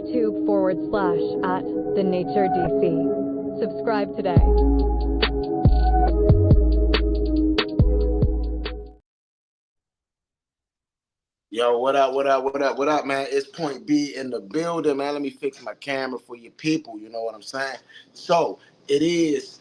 YouTube.com/@TheNatureDC. Subscribe today. Yo, what up, man? It's Point B in the building, man. Let me fix my camera for you people, you know what I'm saying? So, it is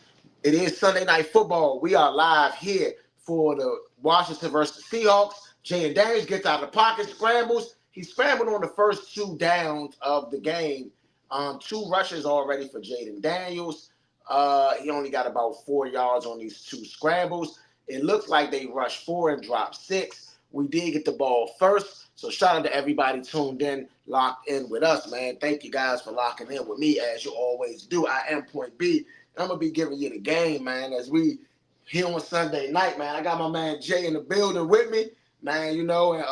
Sunday Night Football. We are live here for the Washington versus Seahawks. Jaden Daniels gets out of the pocket, scrambles. He scrambled on the first 2 downs of the game. 2 rushes already for Jaden Daniels. He only got about 4 yards on these 2 scrambles. It looks like they rushed 4 and dropped 6. We did get the ball first, so shout out to everybody tuned in, locked in with us, man. Thank you guys for locking in with me, as you always do. I am Point B, and I'm going to be giving you the game, man, as we here on Sunday night, man. I got my man Jay in the building with me, man, you know, and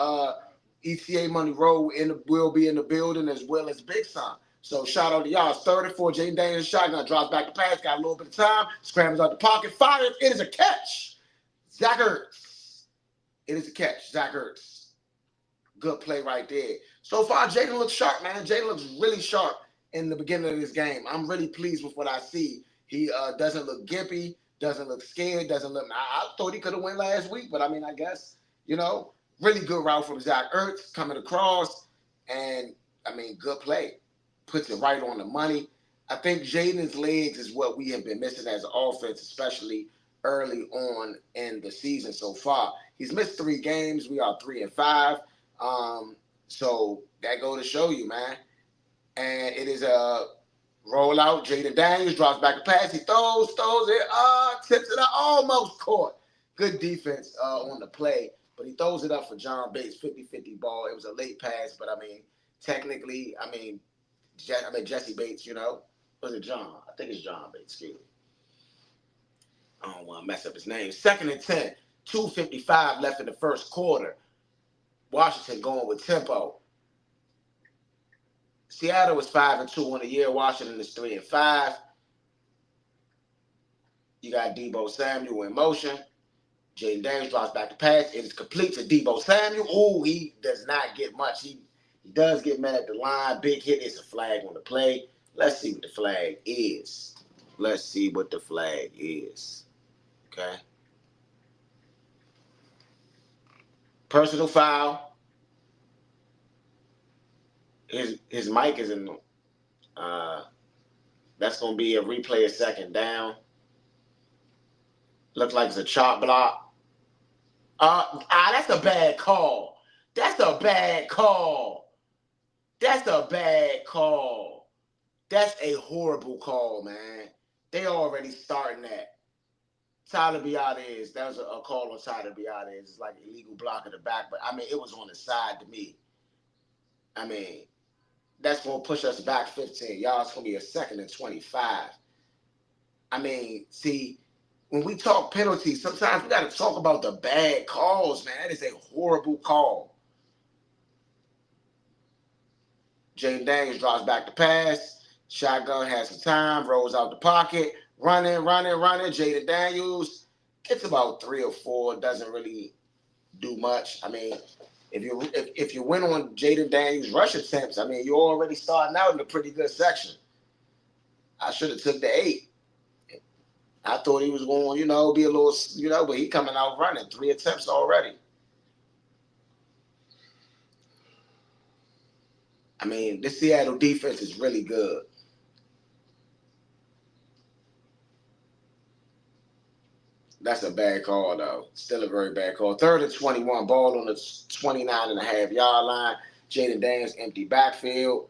ETA Money Road will be in the building, as well as Big Son. So shout out to y'all. It's 34, Jaden Daniels shotgun, drops back to pass, got a little bit of time, scrambles out the pocket, fires, it is a catch. Zach Ertz. It is a catch. Zach Ertz. Good play right there. So far, Jaden looks sharp, man. Jaden looks really sharp in the beginning of this game. I'm really pleased with what I see. He doesn't look gimpy, doesn't look scared, doesn't look... I thought he could have went last week, but I mean, I guess, you know, really good route from Zach Ertz coming across. And, I mean, good play. Puts it right on the money. I think Jaden's legs is what we have been missing as an offense, especially early on in the season so far. He's missed 3 games. We are 3-5. So that go to show you, man. And it is a rollout. Jaden Daniels drops back the pass. He throws it. Tips it up. Almost caught. Good defense on the play. But he throws it up for John Bates. 50-50 ball. It was a late pass. But, I mean, technically, Jesse Bates, you know. Was it John? I think it's John Bates. Excuse me. I don't want to mess up his name. 2nd and 10. 2:55 left in the first quarter. Washington going with tempo. Seattle was 5-2 on the year. Washington is 3-5. You got Deebo Samuel in motion. Jaden Daniels drops back to pass. It is complete to Deebo Samuel. Oh, he does not get much. He does get met at the line. Big hit. It's a flag on the play. Let's see what the flag is. Okay. Personal foul. His mic is in. That's going to be a replay of 2nd down. Looks like it's a chop block. That's a bad call. That's a bad call. That's a horrible call, man. They already starting that. Tyler Biadasz, that was a call on Tyler Biadasz. It's like an illegal block in the back, but I mean, it was on the side to me. I mean, that's going to push us back 15 yards. It's going to be a 2nd and 25. I mean, see, when we talk penalties, sometimes we got to talk about the bad calls, man. That is a horrible call. Jaden Daniels drops back to pass. Shotgun has some time, rolls out the pocket. Running. Jaden Daniels gets about 3 or 4. Doesn't really do much. I mean, if you win on Jaden Daniels' rush attempts, I mean, you're already starting out in a pretty good section. I should have took the 8. I thought he was going, you know, be a little, you know, but he coming out running. 3 attempts already. I mean, this Seattle defense is really good. That's a bad call, though. Still a very bad call. 3rd and 21, ball on the 29.5-yard line. Jaden Daniels, empty backfield.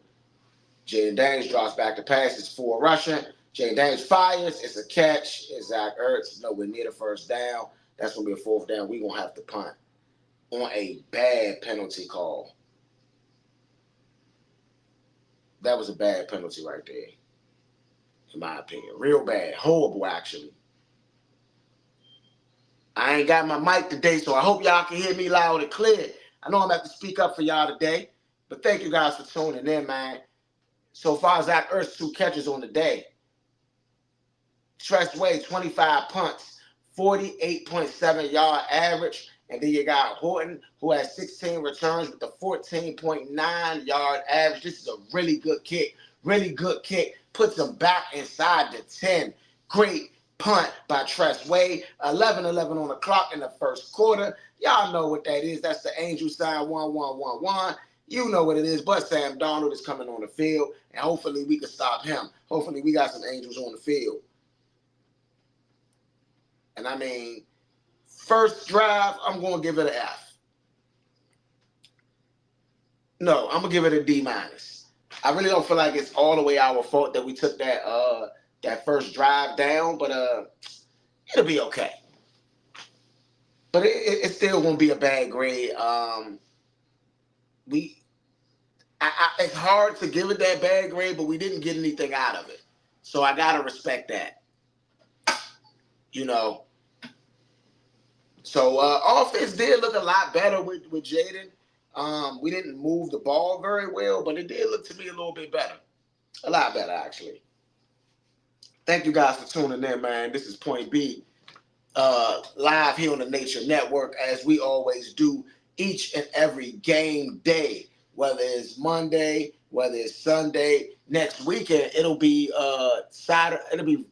Jaden Daniels drops back to pass. It's 4 rushing. Jaden Daniels fires. It's a catch. It's Zach Ertz. Nowhere near the 1st down. That's going to be a 4th down. We're going to have to punt on a bad penalty call. That was a bad penalty right there, in my opinion. Real bad. Horrible, actually. I ain't got my mic today, so I hope y'all can hear me loud and clear. I know I'm going to have to speak up for y'all today, but thank you guys for tuning in, man. So far, Zach Ertz, 2 catches on the day. Tress Way, 25 punts, 48.7 yard average, And then you got Horton, who has 16 returns with a 14.9 yard average. This is a really good kick. Really good kick. Puts them back inside the 10. Great punt by Tress Way. 11-11 on the clock in the first quarter. Y'all know what that is. That's the angel sign 1-1-1-1. You know what it is, but Sam Darnold is coming on the field, and hopefully we can stop him. Hopefully we got some angels on the field. And I mean, first drive, I'm going to give it an F. No, I'm going to give it a D-. I really don't feel like it's all the way our fault that we took that first drive down, but it'll be okay. But it's still going to be a bad grade. It's hard to give it that bad grade, but we didn't get anything out of it. So I got to respect that. You know. So offense did look a lot better with Jaden. We didn't move the ball very well, but it did look to me a little bit better. A lot better, actually. Thank you guys for tuning in, man. This is Point B, live here on the Nature Network, as we always do each and every game day, whether it's Monday, whether it's Sunday. Next weekend, it'll be Saturday. It'll be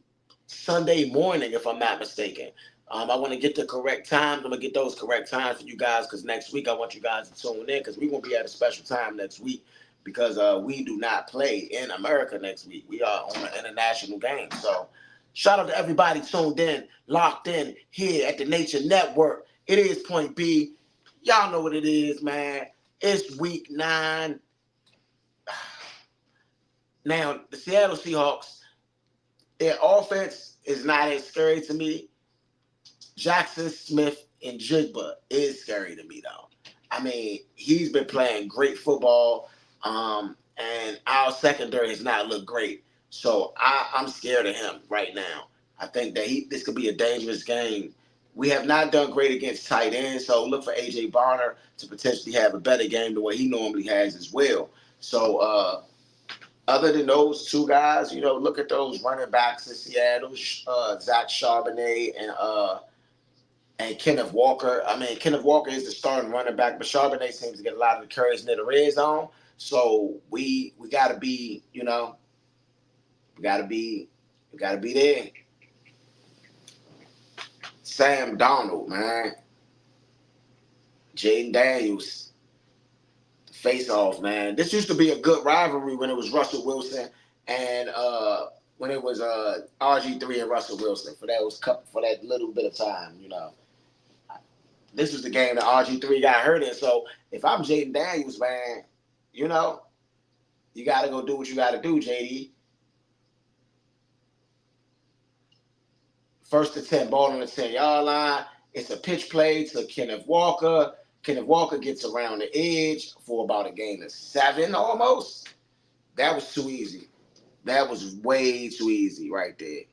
Sunday morning, if I'm not mistaken. I want to get the correct times. I'm going to get those correct times for you guys, because next week I want you guys to tune in, because we're going to be at a special time next week, because we do not play in America next week. We are on an international game. So shout out to everybody tuned in, locked in here at the Nature Network. It is Point B. Y'all know what it is, man. It's week 9. Now, the Seattle Seahawks, their offense is not as scary to me. Jackson Smith and Jigba is scary to me, though. I mean, he's been playing great football, and our secondary has not looked great. So I'm scared of him right now. I think that this could be a dangerous game. We have not done great against tight ends, so look for A.J. Barner to potentially have a better game the way he normally has as well. So other than those two guys, look at those running backs in Seattle, Zach Charbonnet and Kenneth Walker. I mean, Kenneth Walker is the starting running back, but Charbonnet seems to get a lot of the carries near the red zone. So we got to be, we got to be there. Sam Darnold, man. Jaden Daniels. Face off, man. This used to be a good rivalry when it was Russell Wilson and when it was RG3 and Russell Wilson for that little bit of time, This was the game that RG3 got hurt in. So if I'm Jaden Daniels, man, you got to go do what you got to do, JD. First and 10, ball on the 10-yard line. It's a pitch play to Kenneth Walker. Kenneth Walker gets around the edge for about a gain of 7 almost. That was too easy. That was way too easy right there.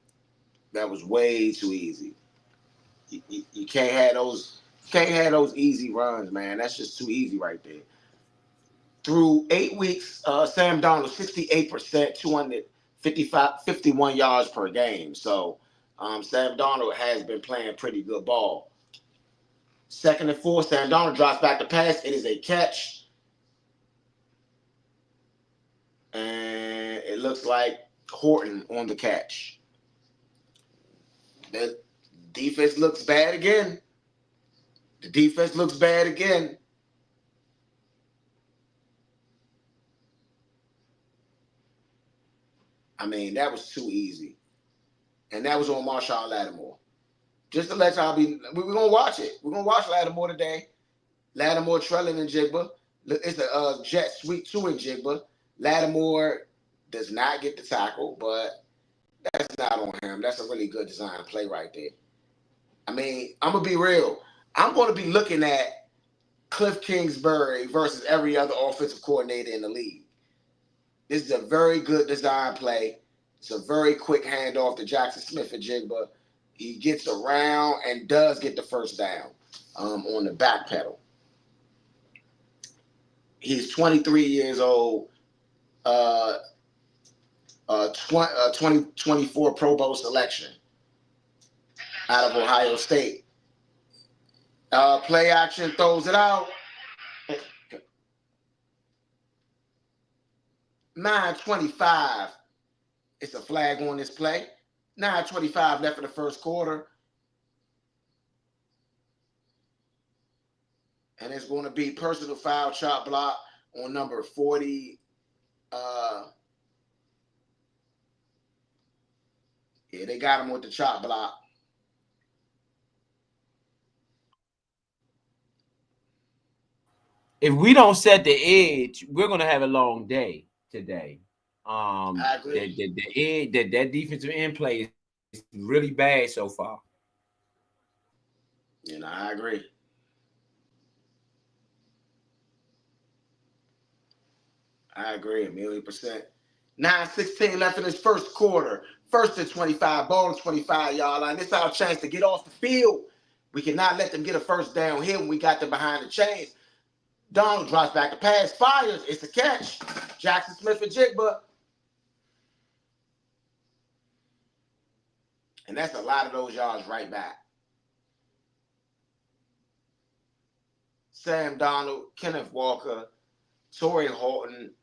That was way too easy. You can't have those. Can't have those easy runs, man. That's just too easy right there. Through 8 weeks, Sam Darnold 68%, 51 yards per game. So Sam Darnold has been playing pretty good ball. 2nd and 4, Sam Darnold drops back to pass. It is a catch. And it looks like Horton on the catch. The defense looks bad again. The defense looks bad again. I mean, that was too easy. And that was on Marshall Lattimore. Just to let y'all be, we're going to watch it. We're going to watch Lattimore today. Lattimore trailing in Jigba. It's a jet sweep 2 in Jigba. Lattimore does not get the tackle, but that's not on him. That's a really good design play right there. I mean, I'm going to be real. I'm going to be looking at Cliff Kingsbury versus every other offensive coordinator in the league. This is a very good design play. It's a very quick handoff to Jackson Smith and Jigba. He gets around and does get the first down on the back pedal. He's 23 years old, 2024 Pro Bowl selection out of Ohio State. Play action throws it out. 9:25. It's a flag on this play. 9:25 left in the first quarter. And it's going to be personal foul chop block on number 40. Yeah, they got him with the chop block. If we don't set the edge, we're gonna have a long day today. I agree. The edge that defensive end play is really bad so far. I agree. I agree, 1,000,000%. 9:16 left in this first quarter. First and 25, ball and 25-yard line. This is our chance to get off the field. We cannot let them get a first down here when we got them behind the chains. Donald drops back. The pass fires. It's a catch. Jackson Smith and Jigba. And that's a lot of those yards right back. Sam Donald, Kenneth Walker, Torrey Horton,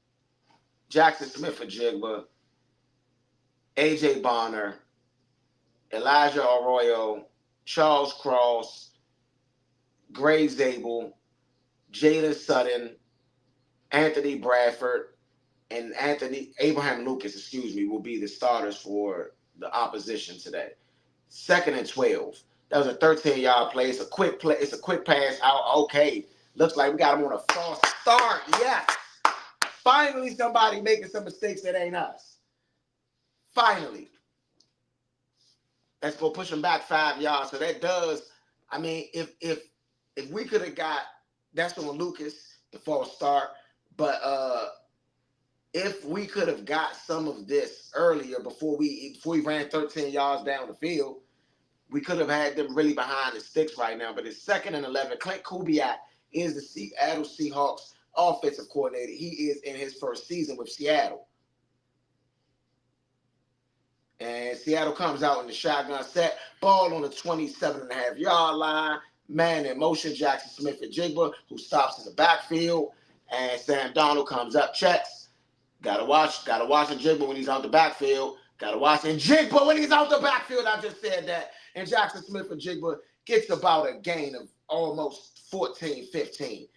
Jackson Smith for Jigba, A.J. Bonner, Elijah Arroyo, Charles Cross, Gray Zabel, Jada Sutton, Anthony Bradford, and Abraham Lucas, will be the starters for the opposition today. 2nd and 12. That was a 13-yard play. It's a quick play. It's a quick pass out. Okay. Looks like we got him on a false start. Yes. Finally, somebody making some mistakes that ain't us. Finally. Let's go push them back 5 yards. So that does, if we could have got, that's on Lucas, the false start. But if we could have got some of this earlier before we ran 13 yards down the field, we could have had them really behind the sticks right now. But it's 2nd and 11. Clint Kubiak is the Seattle Seahawks offensive coordinator. He is in his first season with Seattle. And Seattle comes out in the shotgun set. Ball on the 27.5-yard line. Man in motion, Jackson Smith and Jigba, who stops in the backfield. And Sam Donald comes up, checks. Gotta watch Jigba when he's out the backfield. Gotta watch Jigba when he's out the backfield. I just said that. And Jackson Smith and Jigba gets about a gain of almost 14, 15.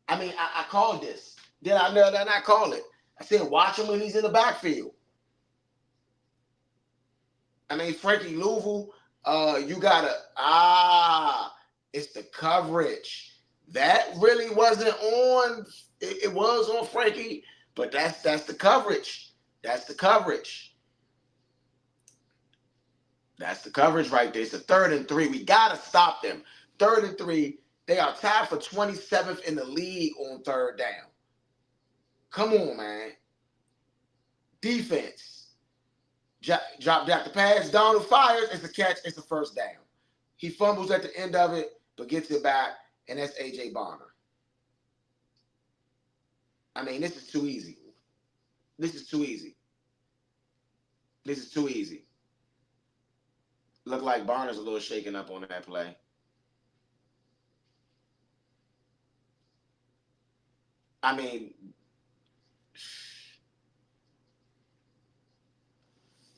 I called this. Did I not call it? I said watch him when he's in the backfield. Frankie Louisville, you gotta, it's the coverage. That really wasn't on, it was on Frankie, but that's the coverage. That's the coverage. That's the coverage right there. It's a 3rd and 3. We gotta stop them. 3rd and 3. They are tied for 27th in the league on 3rd down. Come on, man. Defense. Drop back the pass. Donald fires. It's a catch. It's a first down. He fumbles at the end of it, but gets it back, and that's A.J. Bonner. This is too easy. This is too easy. This is too easy. Look like Bonner's a little shaken up on that play.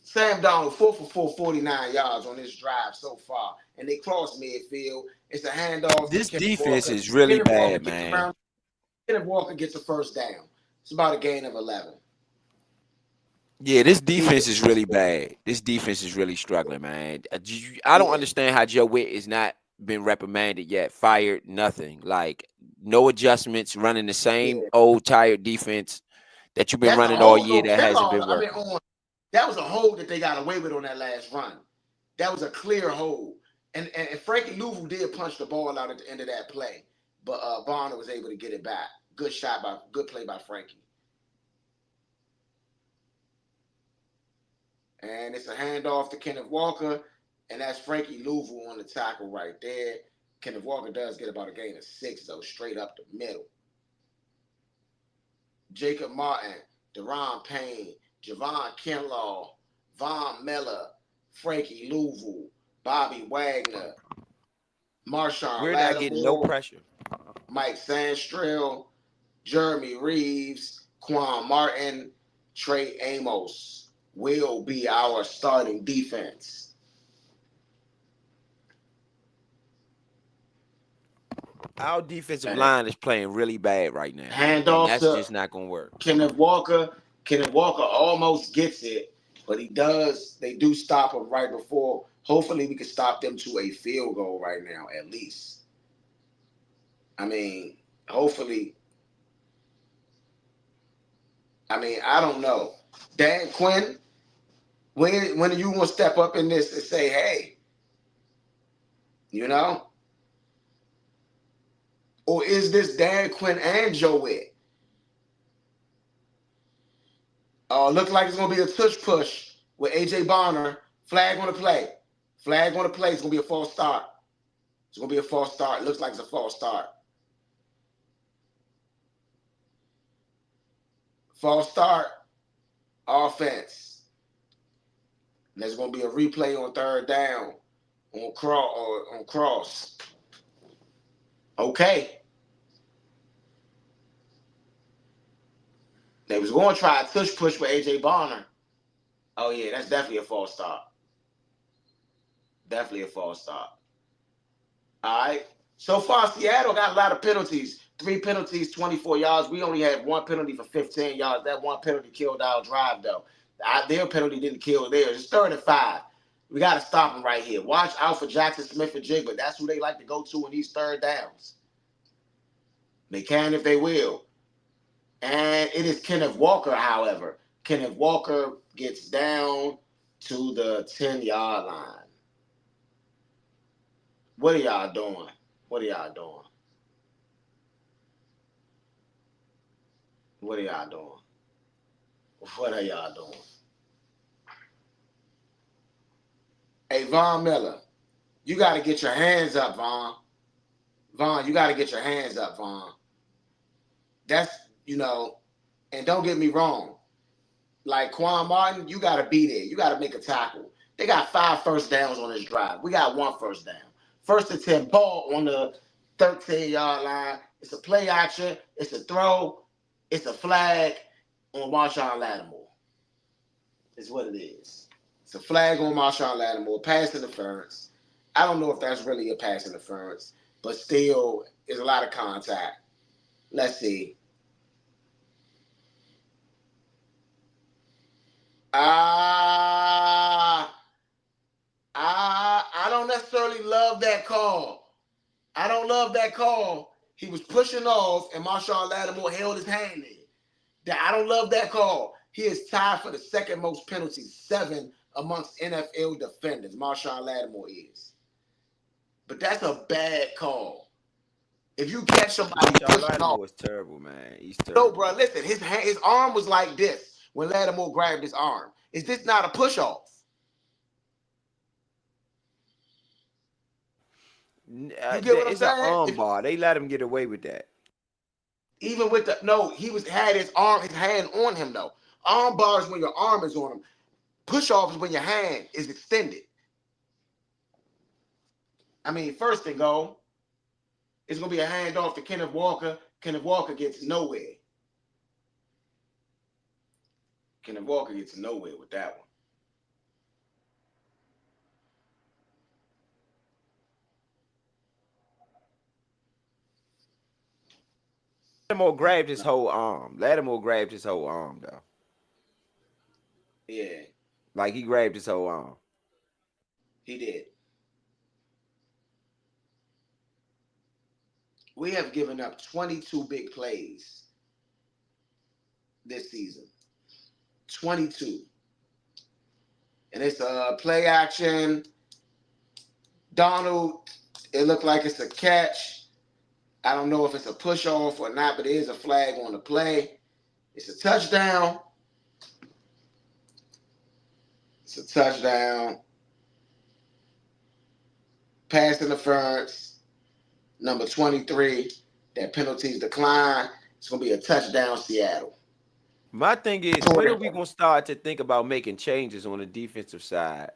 Sam Donald, 4 for 4, 49 yards on this drive so far. And they cross midfield. It's a handoff. This defense is really bad, man. Kenneth Walker gets a first down. It's about a gain of 11. Yeah, this defense is really bad. This defense is really struggling, man. I don't understand how Joe Witt has not been reprimanded yet, fired, nothing. Like, no adjustments, running the same old tired defense that you've been running all year that hasn't been working. That was a hold that they got away with on that last run. That was a clear hold. And Frankie Louisville did punch the ball out at the end of that play. But Bonner was able to get it back. Good play by Frankie. And it's a handoff to Kenneth Walker. And that's Frankie Louisville on the tackle right there. Kenneth Walker does get about a gain of 6, though, straight up the middle. Jacob Martin, Deron Payne, Javon Kinlaw, Von Miller, Frankie Louisville, Bobby Wagner, Marshawn We're not getting no Lattimore, pressure. Mike Sandstrell, Jeremy Reeves, Quan Martin, Trey Amos will be our starting defense. Our defensive And line is playing really bad right now, and handoff that's to just not gonna work. Kenneth Walker. Kenneth Walker almost gets it, but he does. They do stop him right before. Hopefully, we can stop them to a field goal right now, at least. I mean, hopefully. I mean, I don't know. Dan Quinn, when are you gonna step up in this and say, hey, you know? Or is this Dan Quinn and Joe Witt? Look like it's gonna be a tush push with AJ Bonner. Flag on the play. Flag on the play. It's gonna be a false start. It's gonna be a false start. It looks like it's a false start. False start. Offense. There's gonna be a replay on third down on cross. Okay. They was going to try a tush push with AJ Bonner. Oh yeah, that's definitely a false start. Definitely a false start. All right. So far, Seattle got a lot of penalties. 3 penalties, 24 yards. We only had 1 penalty for 15 yards. That 1 penalty killed our drive, though. Their penalty didn't kill theirs. It's 3rd and 5. We got to stop them right here. Watch out for Jackson Smith and Jigba. That's who they like to go to in these third downs. They can if they will. And it is Kenneth Walker, however. Kenneth Walker gets down to the 10-yard line. What are y'all doing? What are y'all doing? What are y'all doing? What are y'all doing? Hey, Von Miller, you got to get your hands up, Von. Von, you got to get your hands up, Von. That's, and don't get me wrong. Like Quan Martin, you got to be there. You got to make a tackle. They got 5 first downs on this drive. We got 1 first down. 1st and 10 ball on the 13-yard line. It's a play action. It's a throw. It's a flag on Marshawn Lattimore. Is what it is. It's a flag on Marshawn Lattimore. Pass interference. I don't know if that's really a pass interference, but still, it's a lot of contact. Let's see. I don't necessarily love that call. I don't love that call. He was pushing off, and Marshawn Lattimore held his hand in. I don't love that call. He is tied for the 2nd most penalties, 7 amongst NFL defenders. Marshawn Lattimore is. But that's a bad call. If you catch somebody Marshawn pushing off, Lattimore is terrible, man. He's no, terrible. bro, listen, his arm was like this when Lattimore grabbed his arm. Is this not a push off? You get what I'm It's an saying? arm bar. They let him get away with that. Even with he had his hand on him though. Arm bar is when your arm is on him. Push off is when your hand is extended. I mean, 1st and goal. It's gonna be a handoff to Kenneth Walker. Kenneth Walker gets nowhere. Kenneth Walker gets nowhere with that one. Lattimore grabbed his whole arm. Lattimore grabbed his whole arm, though. Yeah, Like, he grabbed his whole arm. he did. We have given up 22 big plays this season. 22. And it's a play action. Donald, it looked like it's a catch. I don't know if it's a push off or not, but it is a flag on the play. It's a touchdown. It's a touchdown. Pass interference. Number 23. That penalties decline. It's going to be a touchdown, Seattle. My thing is, when are we going to start to think about making changes on the defensive side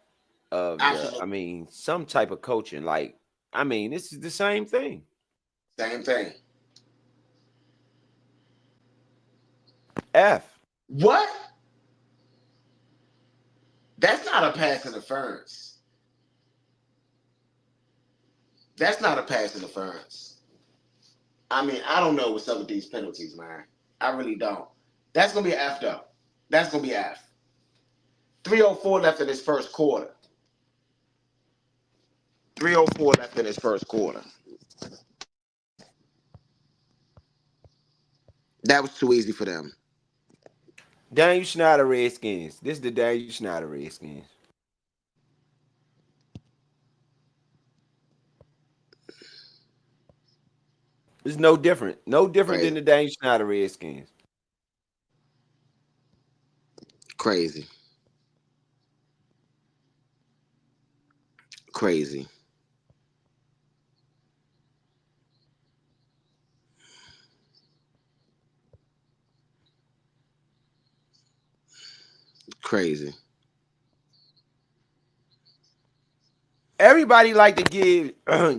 of Absolutely. some type of coaching? Like, I mean, this is the same thing. Same thing. F. What? That's not a pass interference. That's not a pass interference. I mean, I don't know what's up with these penalties, man. I really don't. That's gonna be an F though. That's gonna be an F. 3:04 left in this first quarter. 3:04 left in this first quarter. That was too easy for them. Daniel Snyder Redskins. This is the Daniel Snyder Redskins. It's no different. No different than Crazy. the Daniel Snyder Redskins. Crazy. Crazy. Crazy. Everybody like to give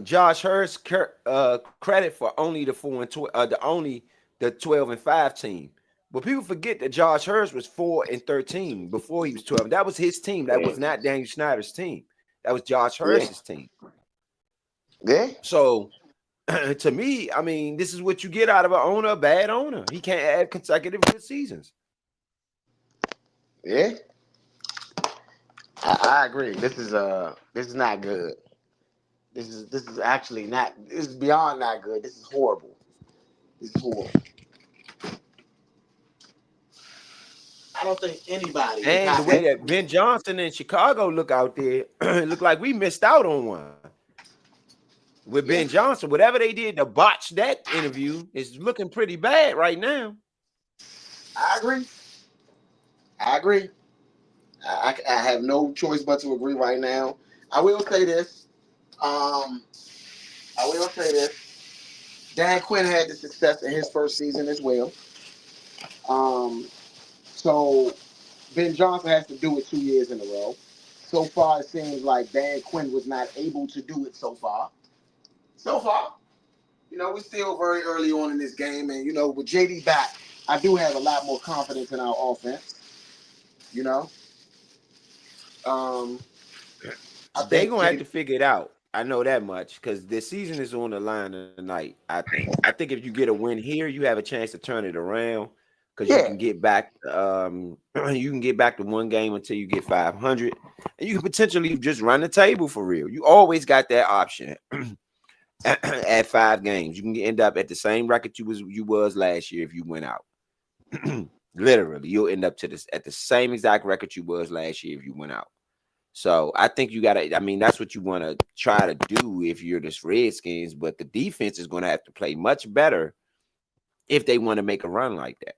Josh Hurst credit for only the 12-5 team. But people forget that Josh Hurst was 4-13 before he was 12. That was his team. That Yeah. was not Daniel Snyder's team. That was Josh Yeah. Hurst's team. Yeah. So to me, I mean, this is what you get out of an owner, a bad owner. He can't add consecutive good seasons. Yeah. I agree. This is not good. This is actually not. This is beyond not good. This is horrible. This is horrible. I don't think anybody is And the happy. way that Ben Johnson in Chicago look out there, it looked like we missed out on one. With Yeah, Ben Johnson, whatever they did to botch that interview is looking pretty bad right now. I agree. I agree. I have no choice but to agree right now. I will say this. Um, I will say this. Dan Quinn had the success in his first season as well. Um, so Ben Johnson has to do it 2 years in a row. So far, it seems like Dan Quinn was not able to do it so far. So far, we're still very early on in this game, and with JD back, I do have a lot more confidence in our offense. You know, um, I They think gonna have JD. to figure it out. I know that much because the season is on the line tonight. I think. I think if you get a win here, you have a chance to turn it around because you Yeah, can get back. You can get back to one game until you get 500, and you can potentially just run the table for real. You always got that option. At 5 games, you can end up at the same record you was last year if you went out. Literally, you'll end up to this at the same exact record you was last year if you went out. So I think you gotta. I mean, that's what you want to try to do if you're this Redskins. But the defense is going to have to play much better if they want to make a run like that.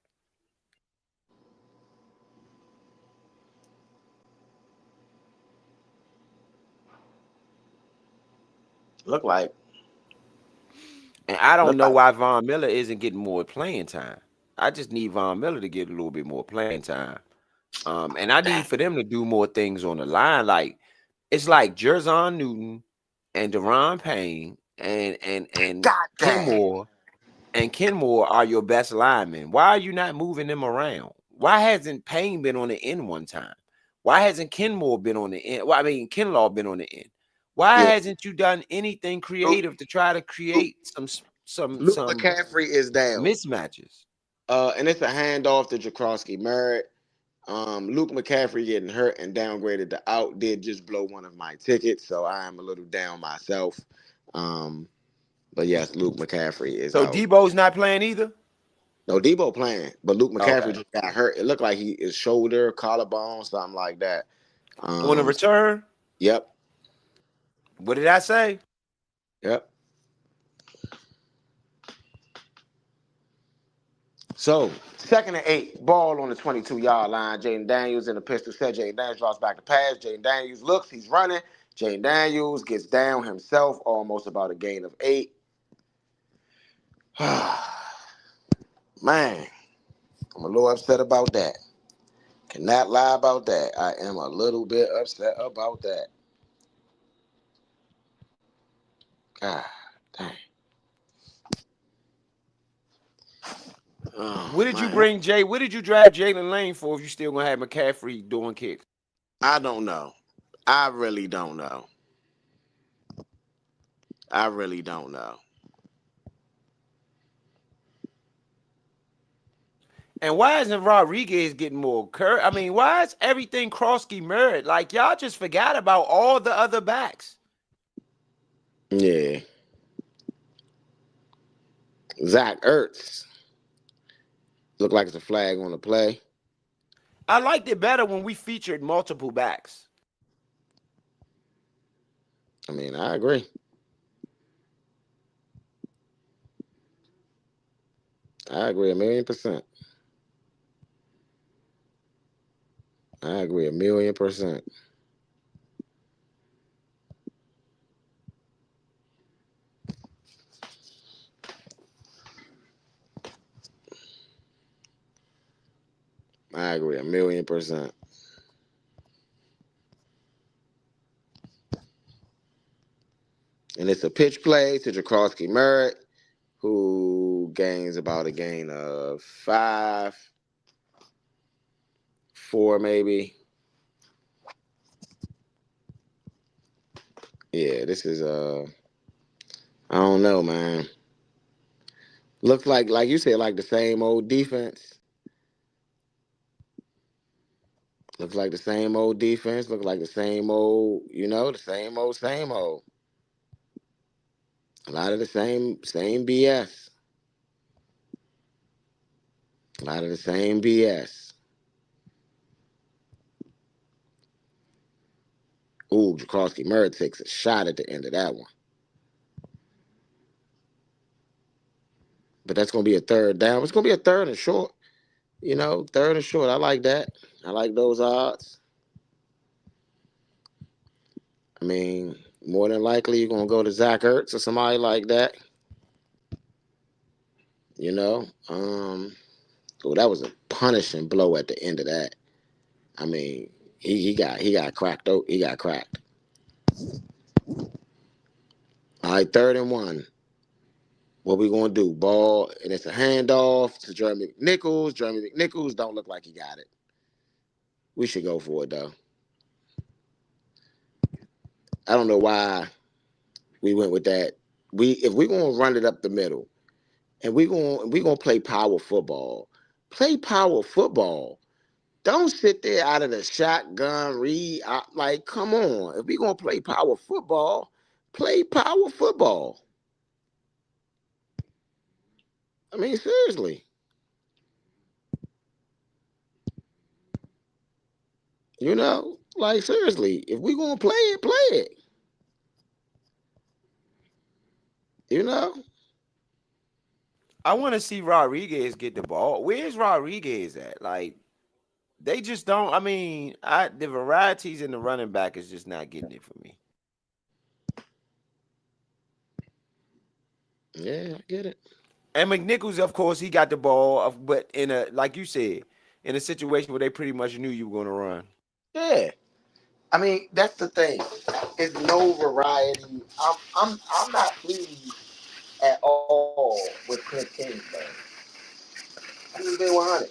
look like, And I don't look know like. why Von Miller isn't getting more playing time. I just need Von Miller to get a little bit more playing time. And I need for them to do more things on the line. Like it's like Jerzon Newton and Deron Payne and God dang. Kenmore are your best linemen. Why are you not moving them around? Why hasn't Payne been on the end one time? Why hasn't Kenmore been on the end? Well, I mean, Kinlaw been on the end. Why Yeah. hasn't you done anything Luke, creative to try to Luke, create Luke some McCaffrey is down. mismatches? And it's a handoff to Jakrowski Merritt. Luke McCaffrey getting hurt and downgraded to out did just blow one of my tickets, so I am a little down myself. Um, but yes, Luke McCaffrey is So out. Debo's not playing either. No, Debo playing, but Luke McCaffrey Okay. just got hurt. It looked like his shoulder, collarbone, something like that. On the Um, return, yep, what did I say? yep. So, 2nd and 8, ball on the 22-yard line. Jaden Daniels in the pistol set. Jaden Daniels drops back to pass. Jaden Daniels looks, he's running. Jaden Daniels gets down himself, almost about a gain of 8. Man, I'm a little upset about that. Cannot lie about that. I am a little bit upset about that. God dang. Oh What did you man, bring Jay? What did you draft Jalen Lane for if you still gonna have McCaffrey doing kicks? I don't know. I really don't know. I really don't know. And why isn't Rodriguez getting more I mean, why is everything Krosky Murray? Like y'all just forgot about all the other backs. Yeah, Zach Ertz look like it's a flag on the play. I liked it better when we featured multiple backs. I mean, I agree. I agree 1,000,000%. I agree 1,000,000%. I agree 1,000,000%. And it's a pitch play to Jakrowski Merritt, who gains about a gain of 5, 4 maybe. Yeah, this is I don't know, man. Looks like you said, like the same old defense. Looks like the same old defense. Looks like the same old, the same old, same old. A lot of the same BS. A lot of the same BS. Ooh, Jakrowski Murray takes a shot at the end of that one. But that's gonna be a third down. It's gonna be a third and short. Third and short. I like that. I like those odds. I mean, more than likely you're gonna go to Zach Ertz or somebody like that. You know. Oh, that was a punishing blow at the end of that. I mean, he got cracked. Oh, he got cracked. All right, 3rd and 1. What we gonna do? Ball, and it's a handoff to Jeremy McNichols. Jeremy McNichols don't look like he got it. We should go for it though. I don't know why we went with that. If we're gonna run it up the middle, and we gonna play power football, play power football. Don't sit there out of the shotgun read. Like, come on. If we gonna play power football, play power football. I mean, seriously. Like seriously. If we gonna play it, play it. You know. I want to see Rodriguez get the ball. Where's Rodriguez at? Like they just don't. I mean, the varieties in the running back is just not getting it for me. Yeah, I get it. And McNichols, of course, he got the ball, but in a like you said, in a situation where they pretty much knew you were going to run. Yeah. I mean, that's the thing. It's no variety. I'm not pleased at all with Cliff Kingsbury. I'm just being 100.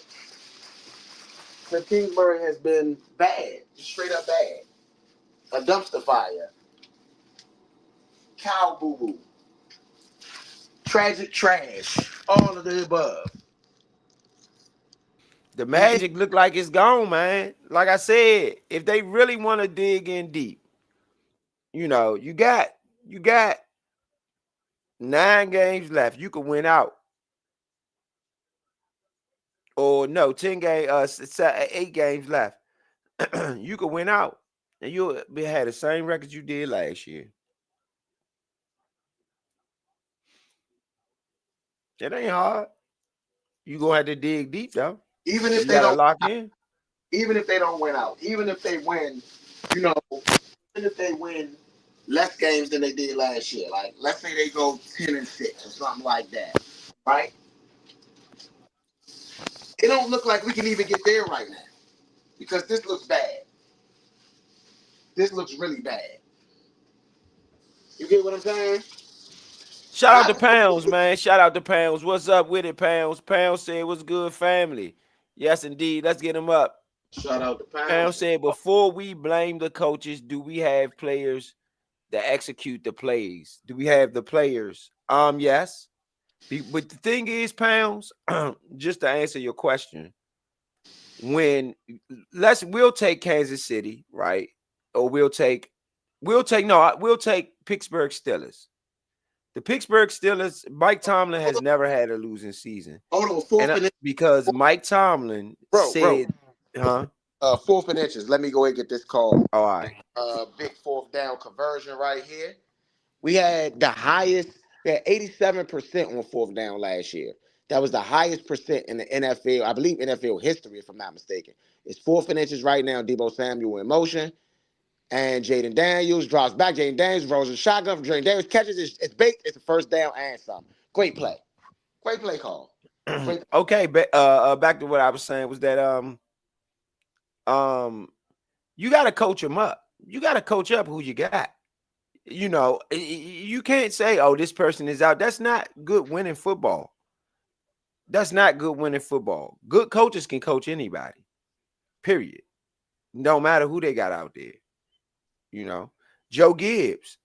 Cliff Kingsbury has been bad, just straight up bad. A dumpster fire, cow boo boo, tragic trash, all of the above. The He, magic look like it's gone, man. Like I said, if they really want to dig in deep, you got 9 games left. You could win out. Or no, 10 game, 8 games left. You could win out. And you'll have the same record you did last year. It ain't hard. You gonna have to dig deep though. even if You they gotta don't, lock in. even if they don't win out, even if they win, you know, even if they win less games than they did last year, like let's say they go 10-6 or something like that, right? It don't look like we can even get there right now because this looks bad. This looks really bad. You get what I'm saying? Shout out I to Pounds, man. Shout out to Pounds. What's up with it, Pounds? Pounds said, "What's good, family?" Yes, indeed. Let's get him up. shout out to Pounds Pounds. said, "Before we blame the coaches, do we have players that execute the plays? Do we have the players?" Yes. But the thing is, Pounds, just to answer your question, when we'll take Kansas City, right? Or we'll take Pittsburgh Steelers. The Pittsburgh Steelers, Mike Tomlin has never had a losing season. Hold on, And because Mike Tomlin bro. said, huh? Fourth and inches. Let me go ahead and get this call. All right. Big fourth down conversion right here. We had the highest. We had 87% on fourth down last year. That was the highest percent in the NFL. I believe NFL history, if I'm not mistaken. It's fourth and inches right now. Debo Samuel in motion. And Jaden Daniels drops back. Jaden Daniels rolls a shotgun. Jaden Daniels catches. It's baked. It's a first down and some. Great play. Great play call. Great. Okay, back to what I was saying was that you got to coach them up. You got to coach up who you got. You know, you can't say, "Oh, this person is out." That's not good winning football. That's not good winning football. Good coaches can coach anybody. Period. No matter who they got out there. You know, Joe Gibbs.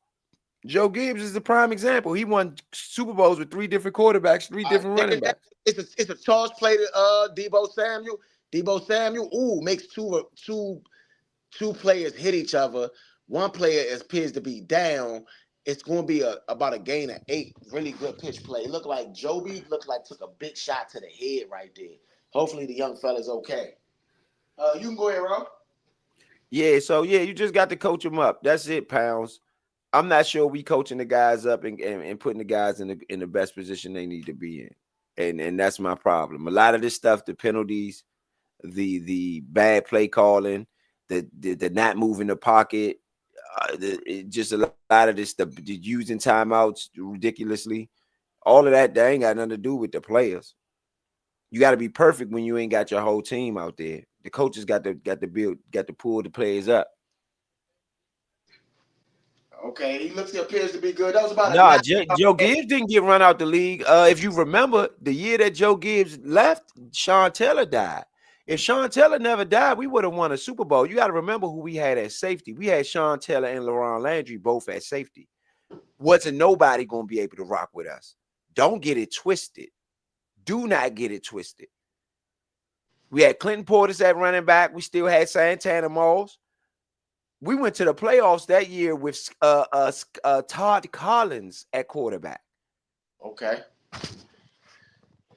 Joe Gibbs is the prime example. He won Super Bowls with three different quarterbacks, three different running backs. It's a charge play to Debo Samuel. Debo Samuel, makes two players hit each other. One player appears to be down. It's going to be about a gain of 8. Really good pitch play. Looked like Joby took a big shot to the head right there. Hopefully the young fella's okay. You can go ahead, Rob. Yeah, so you just got to coach them up. That's it, Pounds. I'm not sure we coaching the guys up and putting the guys in the best position they need to be in. And that's my problem. A lot of this stuff, the penalties, the bad play calling, the not moving the pocket, just a lot of this, the using timeouts ridiculously. All of that ain't got nothing to do with the players. You got to be perfect when you ain't got your whole team out there. The coaches got to pull the players up. Okay, he appears to be good. That was about Nah, Joe Gibbs didn't get run out the league. If you remember, the year that Joe Gibbs left, Sean Taylor died. If Sean Taylor never died, we would have won a Super Bowl. You got to remember who we had at safety. We had Sean Taylor and LaRon Landry both at safety. Wasn't nobody going to be able to rock with us. Don't get it twisted. Do not get it twisted. We had Clinton Portis at running back. We still had Santana Moss. We went to the playoffs that year with Todd Collins at quarterback. Okay.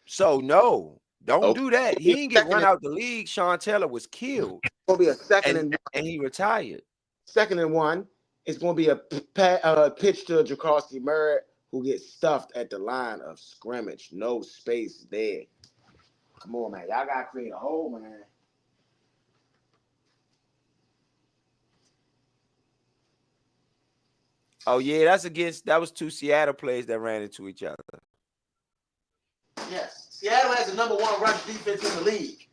So no, don't do that. He didn't get run out the league. Sean Taylor was killed. It's gonna be a second and he retired. 2nd and 1. It's gonna be a pitch to Jacoby Murray, who gets stuffed at the line of scrimmage. No space there. Come on, man. Y'all gotta create a hole, man. Oh yeah, that was 2 Seattle players that ran into each other. Yes, Seattle has the number 1 rush defense in the league.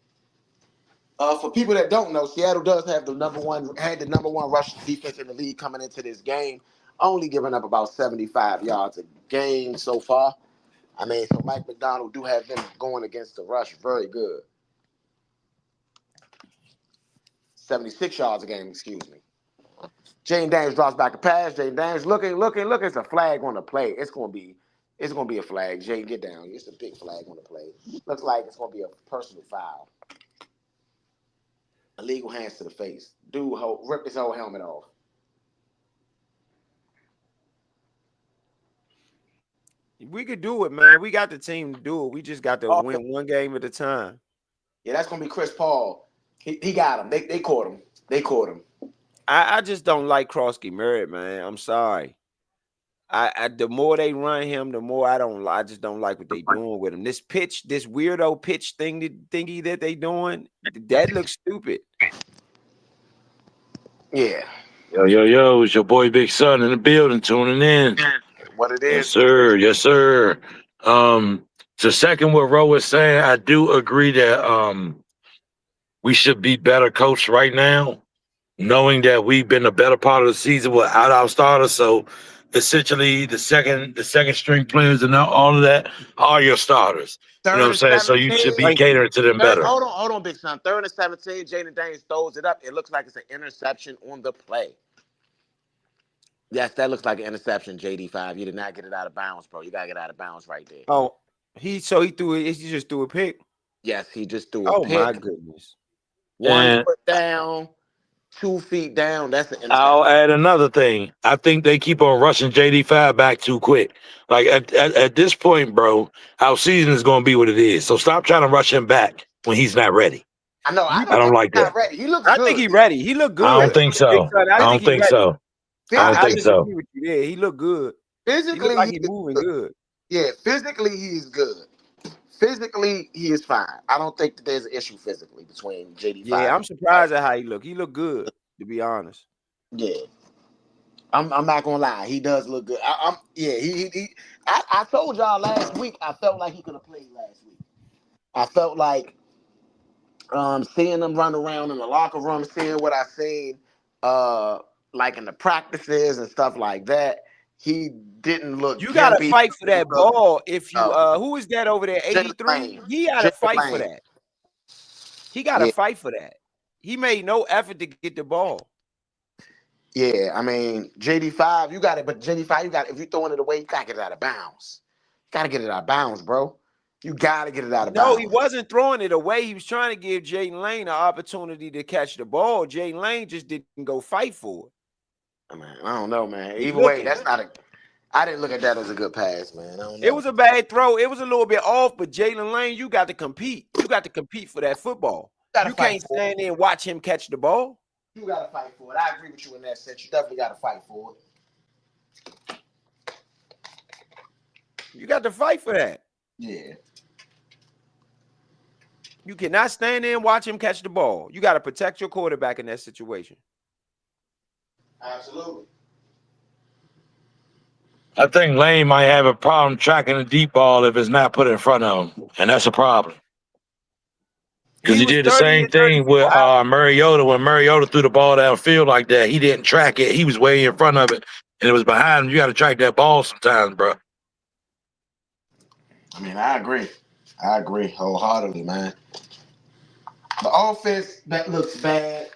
For people that don't know, Seattle does have the number one rush defense in the league coming into this game, only giving up about 75 yards a game so far. I mean, so Mike McDonald do have them going against the rush very good. 76 yards a game, excuse me. Jaden Daniels drops back a pass. Jaden Daniels looking. It's a flag on the play. It's gonna be a flag. Jaden, get down. It's a big flag on the play. Looks like it's gonna be a personal foul. Illegal hands to the face. Dude, rip his whole helmet off. We could do it, man. We got the team to do it. We just got to win one game at a time. Yeah, that's gonna be Chris Paul. He got him. They caught him. I just don't like Krosky Murray, man. I'm sorry. The more they run him, the more I just don't like what they doing with him. This weirdo pitch thingy that they doing, that looks stupid. Yeah. Yo, it's your boy Big Son in the building tuning in. What it is? Yes, sir. So second what Ro was saying, I do agree that we should be better coached right now, knowing that we've been a better part of the season without our starters. So essentially the second string players and all of that are your starters. You know what Third I'm and saying? So you 17. should be Thank you. catering to them Third, better. hold on, big son. Third and 17. Jaden Daniels throws it up. It looks like it's an interception on the play. Yes, that looks like an interception, JD5. You did not get it out of bounds, bro. You gotta get out of bounds right there. Oh, he threw it. He just threw a pick. Yes, he just threw a Oh my pick. goodness. And 1 foot down, 2 feet down. That's an interception. I'll add another thing. I think they keep on rushing JD5 back too quick. Like at this point, bro, our season is going to be what it is. So stop trying to rush him back when he's not ready. I know. I You, I don't don't think he's like not that. ready. He looks I think good. he ready. He looked I don't good. think Big so. son, I I think don't he think ready. so. I don't I think so. disagree with you there. He looked good. He looked Physically, like he he is moving good. good. Yeah, physically, he is good. Physically, he is fine. I don't think that there's an issue physically between JD5 Yeah, I'm and surprised at how he looked. He looked good, to be honest. yeah. I'm not gonna lie, he does look good. I'm yeah, I told y'all last week I felt like he could have played last week. I felt like seeing him run around in the locker room, seeing what I seen like in the practices and stuff like that, he didn't look You gotta gimpy. fight for that Look, ball. If you uh, who is that over there? Jalen 83? Lane. He gotta Jalen fight for Lane. that. He gotta Yeah. fight for that. He made no effort to get the ball. Yeah, I mean, JD5, you got it, but JD5, you got if you're throwing it away, you gotta get it out of bounds. You gotta get it out of bounds, bro. You gotta get it out of No, he bounds. wasn't throwing it away. He was trying to give Jaden Lane an opportunity to catch the ball. Jaden Lane just didn't go fight for it. I mean, I don't know, man. He Either way, looking. that's not a. I didn't look at that as a good pass, man. I don't It know. was a bad throw. It was a little bit off, but Jalen Lane, you got to compete. You got to compete for that football. You gotta You fight can't for it. stand there and watch him catch the ball. You gotta fight for it. I agree with you in that sense. You definitely gotta fight for it. You got to fight for that. Yeah. You cannot stand there and watch him catch the ball. You got to protect your quarterback in that situation. Absolutely. I think Lane might have a problem tracking the deep ball if it's not put in front of him, and that's a problem. Because he Was did the 30 same and thing with 34. Mariota. When Mariota threw the ball downfield like that, he didn't track it. He was way in front of it, and it was behind him. You got to track that ball sometimes, bro. I mean, I agree. I agree wholeheartedly, man. The offense that looks bad.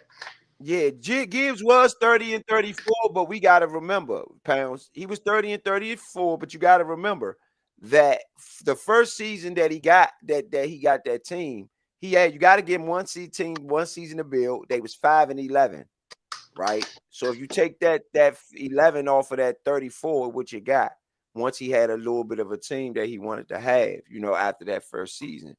Yeah, Gibbs was 30 and 34, but we got to remember, Pounds, he was 30 and 34, but you got to remember that the first season that he got that team, you got to give him one season to build. They was 5 and 11, right? So if you take that 11 off of that 34, what you got, once he had a little bit of a team that he wanted to have, after that first season.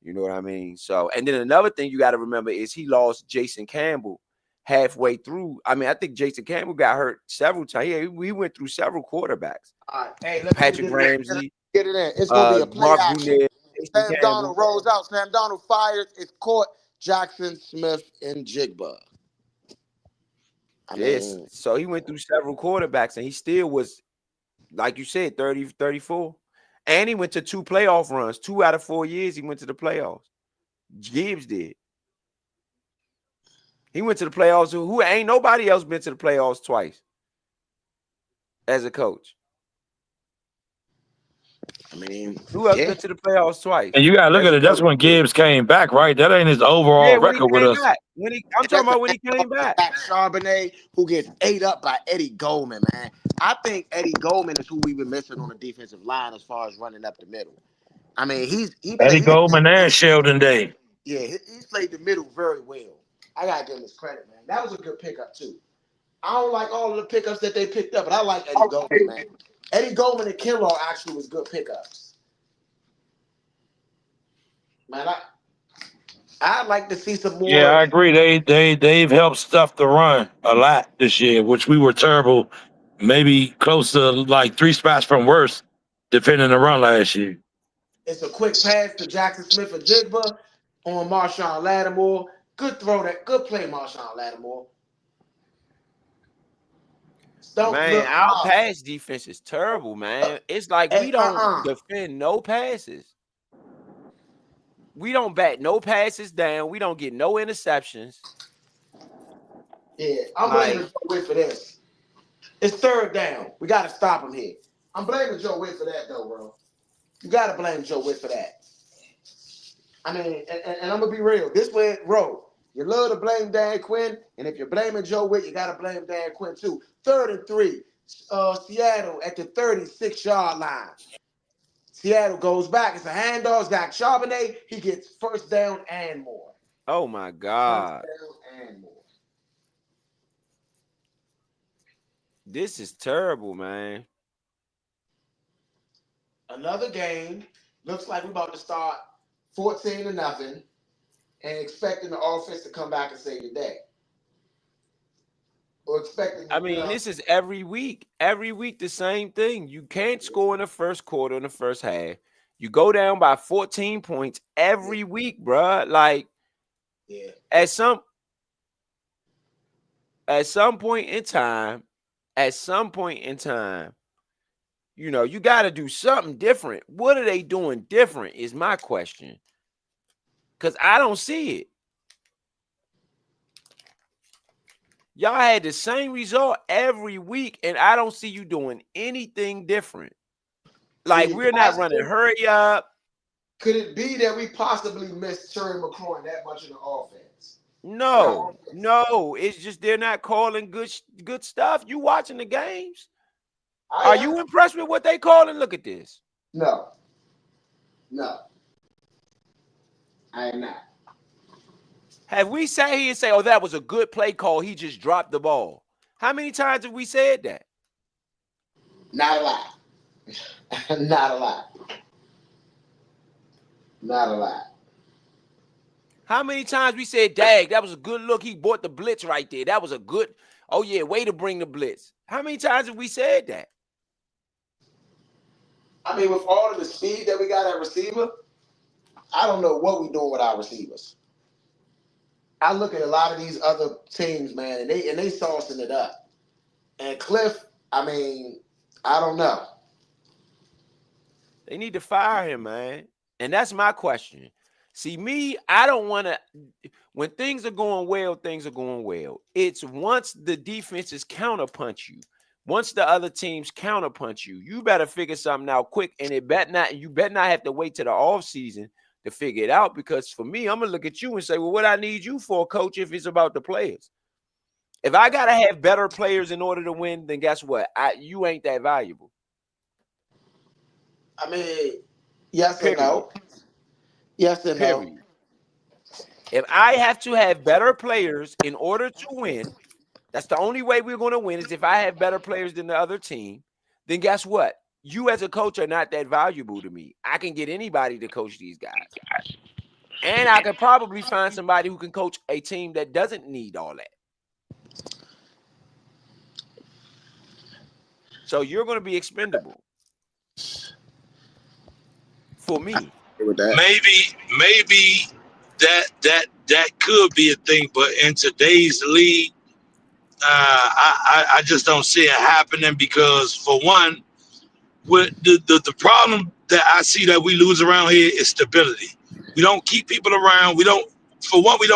You know what I mean? So, and then another thing you got to remember is he lost Jason Campbell halfway through. I mean, I think Jason Campbell got hurt several times. We went through several quarterbacks. All right. Hey, let's Patrick Ramsey, get it in. It's gonna be a play Mark action. Brunel, Jason Sam Campbell. Donald rolls out. Sam Donald fires. It's caught. Jackson Smith and Jigba. I Yes. mean, So he went through several quarterbacks and he still was, like you said, 30, 34. And he went to 2 playoff runs. 2 out of 4 years he went to the playoffs. Gibbs did. He went to the playoffs. Who ain't nobody else been to the playoffs twice as a coach. I mean, Who else yeah. been to the playoffs twice? And you got to look As at a it. That's coach? when Gibbs came back, right? That ain't his overall Yeah, when he record with came us. back. I'm talking about when he came back. Charbonnet, who gets ate up by Eddie Goldman, man. I think Eddie Goldman is who we've been missing on the defensive line as far as running up the middle. I mean, he Eddie played. Goldman and Sheldon Day. Yeah, he's played the middle very well. I gotta give him his credit, man. That was a good pickup too. I don't like all of the pickups that they picked up, but I like Eddie Goldman, man. Eddie Goldman and Kinlaw actually was good pickups. Man, I'd like to see some Yeah, I more. agree. They've helped stuff the run a lot this year, which we were terrible, maybe close to like 3 spots from worse, defending the run last year. It's a quick pass to Jackson Smith or Jigba on Marshawn Lattimore. Good throw, good play, Marshawn Lattimore. Don't Man, look our up. pass defense is terrible, man. It's like we Hey, don't defend no passes. We don't bat no passes down. We don't get no interceptions. Yeah, I'm Like, blaming Joe Whitt for this. It's third down. We got to stop him here. I'm blaming Joe Witt for that, though, bro. You got to blame Joe Witt for that. I mean, and I'm going to be real. This way, bro, you love to blame Dan Quinn, and if you're blaming Joe Witt, you got to blame Dan Quinn, too. 3rd and 3. Seattle at the 36-yard line. Seattle goes back. It's a handoff. Zach Charbonnet. He gets first down and more. Oh, my First God. down and more. This is terrible, man. Another game. Looks like we're about to start 14-0 and expecting the offense to come back and save the day. Or expecting, I mean, this is every week. Every week, the same thing. You can't score in the first quarter, in the first half. You go down by 14 points every week, bruh. Like, at some point in time, you know, you got to do something different. What are they doing different is my question. Because I don't see it. Y'all had the same result every week, and I don't see you doing anything different. Like, we're not running hurry up. Could it be that we possibly missed Terry McLaurin that much in the offense? No. It's just they're not calling good stuff. You watching the games? Are you impressed with what they calling? Look at this. No. I am not. Have we sat here and say, oh, that was a good play call, he just dropped the ball? How many times have we said that? Not a lot. Not a lot. Not a lot. How many times we said, dag, that was a good look, he bought the blitz right there. That was a good, oh yeah, way to bring the blitz. How many times have we said that? I mean, with all of the speed that we got at receiver, I don't know what we're doing with our receivers. I look at a lot of these other teams, man, and they saucing it up. And Cliff, I mean, I don't know. They need to fire him, man. And that's my question. See, me, I don't want to, when things are going well, things are going well. It's once the defenses counterpunch you, once the other teams counterpunch you, you better figure something out quick. And you better not have to wait to the offseason to figure it out. Because for me, I'm going to look at you and say, well, what I need you for, coach, if it's about the players. If I got to have better players in order to win, then guess what? You ain't that valuable. I mean, yes and no. Yes and no. If I have to have better players in order to win, that's the only way we're going to win is if I have better players than the other team, then guess what? You as a coach are not that valuable to me. I can get anybody to coach these guys. And I could probably find somebody who can coach a team that doesn't need all that. So you're going to be expendable. For me. Maybe that could be a thing, but in today's league, I just don't see it happening because, for one, with the problem that I see that we lose around here is stability. We don't keep people around. We don't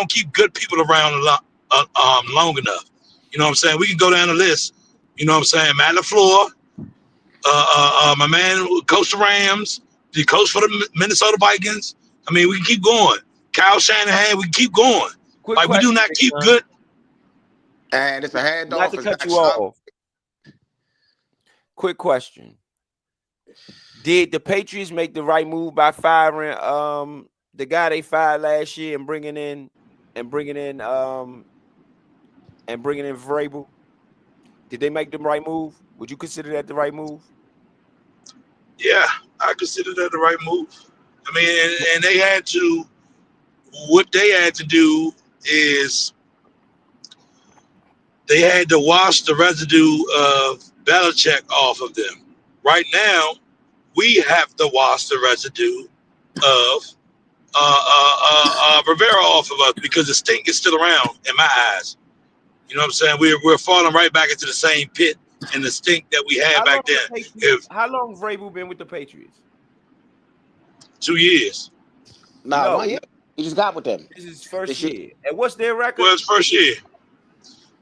keep good people around long enough. You know what I'm saying? We can go down the list. You know what I'm saying? Matt LaFleur, my man who coached the Rams, the coach for the Minnesota Vikings. I mean, we can keep going. Kyle Shanahan, we can keep going. Like, we do not keep good. And it's a handoff. Not to cut you off. Quick question. Did the Patriots make the right move by firing the guy they fired last year and bringing in Vrabel? Did they make the right move? Would you consider that the right move? Yeah, I consider that the right move. I mean, and they had to. What they had to do is they had to wash the residue of Belichick off of them. Right now, we have to wash the residue of Rivera off of us because the stink is still around in my eyes. You know what I'm saying? We're falling right back into the same pit and the stink that we had back then. How long Vrabel been with the Patriots? 2 years. No, 1 year. He just got with them. This is his first year. And what's their record? Well, it's first year.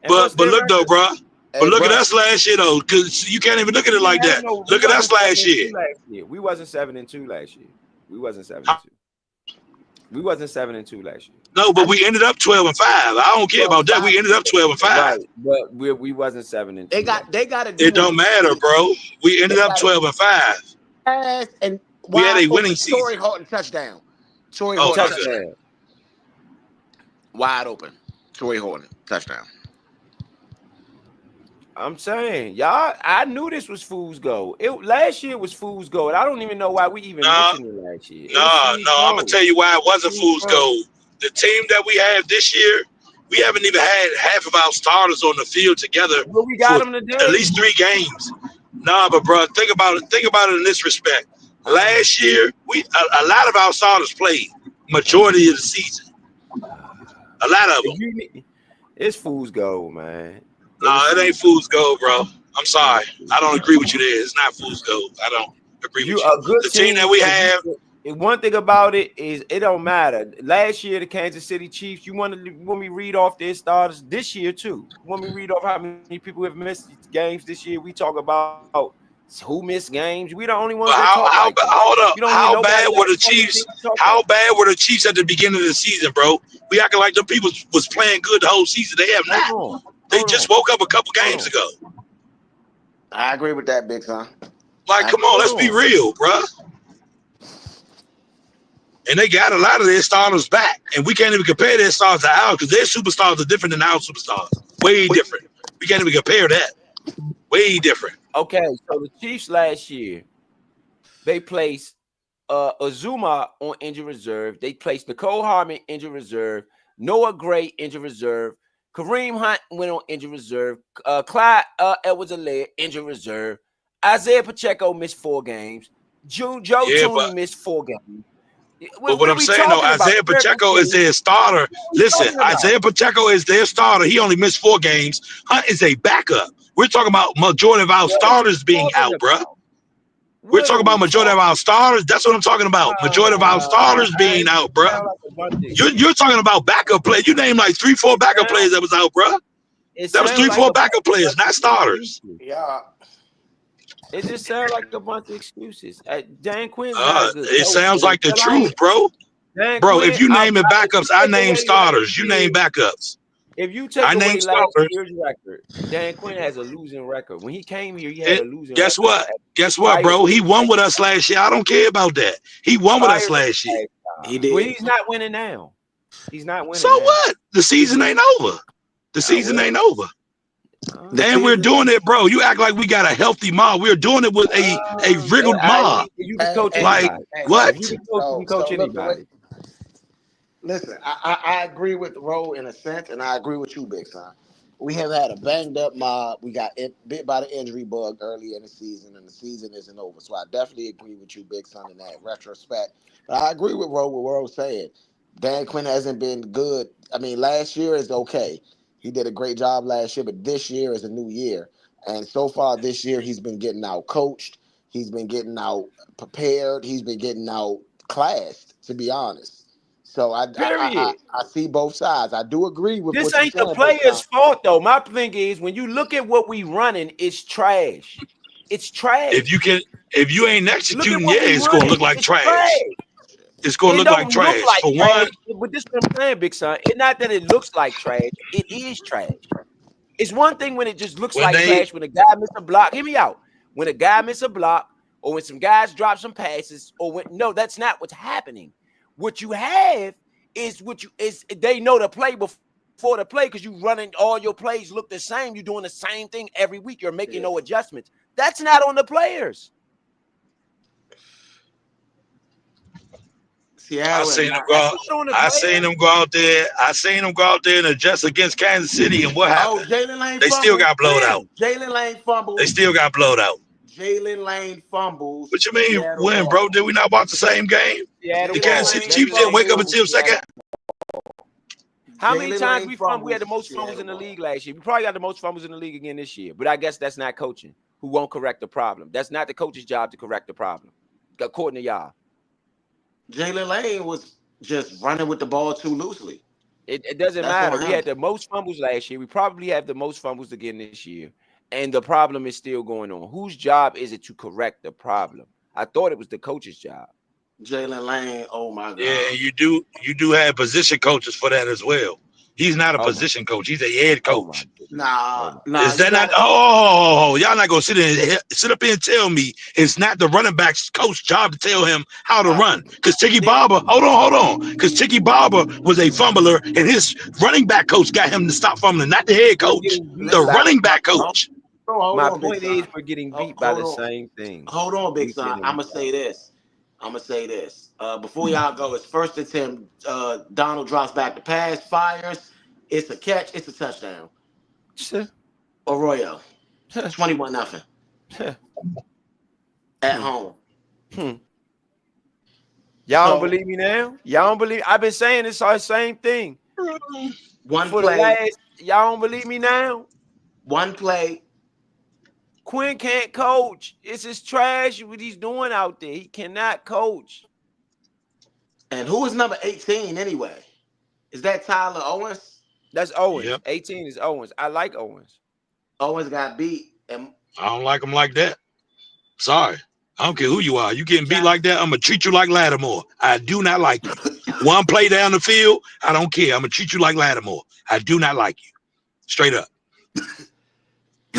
But look though, bro. But Hey, look at bro. us last year though, because you can't even look at it like that. We Look at us wasn't seven last and year. two last year. We wasn't 7-2 last year. We wasn't 7-2. We wasn't 7-2 last year. No, but I we ended up 12-5. I don't care about that. We ended up 12-5. Right, but we wasn't 7-2 last they got to do It what don't we matter, did. bro. We They ended up got to 12-5. pass and We had wide a open. winning Torrey season. Horton touchdown. Torrey Oh, Horton okay. touchdown. Wide open. Torrey Horton touchdown. I'm saying, y'all, I knew this was fool's gold. Last year was fool's gold. I don't even know why we even Nah, mentioned it last year. It was nah, fool's no. I'm gonna gold. tell you why it It was wasn't fool's fool's gold. gold. The team that we have this year, we haven't even had half of our starters on the field together But we for got them at today. least 3 games. Nah, but bro, think about it. Think about it in this respect. Last year, a lot of our starters played majority of the season. A lot of them. It's fool's gold, man. It was Nah, it ain't fool's fool's gold, bro. I'm gold. sorry. I don't agree with you there. It's not fool's gold. I don't agree You with you. a good The team that team. we have, One thing about it is it don't matter. Last year, the Kansas City Chiefs. You want me read off their starters this year too? You want me read off how many people have missed games this year? We talk about who missed games. We the only ones that but talk like that. hold You up. don't hear How nobody bad else were the on the team Chiefs? talk like How that. bad were the Chiefs at the beginning of the season, bro? We acting like the people was playing good the whole season. They have not. Hold on. They just woke up a couple games ago. I agree with that, big son. Like, come on, let's be real, bro. And they got a lot of their starters back, and we can't even compare their stars to ours because their superstars are different than our superstars. Way different. We can't even compare that. Way different. Okay, so the Chiefs last year, they placed Azuma on injured reserve. They placed Nicole Harmon injured reserve. Noah Gray injured reserve. Kareem Hunt went on injured reserve. Clyde Edwards-Helaire injured reserve. Isaiah Pacheco missed 4 games. Joe Yeah, Tooney missed 4 games. but What what are I'm we saying though, talking about? Isaiah Pacheco is their starter. What are we Listen, talking about? Isaiah Pacheco is their starter. He only missed 4 games. Hunt is a backup. We're talking about majority of our What are we starters being talking out, bro. about? We're What are talking about we majority of talking our starters. That's what I'm talking about. Majority of our starters being out, bro. sound like a bunch of You're talking about backup players. You named like 3-4 backup players that was out, bro. It That was sounds like 3-4 a backup bunch players, of not starters. excuses. Yeah. It just sounds like a bunch of excuses. Dan Quinn's not a good It coach. sounds And like the truth, bro. Dan Bro, if Quinn, you name it if you backups, I take name away last starters. You year, name backups. if you take I away name last starters. year's record, Dan Quinn has a losing record. When he came here, he had And a losing guess record. what? Guess what, bro? He won with us last year. I don't care about that. He won with us last year. He Well, did. he's not winning now. He's not winning So now. what? The season ain't over. The season ain't over. And we're doing it, bro. You act like we got a healthy mob. We're doing it with a wriggled mob. You can coach Like, anybody. what? If you can coach, you can coach look, anybody. listen, I agree with the role in a sense, and I agree with you, big son. We have had a banged up mob. We got bit by the injury bug early in the season, and the season isn't over. So I definitely agree with you, big son, in that retrospect. But I agree with Ro. What Ro said. Dan Quinn hasn't been good. I mean, last year is okay. He did a great job last year, but this year is a new year, and so far this year he's been getting out coached. He's been getting out prepared. He's been getting out classed. To be honest. So Period. I see both sides. I do agree with This what you're ain't the saying, Big Son. players' fault, though. My thing is, when you look at what we running, it's trash. It's If trash. you ain't Look at executing, yeah, what we it's gonna running. look like It's trash. trash. It's gonna It look like don't look trash. like For trash, one, but this is what I'm saying, big son. It's not that it looks like trash. It is trash. It's one thing when it just looks when like they trash, when a guy miss a block. Hear me out. When a guy miss a block, or when some guys drop some passes, or when no, that's not what's happening. What you have is they know the play before the play because you running all your plays look the same. You're doing the same thing every week. You're making no adjustments. That's not on the players. I Seattle is seen them not. go out. That's not on the I players. seen them go out there. I seen them go out there and adjust against Kansas City, and what Oh, happened? Jalen Lane They still fumbles. got blowed out. Jalen Lane They fumbles. still got blowed out. Jalen Lane fumbles. What you mean Seattle when, ball. bro? Did we not watch the same game? Seattle The Jalen Kansas ball. City Lane Chiefs didn't wake up fumbles. until second. How many Jalen times Lane we fumbled? We had the fumbles. most fumbles Seattle in the ball. league last year. We probably got the most fumbles in the league again this year. But I guess that's not coaching who won't correct the problem. That's not the coach's job to correct the problem, according to y'all. Jalen Lane was just running with the ball too loosely. It doesn't That's matter. on We him. had the most fumbles last year. We probably have the most fumbles again this year. And the problem is still going on. Whose job is it to correct the problem? I thought it was the coach's job. Jalen Lane. Oh my Yeah, God. and you do have position coaches for that as well. He's not a Oh my, position coach. He's a head oh my coach. goodness. Oh Nah, my nah. Is You that not? got Oh, y'all not gonna sit up here and tell me it's not the running back's coach job to tell him how to uh, run? Because Tiki Nick. Barber, hold on, because Tiki Barber was a fumbler, and his running back coach got him to stop fumbling, not the head We're coach, getting beat the Listen. by running my, back coach. Hold my on, big point is son. we're getting beat by Hold the on. same things. Hold on, big Week son. in and I'm week gonna out. say this. Before y'all go, it's first and 10. Donald drops back the pass, fires. It's a catch. It's a touchdown. Arroyo, 21-0 at Hmm. home. Hmm. Y'all don't So believe me now? Y'all don't believe I've been saying this our same thing one for the play, last. Y'all don't believe me now? one play, Quinn can't coach. It's his trash what he's doing out there. He cannot coach. and who is number 18 anyway? Is that Tyler Owens? That's Owens. Yep, 18 is Owens. I like Owens. Owens got beat, and I don't like him like that. Sorry, I don't care who you are. You getting beat Josh. like that, I'm gonna treat you like Lattimore. I do not like you. One play down the field, I don't care. I'm gonna treat you like Lattimore. I do not like you. Straight up.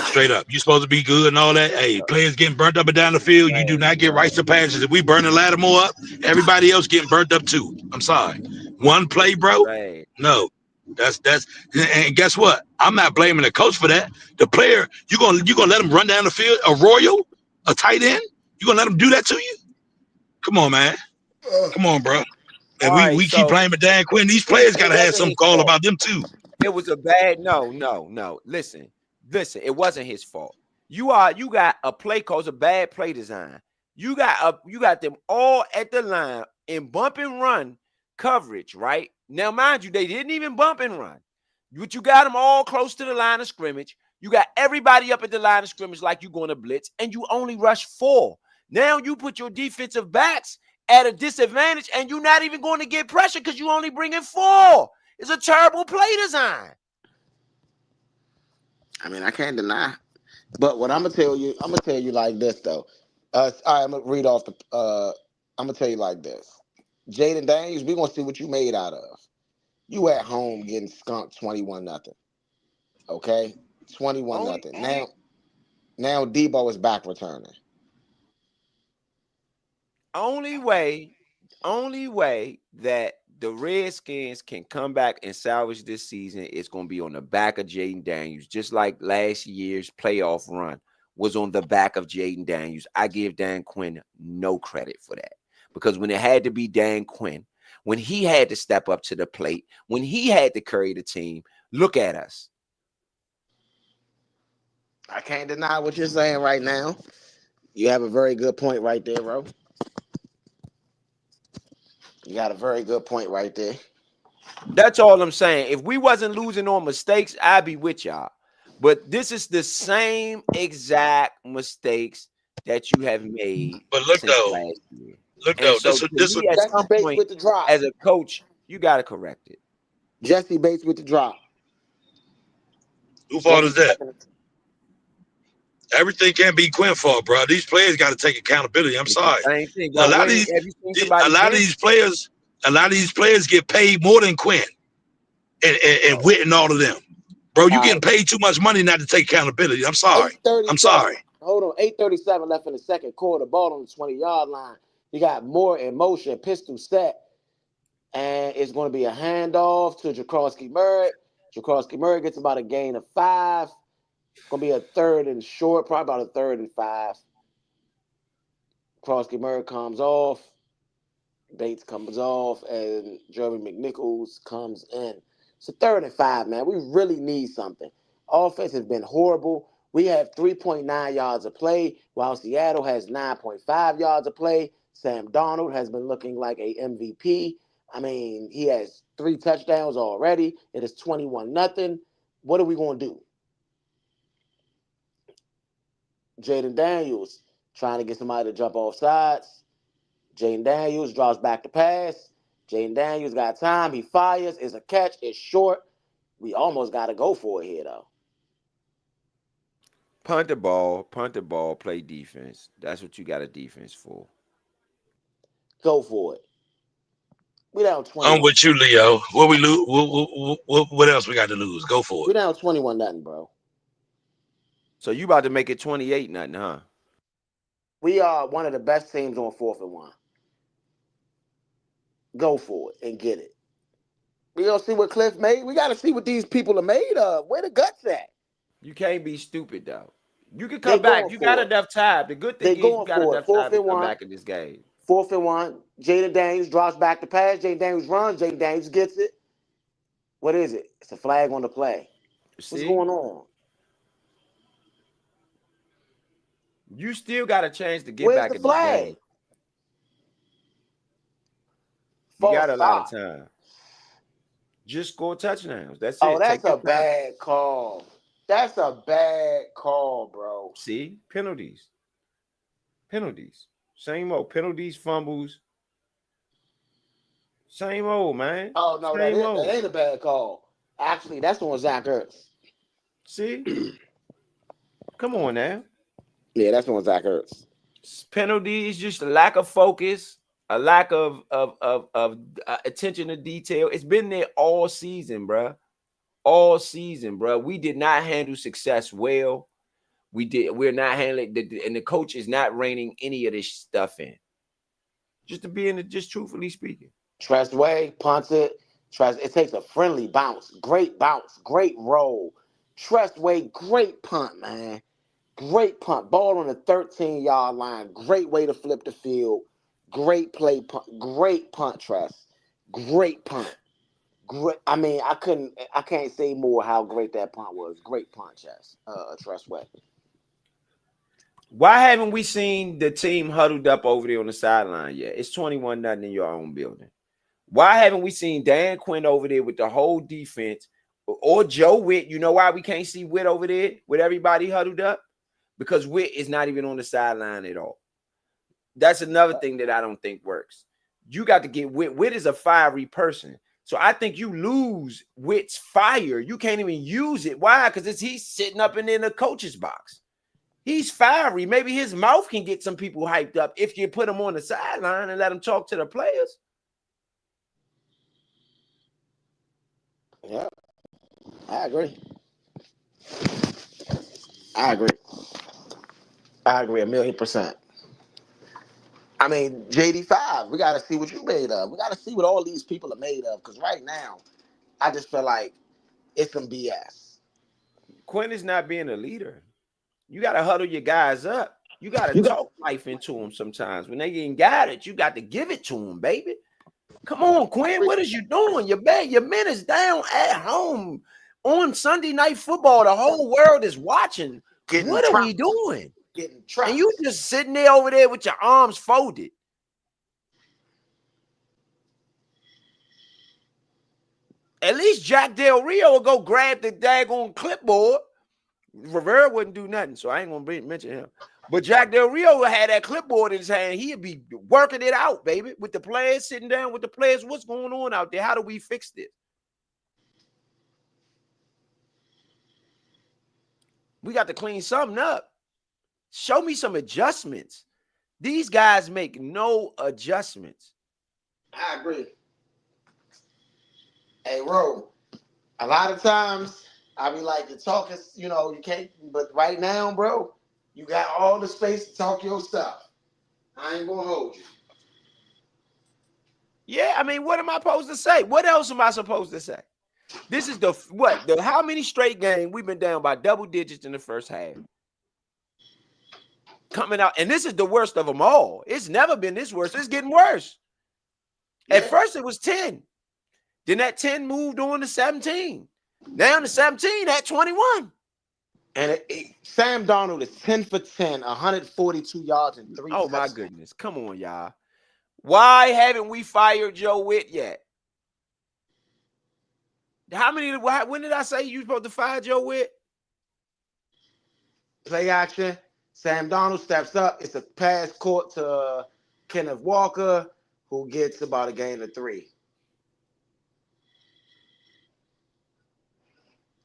Straight up. You supposed to be good and all that. Hey, players getting burnt up and down the This is field. You do trash, not get rights bro. to passes. If we burning Lattimore up, everybody else getting burnt up too. I'm sorry. One This play, is bro. trash. No. That's and guess what? I'm not blaming the coach for that. The player, you gonna let him run down the field, a royal, a tight end? You gonna let him do that to you? Come on, man. Come on, bro. All And we right, we keep so blaming Dan Quinn. These it, players it gotta have wasn't some his call fault. about them too. It was a bad no. Listen. It wasn't his fault. You got a play cause a bad play design. You got them all at the line in bump and run coverage, right? Now, mind you, they didn't even bump and run. But you got them all close to the line of scrimmage. You got everybody up at the line of scrimmage like you're going to blitz, and you only rush 4. Now you put your defensive backs at a disadvantage, and you're not even going to get pressure because you only bring in 4. It's a terrible play design. I mean, I can't deny. But what I'm gonna tell you like this though. All right, I'm gonna read off the. I'm gonna tell you like this. Jaden Daniels, we gonna see what you made out of. You at home getting skunked 21-0. Okay, 21-0. Now Debo is back returning. Only way, only way that the Redskins can come back and salvage this season is going to be on the back of Jaden Daniels, just like last year's playoff run was on the back of Jaden Daniels. I give Dan Quinn no credit for that because when it had to be Dan Quinn, when he had to step up to the plate, when he had to carry the team, look at us. I can't deny what you're saying right now. You have a very good point right there, bro. You got a very good point right there. That's all I'm saying. If we wasn't losing on mistakes, I'd be with y'all. But this is the same exact mistakes that you have made But since last year. look And though, so this to this me, at Jesse some Bates point, with the drop. as a coach, you got to correct it. Jesse Bates with the drop. who fault Jesse is that? second. Everything can't be Quinn fault, bro. These players got to take accountability. I'm It's the sorry. same thing. A Well, lot of when these, have you seen a somebody lot of bench? these players, get paid more than Quinn and Witt and all of them. Bro, you All getting right. paid too much money not to take accountability. I'm sorry. I'm 8:37. sorry. Hold on. 8:37 left in the second quarter. Ball on the 20-yard line. You got Moore in motion, pistol set, and it's going to be a handoff to Jakrowski Murray. Jakrowski Murray gets about a gain of 5. Going to be a third and short, probably about a third and 5. Jakrowski Murray comes off. Bates comes off, and Jeremy McNichols comes in. It's a third and 5, man. We really need something. Offense has been horrible. We have 3.9 yards of play, while Seattle has 9.5 yards of play. Sam Darnold has been looking like a MVP. I mean, he has 3 touchdowns already. It is 21-0. What are we going to do? Jaden Daniels trying to get somebody to jump off sides. Jaden Daniels draws back the pass. Jaden Daniels got time. He fires. It's a catch. It's short. We almost got to go for it here, though. Punt the ball, play defense. That's what you got a defense for. Go for it. We down I'm 21. with you, Leo. What we lose? What else we got to lose? Go for We it. down 21 nothing, bro. So you about to make it 28 nothing, huh? We are one of the best teams on 4th and 1. Go for it and get it. We don't see what Cliff made. We got to see what these people are made of. Where the guts at? You can't be stupid though. You can They come back. going You got for it. enough time. The good They thing is you going got for it. enough Fourth time to and come one. back in this game. 4th and 1. Jaden Daniels drops back to pass. Jaden Daniels runs. Jaden Daniels gets it. What is it? It's a flag on the play. What's See, going on? you still got a chance to get Where's back the in this flag? game. You False got a lot of start. time. Just score touchdowns. That's Oh, it. that's Take your a time. bad call. That's a bad call, bro. See, penalties. Penalties. Same old penalties, fumbles. Same old, man. Oh no, Same that old. ain't a bad call. Actually, that's on Zach Ertz. See? Come on now. Yeah, that's on Zach Ertz. Penalties, just a lack of focus, a lack of attention to detail. It's been there all season, bro. All season, bro. We did not handle success well. We're not handling and the coach is not reining any of this stuff in. Just truthfully speaking. Tressway punts it. It takes a friendly bounce. Great bounce. Great roll. Tressway, great punt, man. Great punt. Ball on the 13-yard line. Great way to flip the field. Great play punt. Great punt, Tress. Great punt. Great. I mean, I can't say more how great that punt was. Great punt, Tressway. Why haven't we seen the team huddled up over there on the sideline yet? It's 21 nothing in your own building. Why haven't we seen Dan Quinn over there with the whole defense or Joe Witt? You know why we can't see Witt over there with everybody huddled up? Because Witt is not even on the sideline at all. That's another thing that I don't think works. You got to get Witt. Witt is a fiery person. So I think you lose Witt's fire. You can't even use it. Why? Because he's sitting up in the coach's box. He's fiery. Maybe his mouth can get some people hyped up if you put him on the sideline and let him talk to the players. Yeah, I agree. I agree. I agree 1,000,000%. I mean, JD5, we got to see what you made of. We got to see what all these people are made of. Because right now, I just feel like it's some BS. Quinn is not being a leader. You got to huddle your guys up. You got to talk life into them sometimes. When they ain't got it, you got to give it to them, baby. Come on, Quinn. What is you doing? Your men is down at home on Sunday Night Football. The whole world is watching. What are we doing? Getting trapped. And you just sitting there over there with your arms folded. At least Jack Del Rio will go grab the daggone clipboard. Rivera wouldn't do nothing, so I ain't gonna mention him. But Jack Del Rio had that clipboard in his hand. He'd be working it out, baby, with the players, sitting down with the players. What's going on out there? How do we fix this? We got to clean something up. Show me some adjustments. These guys make no adjustments. I agree. Hey, Ro, a lot of times I be like, you're talking, you can't, but right now, bro, you got all the space to talk your stuff. I ain't gonna hold you. Yeah, I mean, what am I supposed to say? What else am I supposed to say? This is how many straight games we've been down by double digits in the first half. Coming out, and this is the worst of them all. It's never been this worse. It's getting worse. Yeah. At first, it was 10. Then that 10 moved on to 17. Now the 17 at 21. And Sam Darnold is 10 for 10, 142 yards and 3 touchdowns. Oh, my goodness. Come on, y'all. Why haven't we fired Joe Witt yet? When did I say you were supposed to fire Joe Witt? Play action. Sam Darnold steps up. It's a pass caught to Kenneth Walker, who gets about a gain of 3.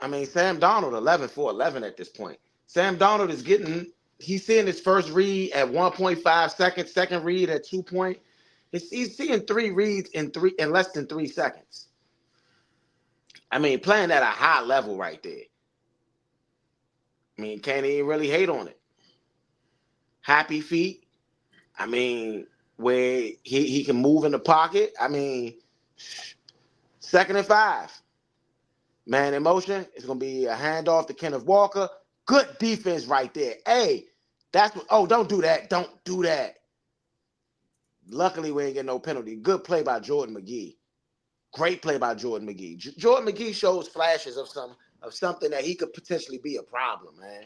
I mean, Sam Donald 11 for 11 at this point. Sam Donald is he's seeing his first read at 1.5 seconds, second read at 2 point. He's seeing 3 reads in less than 3 seconds. I mean, playing at a high level right there. I mean, can't even really hate on it. Happy feet. I mean, where he can move in the pocket. I mean, 2nd and 5. Man in motion. It's going to be a handoff to Kenneth Walker. Good defense right there. Hey, that's what. Oh, don't do that. Don't do that. Luckily, we ain't getting no penalty. Good play by Jordan McGee. Great play by Jordan McGee. Jordan McGee shows flashes of something that he could potentially be a problem, man.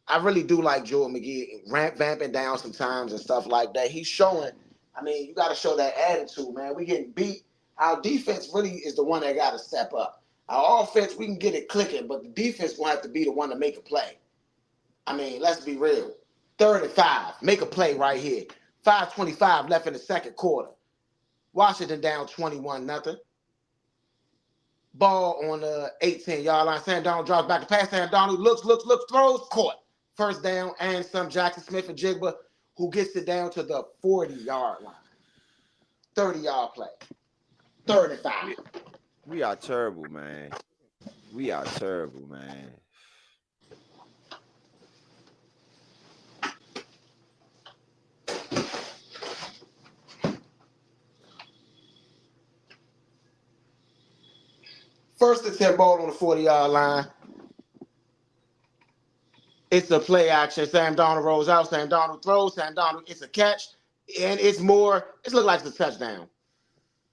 I really do like Jordan McGee vamping down sometimes and stuff like that. He's showing. I mean, you got to show that attitude, man. We getting beat. Our defense really is the one that got to step up. Our offense, we can get it clicking, but the defense will have to be the one to make a play. I mean, let's be real. 3rd and 5. Make a play right here. 5:25 left in the second quarter. Washington down 21-0. Ball on the 18-yard line. Sam Donald drops back to pass. Sam Donald looks, throws, caught. First down, and some Jackson Smith and Jigba, who gets it down to the 40-yard line. 30-yard play. 3rd and 5. We are terrible, man. We are terrible, man. First and 10 ball on the 40-yard line. It's a play action. Sam Donald rolls out. Sam Donald throws. Sam Donald, it's a catch. And it looks like it's a touchdown.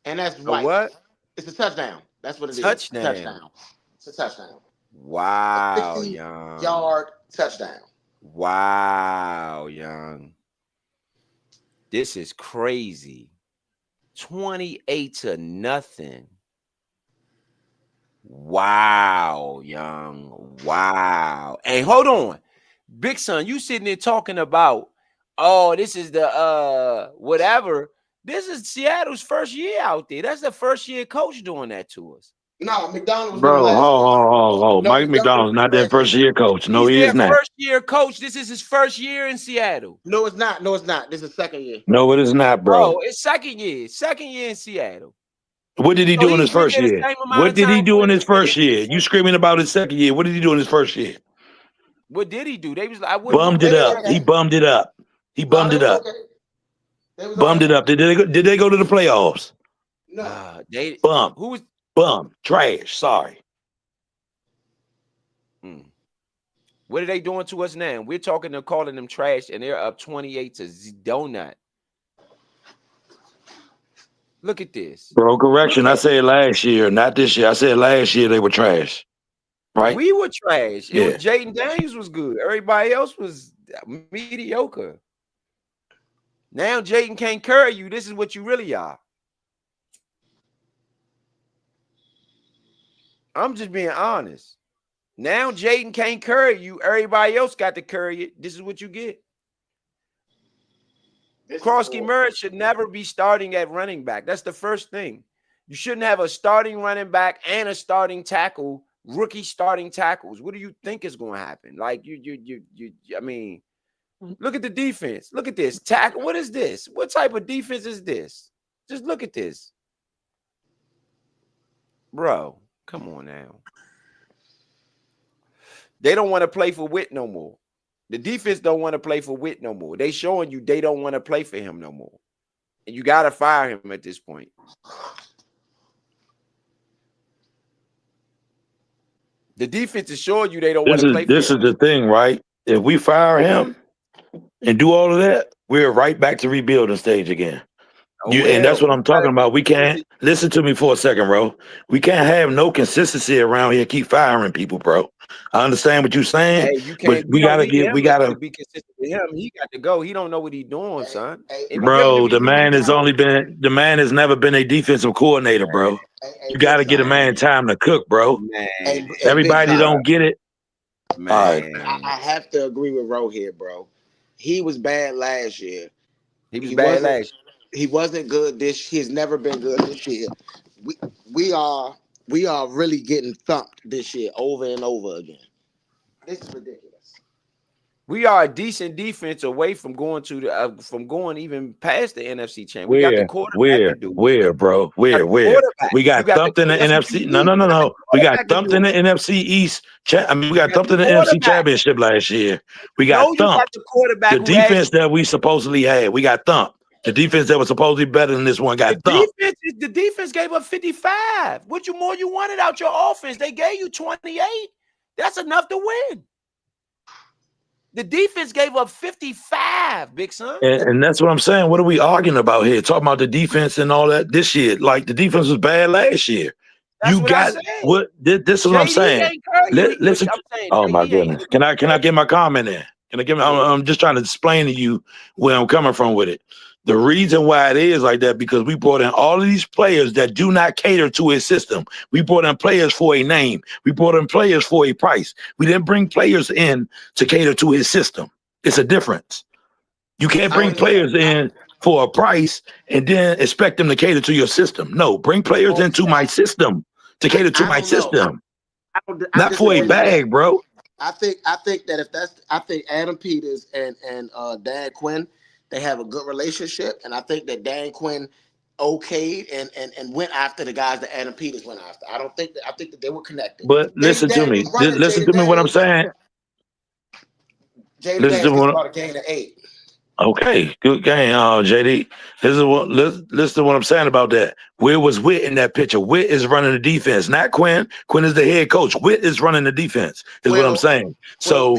And that's white. What? It's a touchdown. That's what it is. Touchdown. It's a touchdown. Wow, Young. 50-yard touchdown. Wow, Young. This is crazy. 28-0. Wow, Young. Wow. Hey, hold on. Big Son, you sitting there talking about, oh, this is the whatever. This is Seattle's first year out there. That's the first year coach doing that to us. No, McDonald was Bro, last year. hold. No, Mike McDonald's not their first year coach. No, He's he is their not. first year coach. This is his first year in Seattle. No, it's not. This is second year. No, it is not, bro. Oh, it's second year. Second year in Seattle. What did he do in his first year? What did he do in his first year? You screaming about his second year. What did he do in his first year? What did he do? They was like, bummed it up. He bummed it up. He bummed it up. Bummed it up. Did they go to the playoffs? No. They bummed. Who was bummed? Trash. Sorry. What are they doing to us now? We're talking to calling them trash, and they're up 28-0. Look at this. Bro, correction. I said last year, not this year. I said last year they were trash. Right? We were trash. Yeah. Jaden Daniels was good. Everybody else was mediocre. Now Jaden can't carry you. This is what you really are. I'm just being honest. Now Jaden can't carry you. Everybody else got to carry it. This is what you get. Krosky Murray should never be starting at running back. That's the first thing. You shouldn't have a starting running back and a starting tackle, rookie starting tackles. What do you think is going to happen? Like I mean, look at the defense. Look at this tackle. What is this? What type of defense is this? Just look at this. Bro, come on now. They don't want to play for Witt no more. The defense don't want to play for Witt no more. They showing you they don't want to play for him no more. And you got to fire him at this point. The defense is showing you they don't want to play for him. This is the thing, right? If we fire him and do all of that, we're right back to rebuilding stage again. And that's what I'm talking about. We can't listen to me for a second, bro. We can't have no consistency around here. Keep firing people, bro. I understand what you're saying, but we gotta be consistent with him. He got to go. He don't know what he's doing, son. Bro, the man has never been a defensive coordinator, bro. You got to get a man time to cook, bro. Everybody don't get it. Man. I have to agree with Ro here, bro. He was bad last year. He bad last year. He wasn't good this. He's never been good this year. We are We are really getting thumped this year over and over again. This is ridiculous. We are a decent defense away from going to the from going even past the NFC champ. We got the quarterback to do it. Bro? You got the quarterback. We You got got the thumped in the NFC. No. You got the We got quarterback to thumped do in it. the NFC East. I mean, we got You got thumped in the the NFC quarterback. Championship last year. We got No, you got thumped. the quarterback The who has defense that we supposedly had, we got thumped. The defense that was supposedly better than this one got thumped. The defense gave up 55. What more you wanted out your offense? They gave you 28. That's enough to win. The defense gave up 55, big son. And that's what I'm saying. What are we arguing about here? Talking about the defense and all that this year. Like the defense was bad last year. That's you what got I said. what this is what I'm saying. Listen. Oh my goodness. Can I get my comment in? Can I give me I'm just trying to explain to you where I'm coming from with it. The reason why it is like that, because we brought in all of these players that do not cater to his system. We brought in players for a name. We brought in players for a price. We didn't bring players in to cater to his system. It's a difference. You can't bring players in for a price and then expect them to cater to your system. No, bring players into my system to cater to my system. Not for a bag, bro. I think that I think Adam Peters and Dan Quinn, they have a good relationship, and I think that Dan Quinn okayed and went after the guys that Adam Peters went after. I think that they were connected. But listen to me. Listen to me what I'm saying. Jaden Daniels brought a gain of 8. Okay, good game, JD. Listen to what I'm saying about that. Where was Witt in that picture? Witt is running the defense, not Quinn. Quinn is the head coach. Witt is running the defense, is what I'm saying. So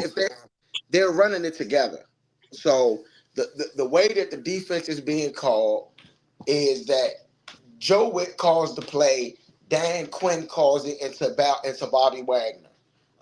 they're running it together. So the way that the defense is being called is that Joe Witt calls the play, Dan Quinn calls it into Bobby Wagner.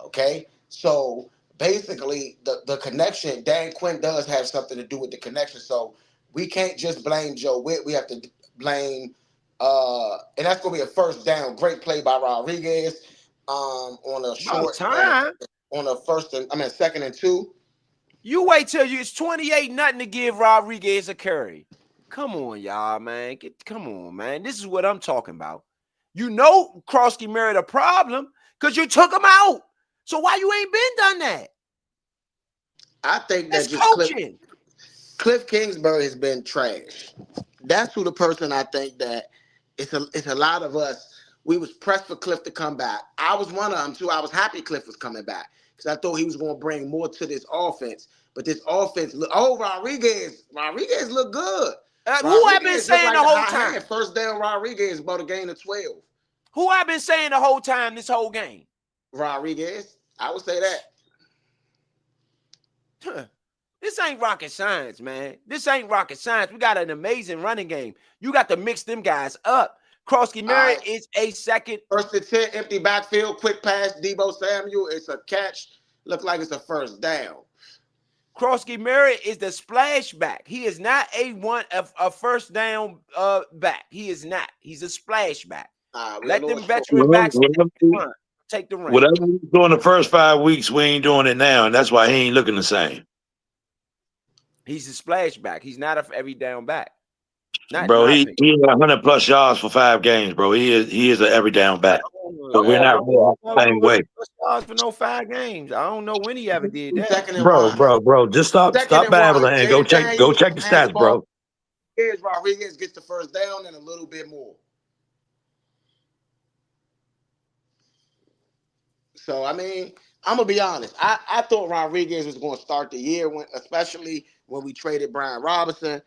Okay, so basically the connection, Dan Quinn does have something to do with the connection. So we can't just blame Joe Witt. We have to blame and that's gonna be a first down. Great play by Rodriguez on a short time. On a second and 2. You wait till it's 28-0 to give Rodriguez a carry. Come on, y'all, man. Come on, man. This is what I'm talking about. You know Krosky married a problem because you took him out. So why you ain't been done that? I think that's just coaching. Cliff Kingsbury has been trash. That's who the person I think that it's a lot of us. We was pressed for Cliff to come back. I was one of them too. I was happy Cliff was coming back because I thought he was going to bring more to this offense. But this offense, Rodriguez looked good. Who I've been saying the whole time? First down, Rodriguez about a gain of 12. Who I've been saying the whole time, this whole game? Rodriguez. I would say that. This ain't rocket science, man. This ain't rocket science. We got an amazing running game. You got to mix them guys up. Krosky Murray is a second. 1st and 10, empty backfield, quick pass, Deebo Samuel. It's a catch. Look like it's a first down. Krosky Murray is the splash back. He is not a first down back. He is not. He's a splash back. Let them veteran backs take the run. Whatever we doing the first 5 weeks, we ain't doing it now, and that's why he ain't looking the same. He's a splash back. He's not a every down back. Bro, he had 100+ yards for 5 games, bro. He is an every down back. But we're not the same way. Yards for no 5 games. I don't know when he ever did that. Bro. Just stop babbling and go check the stats, bro. Rodriguez gets the first down and a little bit more. So I mean, I'm gonna be honest. I thought Rodriguez was going to start the year, especially when we traded Brian Robinson.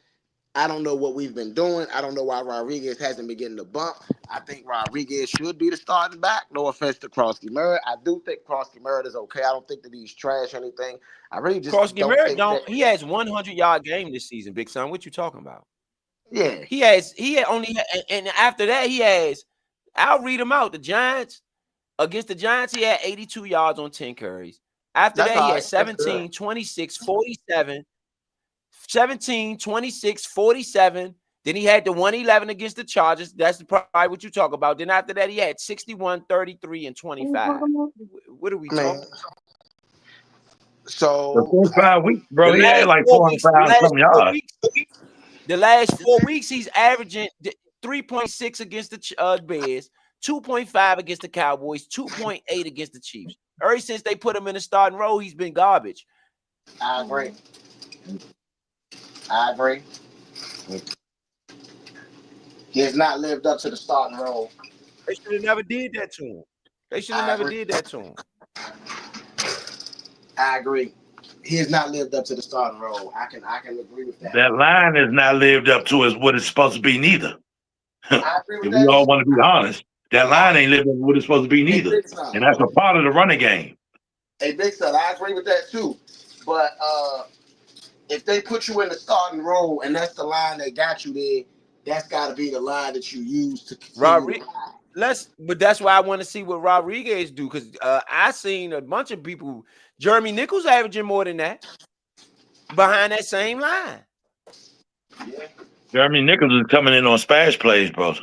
I don't know what we've been doing. I don't know why Rodriguez hasn't been getting the bump. I think Rodriguez should be the starting back. No offense to Krosky Murray. I do think Krosky Murray is okay. I don't think that he's trash or anything. I really just Krosky Murray he has 100-yard game this season, big son. What you talking about? Yeah. He had only, and after that he has, I'll read him out. The Giants, against the Giants, he had 82 yards on 10 carries. After that, he had 17, 26, 47. 17, 26, 47. Then he had the 111 against the Chargers. That's probably what you talk about. Then after that, he had 61, 33, and 25. What are we talking about? So the first 5 weeks, bro, he had like 405 some yards. The last 4 weeks, he's averaging 3.6 against the Bears, 2.5 against the Cowboys, 2.8 against the Chiefs. Ever since they put him in the starting role, he's been garbage. I agree. I agree. He has not lived up to the starting role. They should have never did that to him. They should have never did that to him. I agree. He has not lived up to the starting role. I can agree with that. That line has not lived up to what it's supposed to be neither. I agree with If that. we all want to be honest, that line ain't living up to what it's supposed to be neither. And that's a part of the running game. Hey, Big Son, I agree with that too. But if they put you in the starting role and that's the line that got you there, that's got to be the line that you use to continue. But that's why I want to see what Rodriguez do, because I seen a bunch of people. Jeremy Nichols averaging more than that behind that same line. Yeah. Jeremy Nichols is coming in on splash plays, bro.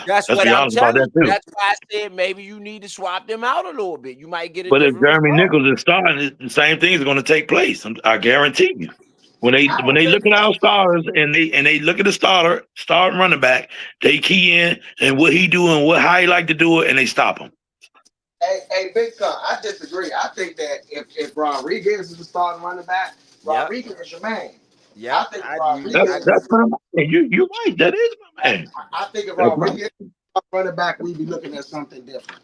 That's Let's be honest about that too. That's why I said maybe you need to swap them out a little bit. You might get a But if different Jeremy result. Nichols is starting, the same thing is going to take place. I guarantee you. When they look at our stars and they look at the starting running back, they key in and what he do and how he like to do it, and they stop him. Hey, Big Son, I disagree. I think that if Rodriguez is the starting running back, Rodriguez is your man. Yeah, I think Rodriguez. That's my man. You're right. That is my man. I think if Rodriguez is running back, we'd be looking at something different.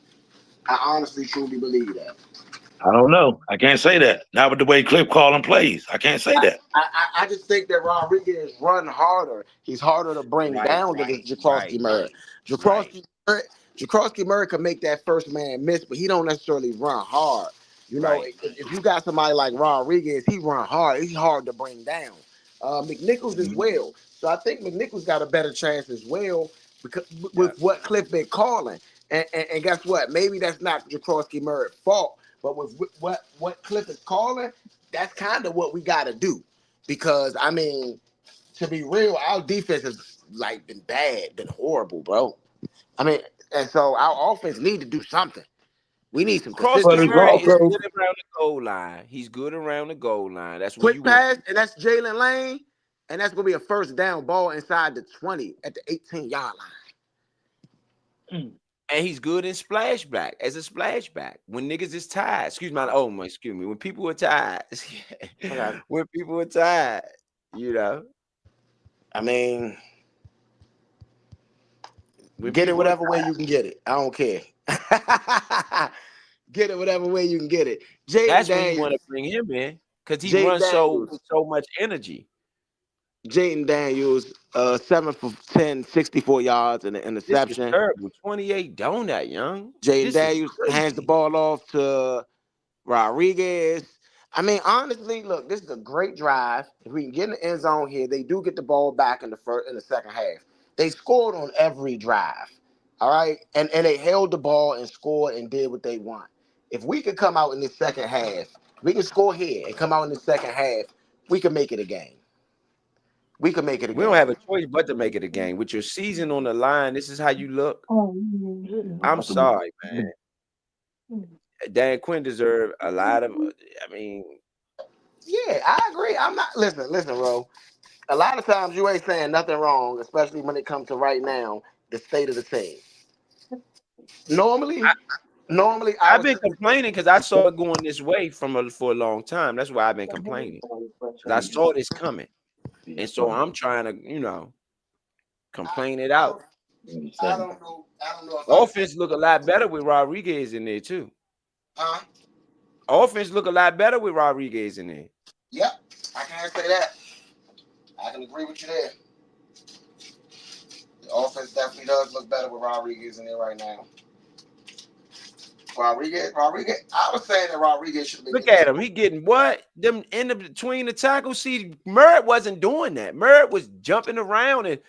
I honestly, truly believe that. I don't know. I can't say that. Not with the way Clip calling plays. I can't say that. I just think that Rodriguez run harder. He's harder to bring down than Jakrowski Murray. Jakrowski Murray can make that first man miss, but he don't necessarily run hard. You know, if you got somebody like Rodriguez, he run hard. He's hard to bring down. McNichols as well. So I think McNichols got a better chance as well because with what Cliff been calling. And guess what? Maybe that's not Jakrowski Murray's fault. But with what Cliff is calling, that's kind of what we got to do. Because, I mean, to be real, our defense has, like, been bad, been horrible, bro. I mean, and so our offense need to do something. We need some consistency. Murray is good around the goal line. He's good around the goal line. That's what quick pass, and that's Jalen Lane. And that's going to be a first down ball inside the 20 at the 18-yard line. And he's good in splashback as a splashback. When niggas is tired, excuse me. When people are tired, when people are tired, you know. I mean, get it whatever way you can get it. I don't care. Get it whatever way you can get it. That's when you want to bring him in because he runs so much energy. Jaden Daniels, 7 for 10, 64 yards and an interception. This is terrible. 28 donut, young. Jaden Daniels hands the ball off to Rodriguez. I mean, honestly, look, this is a great drive. If we can get in the end zone here, they do get the ball back in the second half. They scored on every drive. All right. And they held the ball and scored and did what they want. If we could come out in the second half, we can score here and come out in the second half, we can make it a game. We can make it a game. We don't have a choice but to make it a game. With your season on the line, this is how you look. I'm sorry, man. Dan Quinn deserved a lot of, yeah, I agree. I'm not, listen, bro. A lot of times you ain't saying nothing wrong, especially when it comes to right now, the state of the team. Normally, I've been complaining because I saw it going this way for a long time. That's why I've been complaining. I saw this coming. And so I'm trying to, complain it out. I don't know. Offense look a lot better with Rodriguez in there too. Offense look a lot better with Rodriguez in there. Yep, I can't say that. I can agree with you there. The offense definitely does look better with Rodriguez in there right now. Rodriguez. I was saying that Rodriguez should be. Look at him. He getting what? Them in between the tackles. See, Merritt wasn't doing that. Merritt was jumping around and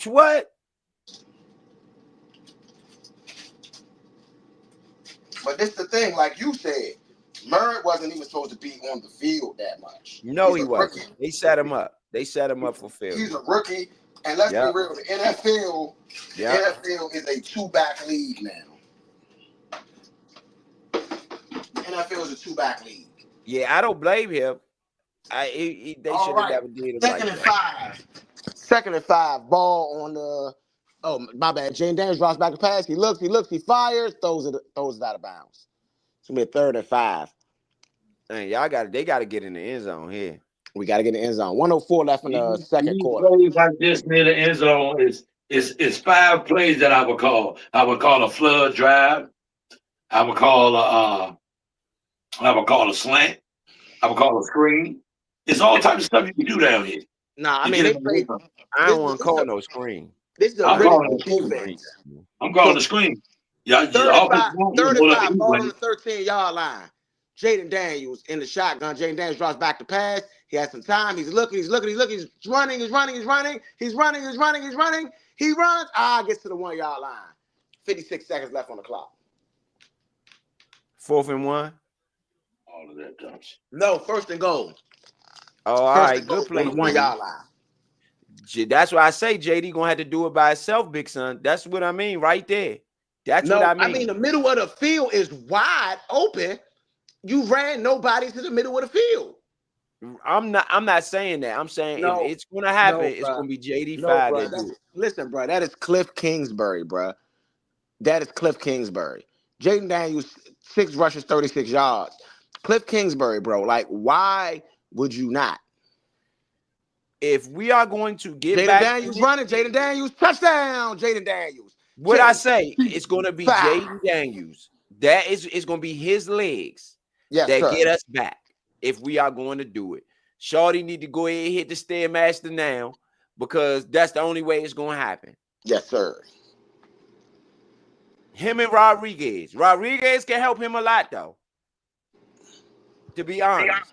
what? But this is the thing, like you said, Merritt wasn't even supposed to be on the field that much. No, he wasn't. They set him up. They set him up for failure. He's a rookie, and let's be real. The NFL is a two-back league now. NFL is a two-back league. Yeah, I don't blame him. They should have never did it. Second and 5. Ball on the Oh, my bad. Jaden Daniels drops back to pass. He looks, he fires, throws it out of bounds. It's gonna be a 3rd and 5. Man, they gotta get in the end zone here. We got to get in the end zone. 104 left in the second These quarter. plays like this near the end zone is 5 plays that I would call. I would call a flood drive. I would call a slant. I would call a screen. It's all types of stuff you can do down here. Nah, I mean, they played. I don't want to call no screen. This is a really good defense. I'm calling the screen. Yeah, 35, ball on the 13-yard line. Jaden Daniels in the shotgun. Jaden Daniels drops back to pass. He has some time. He's looking. He's running. He runs. Gets to the 1-yard line. 56 seconds left on the clock. 4th and 1. All of that dumps. No, 1st and goal. Oh, all right. Good play. On the 1-yard line. That's why I say JD gonna have to do it by himself, big son. That's what I mean right there. That's what I mean. I mean, the middle of the field is wide open. You ran nobody to the middle of the field. I'm not saying that. I'm saying if it's gonna happen, it's gonna be JD5 that do it. Listen, bro, that is Cliff Kingsbury, bro. That is Cliff Kingsbury. Jaden Daniels, 6 rushes, 36 yards. Cliff Kingsbury, bro. Like, why would you not? If we are going to get Jaden back, Daniels running. Jaden Daniels, touchdown. Jaden Daniels. What I say, it's gonna be Jaden Daniels. That is gonna be his legs that get us back. If we are going to do it, Shorty need to go ahead and hit the Stairmaster now because that's the only way it's going to happen. Yes, sir. Him and Rodriguez. Rodriguez can help him a lot, though. To be honest.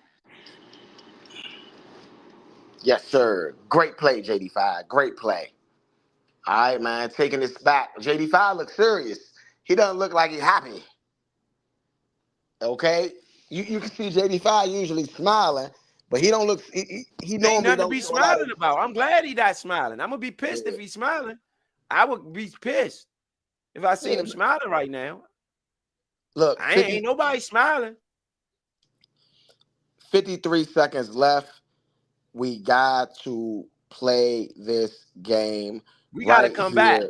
Yes, sir. Great play, JD5. Great play. All right, man. Taking this back. JD5 looks serious. He doesn't look like he's happy. Okay? You can see JD5 usually smiling, but he don't look. He normally ain't nothing don't to be smiling about. I'm glad he not smiling. I'm gonna be pissed if he's smiling. I would be pissed if I see him smiling right now. Look, ain't nobody smiling. 53 seconds left. We got to play this game. We got to come back.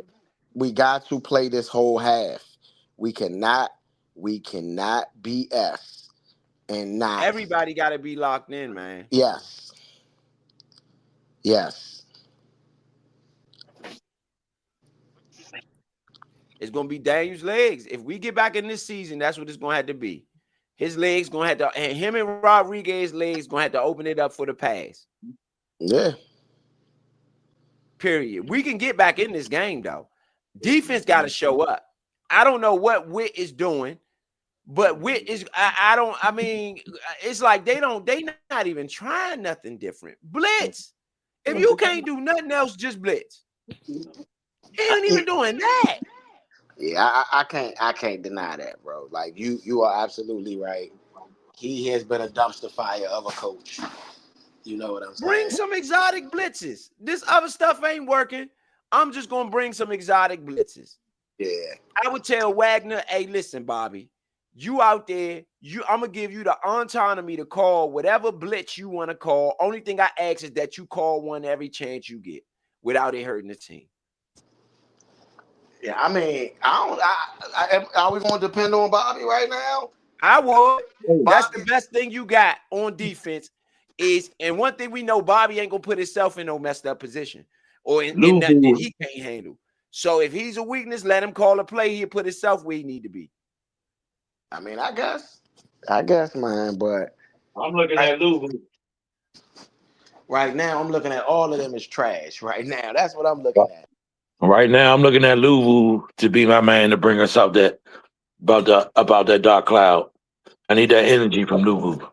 We got to play this whole half. We cannot BS. And not everybody got to be locked in, man. Yes. It's gonna be Daniel's legs. If we get back in this season, that's what it's gonna have to be. His legs gonna have to, and him and Rodriguez's legs gonna have to open it up for the pass. Yeah. Period. We can get back in this game though. Defense got to show up. I don't know what Witt is doing. But Witt is, I mean, it's like they not even trying nothing different. Blitz. If you can't do nothing else, just blitz. He ain't even doing that. Yeah, I can't deny that, bro. Like you are absolutely right. He has been a dumpster fire of a coach. You know what I'm saying? Bring some exotic blitzes. This other stuff ain't working. I'm just gonna bring some exotic blitzes. Yeah. I would tell Wagner, hey, listen, Bobby. You out there, I'm gonna give you the autonomy to call whatever blitz you want to call. Only thing I ask is that you call one every chance you get without it hurting the team. Yeah, I mean, are we going to depend on Bobby right now? I would. That's the best thing you got on defense is, and one thing we know, Bobby ain't gonna put himself in no messed up position or in nothing that he can't handle. So if he's a weakness, let him call a play. He'll put himself where he need to be. I mean, I guess, man, but I'm looking at Louisville. Right now, I'm looking at all of them as trash. Right now, that's what I'm looking at. Right now, I'm looking at Louisville to be my man to bring us out that about that dark cloud. I need that energy from Louisville.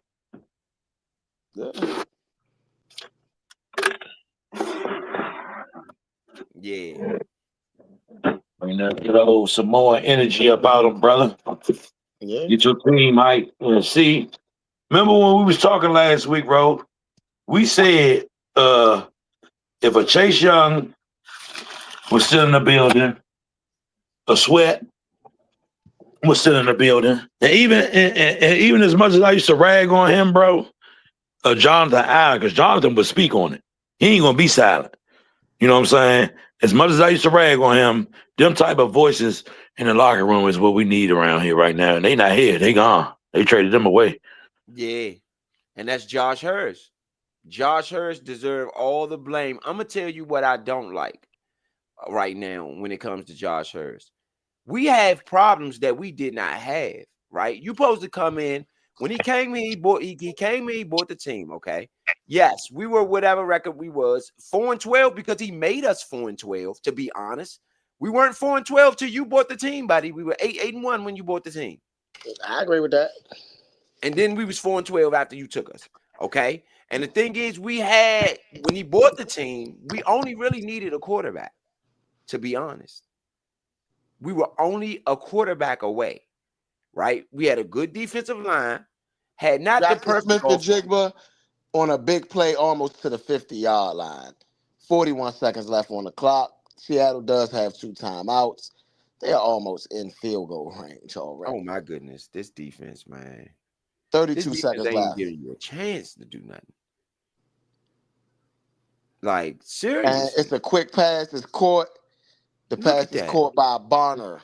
Yeah. Bring that little some more energy about them, brother. Yeah. Get your team, Mike. See, remember when we was talking last week, bro? We said if a Chase Young was still in the building, a Sweat was still in the building, and even as much as I used to rag on him, bro, Jonathan Allen, because Jonathan would speak on it. He ain't gonna be silent. You know what I'm saying? As much as I used to rag on him, them type of voices in the locker room is what we need around here right now. And they not here. They gone. They traded them away. Yeah. And that's Josh Hurst. Josh Hurst deserves all the blame. I'm going to tell you what I don't like right now when it comes to Josh Hurst. We have problems that we did not have, right? You supposed to come in. When he came in, he came in, he bought the team, okay? Yes, we were whatever record we was, 4-12 because he made us 4-12, to be honest. We weren't 4-12 till you bought the team, buddy. We were 8-1 when you bought the team. I agree with that. And then we was 4-12 after you took us, okay? And the thing is, we had, when he bought the team, we only really needed a quarterback, to be honest. We were only a quarterback away, right? We had a good defensive line, had not Jackson the perfect Smith-Njigba on a big play almost to the 50-yard line. 41 seconds left on the clock. Seattle does have 2 timeouts. They are almost in field goal range already. Oh, my goodness. This defense, man. 32 seconds left. Giving you a chance to do nothing. Like, seriously. And it's a quick pass. It's caught. The pass is caught by Barner.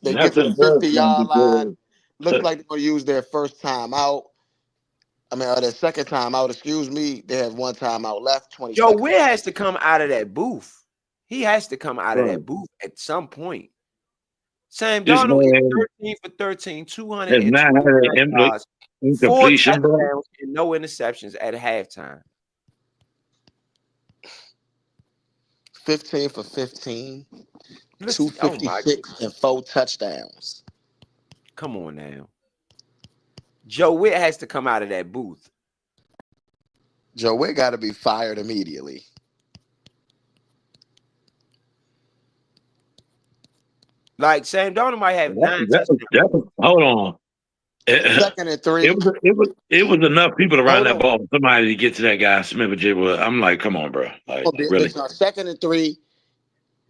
They get to the 50-yard line. Looks like they're going to use their first timeout. I mean, their second timeout, excuse me. They have 1 timeout left, 20 seconds. Where has to come out of that booth? He has to come out of that booth at some point. Sam Darnold is 13 for 13, 200 yards, 4 touchdowns and no interceptions at halftime. 15 for 15, 256 and 4 touchdowns. Come on now. Joe Witt has to come out of that booth. Joe Witt got to be fired immediately. Like Sam Darnold might have 9 touchdowns. Hold on. 2nd and 3. It was enough people around that ball for somebody to get to that guy Smith-Njigba. I'm like, come on, bro. Like, really? It's 2nd and 3.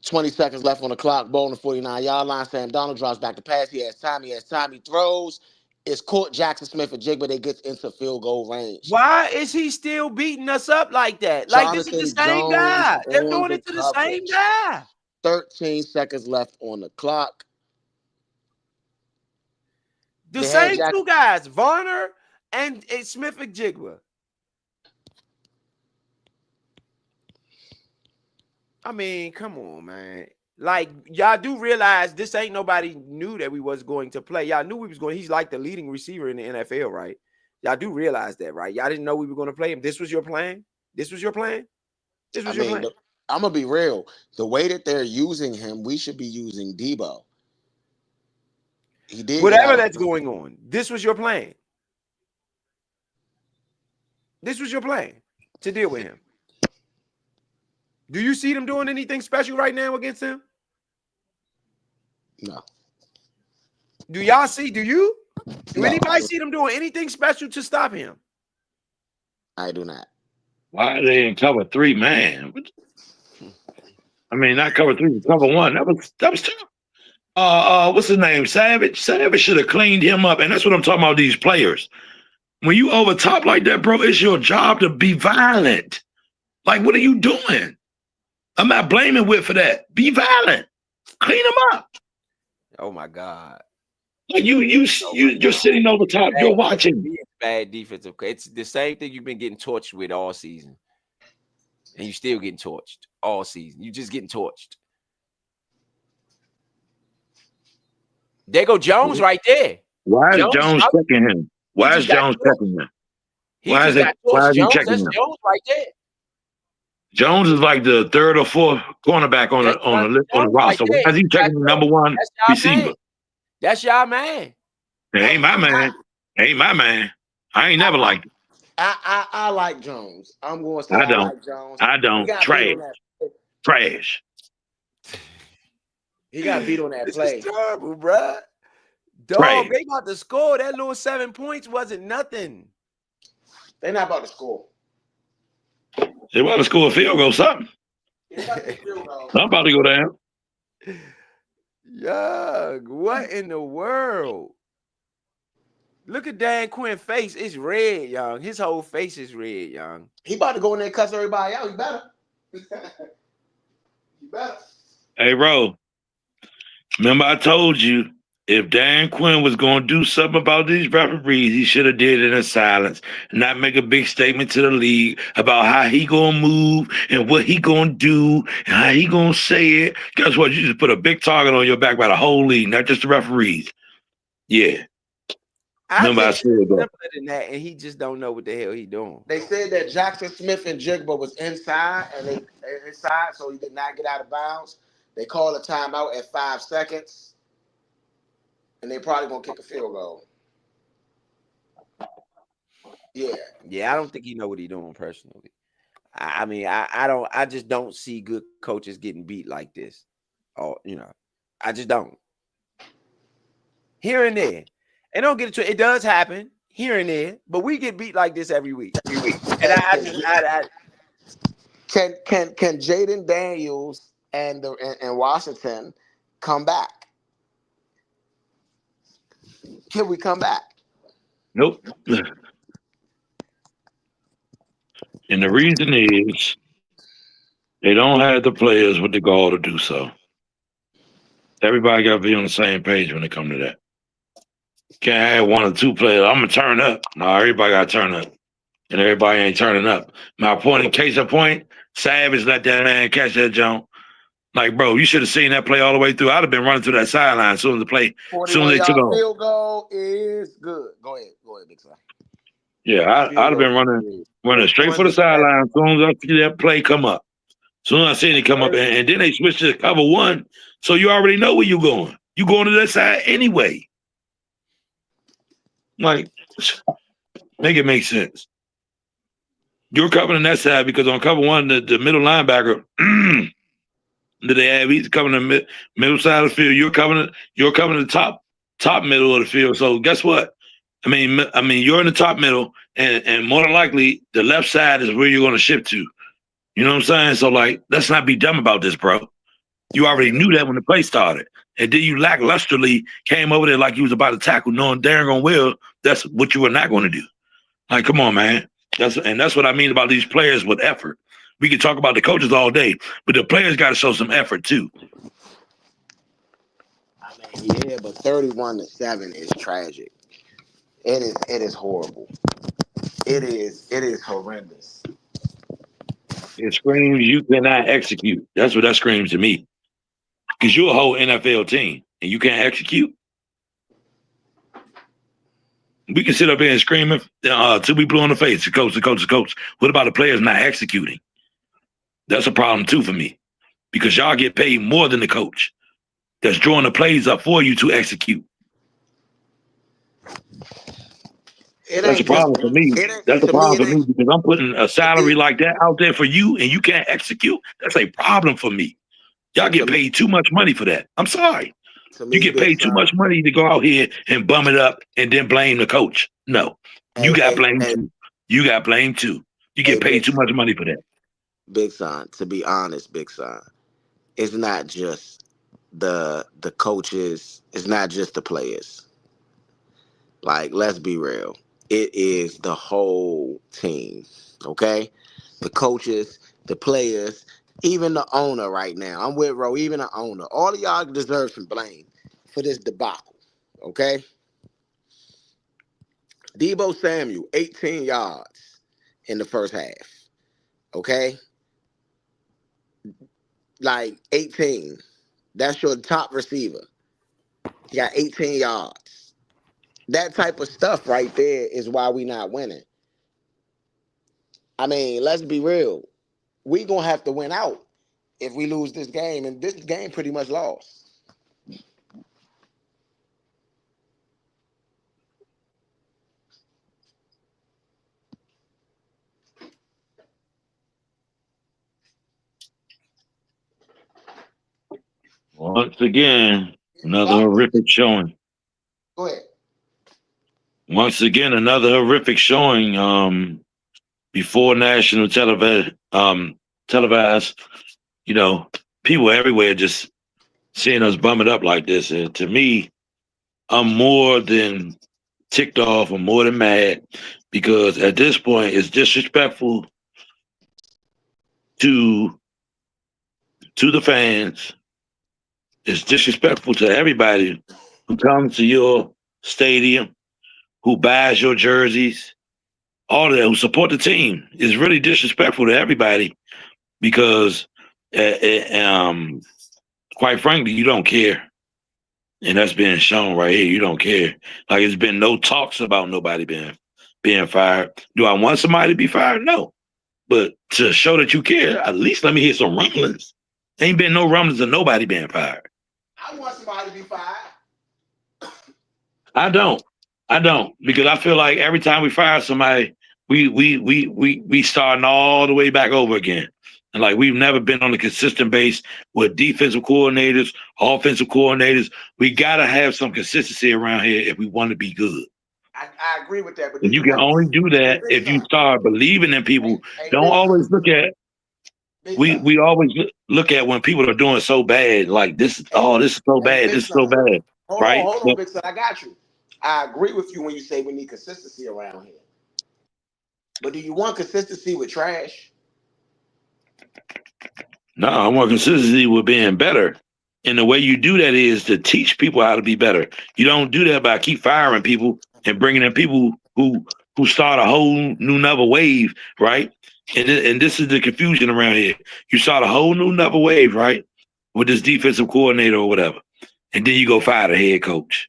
20 seconds left on the clock. Ball on the 49-yard line. Sam Darnold drops back to pass. He has time. He throws. It's caught Jackson Smith-Njigba. They get into field goal range. Why is he still beating us up like that? Like, this is the same guy. They're doing it to the same guy. 13 seconds left on the clock. The same 2 guys, Varner and Smith-Njigba. I mean, come on, man. Like, y'all do realize this ain't nobody knew that we was going to play. Y'all knew we was going. He's like the leading receiver in the NFL, right? Y'all do realize that, right? Y'all didn't know we were going to play him. This was your plan? This was your plan? This was your plan? I'm going to be real. The way that they're using him, we should be using Debo. He did whatever that's going on. This was your plan. This was your plan to deal with him. Do you see them doing anything special right now against him? No. Do y'all see? Do you? Do anybody see them doing anything special to stop him? I do not. Why are they in cover 3, man? I mean, not cover 3, cover 1. That was tough. What's his name? Savage. Savage should have cleaned him up, and that's what I'm talking about. These players, when you over top like that, bro, it's your job to be violent. Like, what are you doing? I'm not blaming Witt for that. Be violent. Clean him up. Oh my God. Like you're sitting over top. You're watching. Bad defensive. It's the same thing you've been getting torched with all season, and you still getting torched all season. You just getting torched. There go Jones right there. Why is Jones checking him? Why is Jones checking him? Why is he checking him? Jones right there. Jones is like the 3rd or 4th cornerback on the roster. Why is he checking the number 1 receiver? That's y'all man. It ain't my man. Ain't my man. I ain't never liked it. I like Jones. I'm going to say I like Jones. I don't. Trash. He got beat on that play. This is terrible, bro. Dog, they about to score. That little 7 points wasn't nothing. They're not about to score. They want to score a field goal, something. I'm about to go down. Yuck, what in the world? Look at Dan Quinn's face. It's red, young. His whole face is red, young. He about to go in there and cuss everybody out. He better. better. Hey, Ro, remember I told you if Dan Quinn was going to do something about these referees, he should have did it in silence, not make a big statement to the league about how he going to move and what he going to do and how he going to say it. Guess what? You just put a big target on your back by the whole league, not just the referees. Yeah. I Remember I think said it's that. simpler than that, and he just don't know what the hell he doing. They said that Jackson Smith and Jigba was inside, and they inside, so he did not get out of bounds. They called a timeout at 5 seconds, and they probably gonna kick a field goal. Yeah, Yeah, I don't think he know what he doing personally. I mean, I don't. I just don't see good coaches getting beat like this. Oh, I just don't. Here and there, and don't get it. It does happen here and there, but we get beat like this every week. And can Jaden Daniels and Washington come back? Can we come back? Nope. And the reason is they don't have the players with the gall to do so. Everybody got to be on the same page when it comes to that. Can't have one or two players. I'm going to turn up. No, everybody got to turn up. And everybody ain't turning up. My point, in case of point, Savage let that man catch that jump. Like, bro, you should have seen that play all the way through. I'd have been running through that sideline as soon as the play, as soon as they took 41-yard off. field goal is good. Go ahead, Big Son. Yeah, I'd have been running straight for the sideline as soon as I see that play come up. As soon as I seen it come up, and then they switched to cover one, so you already know where you're going. You going to that side anyway. Like, make it make sense. You're covering that side because on cover one, the middle linebacker that they have, he's covering the middle side of the field. You're covering the top middle of the field. So guess what? I mean, you're in the top middle, and more than likely, the left side is where you're going to shift to. You know what I'm saying? So, like, let's not be dumb about this, bro. You already knew that when the play started. And then you lacklusterly came over there like you was about to tackle, knowing darn well that's what you were not going to do. Like, come on, man. That's what I mean about these players with effort. We can talk about the coaches all day, but the players got to show some effort, too. I mean, yeah, but 31-7 is tragic. It is horrible. It is horrendous. It screams you cannot execute. That's what that screams to me. Because you're a whole NFL team and you can't execute. We can sit up here and scream till we blue in the face. The coach. What about the players not executing? That's a problem too for me. Because y'all get paid more than the coach that's drawing the plays up for you to execute. That's a problem for me. That's a problem for me because I'm putting a salary like that out there for you and you can't execute. That's a problem for me. Y'all get paid too much money for that. I'm sorry. You get paid too much money to go out here and bum it up and then blame the coach. No, you got blamed too. You got blamed too. You get paid too much money for that. Big Son, to be honest, Big Son, it's not just the coaches. It's not just the players. Like, let's be real. It is the whole team, okay? The coaches, the players, even the owner right now. I'm with Ro, even the owner. All of y'all deserve some blame for this debacle, okay? Debo Samuel, 18 yards in the first half, okay? Like, 18. That's your top receiver. He got 18 yards. That type of stuff right there is why we not winning. I mean, let's be real. We gonna have to win out if we lose this game, and this game pretty much lost. Once again, another horrific showing. Go ahead. Once again, another horrific showing. Before national televised, you know, people everywhere just seeing us bum it up like this. And to me, I'm more than ticked off. I'm more than mad because at this point, it's disrespectful to to the fans. It's disrespectful to everybody who comes to your stadium, who buys your jerseys, all of that, who support the team. It's really disrespectful to everybody because, quite frankly, you don't care. And that's being shown right here. You don't care. Like it's been no talks about nobody being fired. Do I want somebody to be fired? No. But to show that you care, at least let me hear some rumblings. Ain't been no rumblings of nobody being fired. I want somebody to be fired. I don't. Because I feel like every time we fire somebody, we starting all the way back over again. And like we've never been on a consistent base with defensive coordinators, offensive coordinators. We gotta have some consistency around here if we want to be good. I agree with that, but And you can only do that if you start believing in people. Don't always look at we always look at when people are doing so bad, like this is so bad, this is so bad. Right? Hold on, Big Son. I got you. I agree with you when you say we need consistency around here. But do you want consistency with trash? No, I want consistency with being better. And the way you do that is to teach people how to be better. You don't do that by keep firing people and bringing in people who start a whole new another wave, right? And this is the confusion around here. You start a whole new another wave, right? With this defensive coordinator or whatever. And then you go fire the head coach.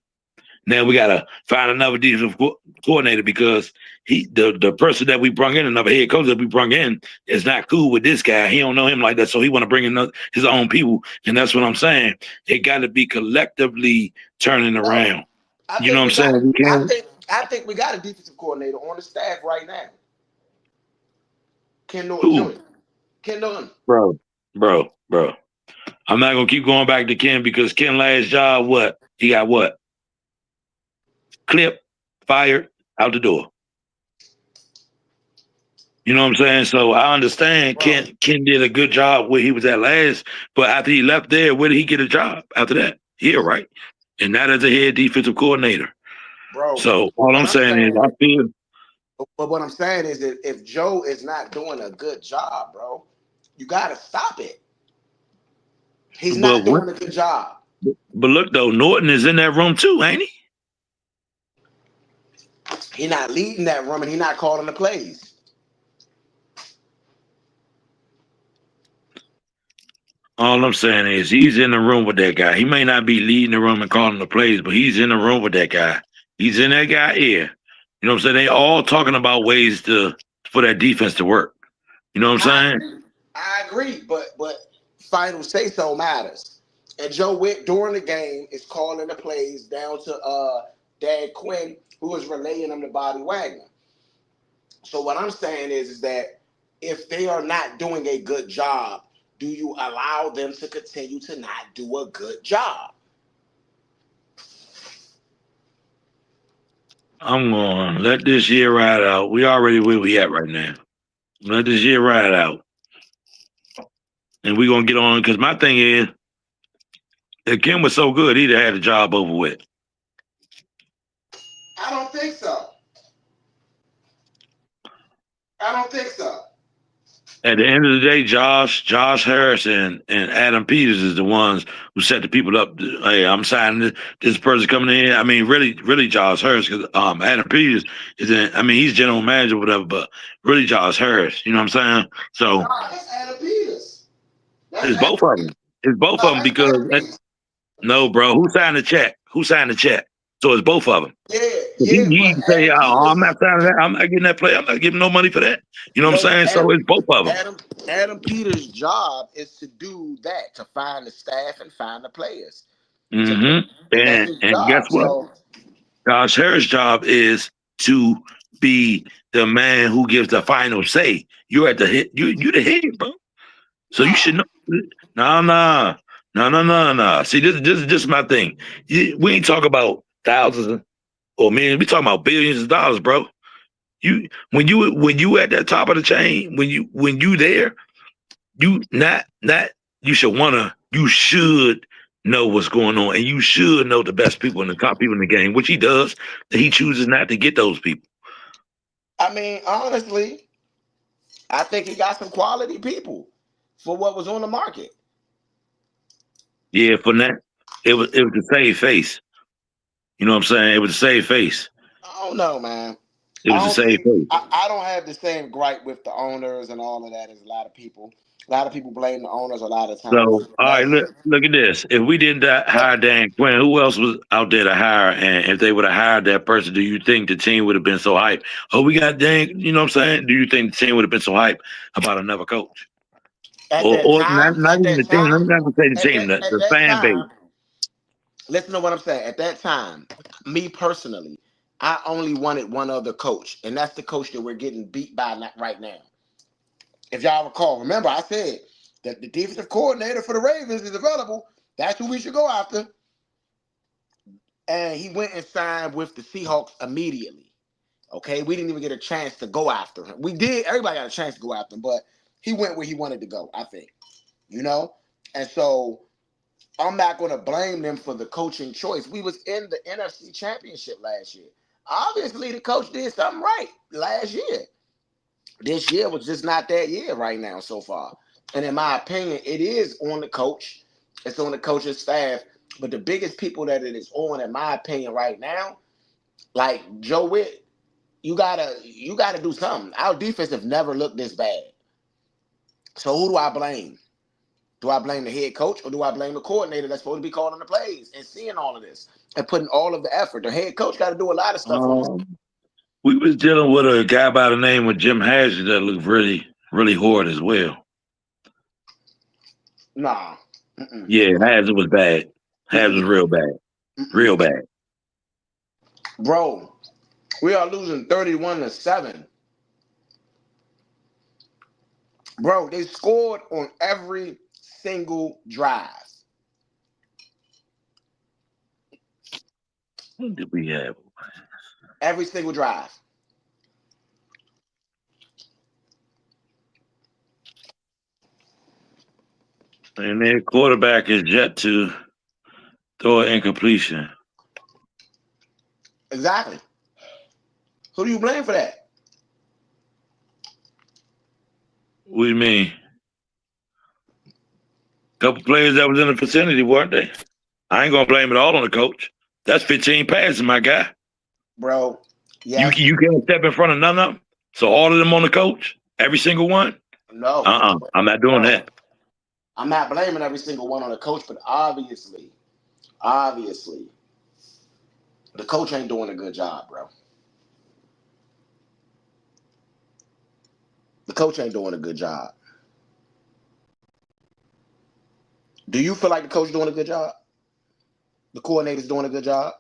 Now we gotta find another defensive coordinator because the person that we brung in, another head coach that we brung in, is not cool with this guy. He don't know him like that, so he want to bring in his own people, and that's what I'm saying. It got to be collectively turning around. You know what I'm saying? I think we got a defensive coordinator on the staff right now. Ken Norton Jr. Ken Norton. Bro. I'm not gonna keep going back to Ken because Ken last job, what? He got what? Clip, fired, out the door. You know what I'm saying? So I understand Ken did a good job where he was at last, but after he left there, where did he get a job after that? Here, right? And not as a head defensive coordinator. Bro. So all I'm saying is I feel. But what I'm saying is that if Joe is not doing a good job, bro, you gotta stop it. He's not doing a good job. But look though, Norton is in that room too, ain't he? He's not leading that room and he's not calling the plays. All I'm saying is he's in the room with that guy. He may not be leading the room and calling the plays, but he's in the room with that guy. He's in that guy ear. You know what I'm saying? They all talking about ways for that defense to work. You know what I'm saying? I agree, but final say so matters. And Joe Witt during the game is calling the plays down to Dan Quinn, who is relaying them to Bobby Wagner. So what I'm saying is that if they are not doing a good job, do you allow them to continue to not do a good job? I'm going to let this year ride out. We already where we at right now. Let this year ride out. And we're going to get on, because my thing is, if Kim was so good, he'd have had a job over with. I don't think so. At the end of the day, Josh Harris and Adam Peters is the ones who set the people up. Hey, I'm signing this person coming in. I mean, really Josh Harris, because Adam Peters is he's general manager or whatever, but really Josh Harris. You know what I'm saying? So it's Adam Peters. It's both of them. It's both of them because no, bro. Who signed the check? So it's both of them. Yeah. He say, I'm not signing that. I'm not getting that play. I'm not giving no money for that. You know what I'm saying? So it's both of them. Adam Peters' job is to do that, to find the staff and find the players. Mm-hmm. And guess what? So, Josh Harris' job is to be the man who gives the final say. You're at the head. You the head, bro. So you should know. No. See, this is my thing. We ain't talking about thousands or millions. We talking about billions of dollars, bro. When you at that top of the chain, when you there, you should know what's going on, and you should know the best people and the top people in the game, which he does. That he chooses not to get those people. I mean, honestly, I think he got some quality people for what was on the market. Yeah, for that, it was the same face. You know what I'm saying? It was the same face. I don't know, man. It was I the don't same think face. I don't have the same gripe with the owners and all of that as a lot of people. A lot of people blame the owners a lot of times So, for all right, that. look at this. If we didn't hire Dan Quinn, who else was out there to hire? And if they would have hired that person, do you think the team would have been so hyped? Oh, we got Dan. You know what I'm saying? Do you think the team would have been so hyped about another coach? Or not At even the that team. I'm time, not gonna say the team, at the that fan base. time, listen to what I'm saying. At that time, me personally, I only wanted one other coach, and that's the coach that we're getting beat by right now. If y'all recall, remember I said that the defensive coordinator for the Ravens is available. That's who we should go after. And he went and signed with the Seahawks immediately. Okay, we didn't even get a chance to go after him. We did. Everybody got a chance to go after him, but he went where he wanted to go. I think, you know. And so I'm not going to blame them for the coaching choice. We was in the NFC Championship last year. Obviously, the coach did something right last year. This year was just not that year right now so far. And in my opinion, it is on the coach. It's on the coach's staff. But the biggest people that it is on, in my opinion, right now, like Joe Witt, you gotta do something. Our defense have never looked this bad. So who do I blame? Do I blame the head coach or do I blame the coordinator that's supposed to be calling the plays and seeing all of this and putting all of the effort? The head coach got to do a lot of stuff on this. Um, we was dealing with a guy by the name of Jim Hazard that looked really, really horrid as well. Nah. Mm-mm. Yeah, Hazard was bad. Hazard was Mm-mm. real bad. Mm-mm. Real bad. Bro, we are losing 31-7. Bro, they scored on every single drive. What did we have? Every single drive. And their quarterback is yet to throw an incompletion. Exactly. Who do you blame for that? What do you mean? Couple players that was in the vicinity, weren't they? I ain't gonna blame it all on the coach. That's 15 passes, my guy. Bro, You yes. you can't step in front of none of them. So all of them on the coach, every single one. No. I'm not doing No. that. I'm not blaming every single one on the coach, but obviously, the coach ain't doing a good job, bro. The coach ain't doing a good job. Do you feel like the coach doing a good job? The coordinator's doing a good job?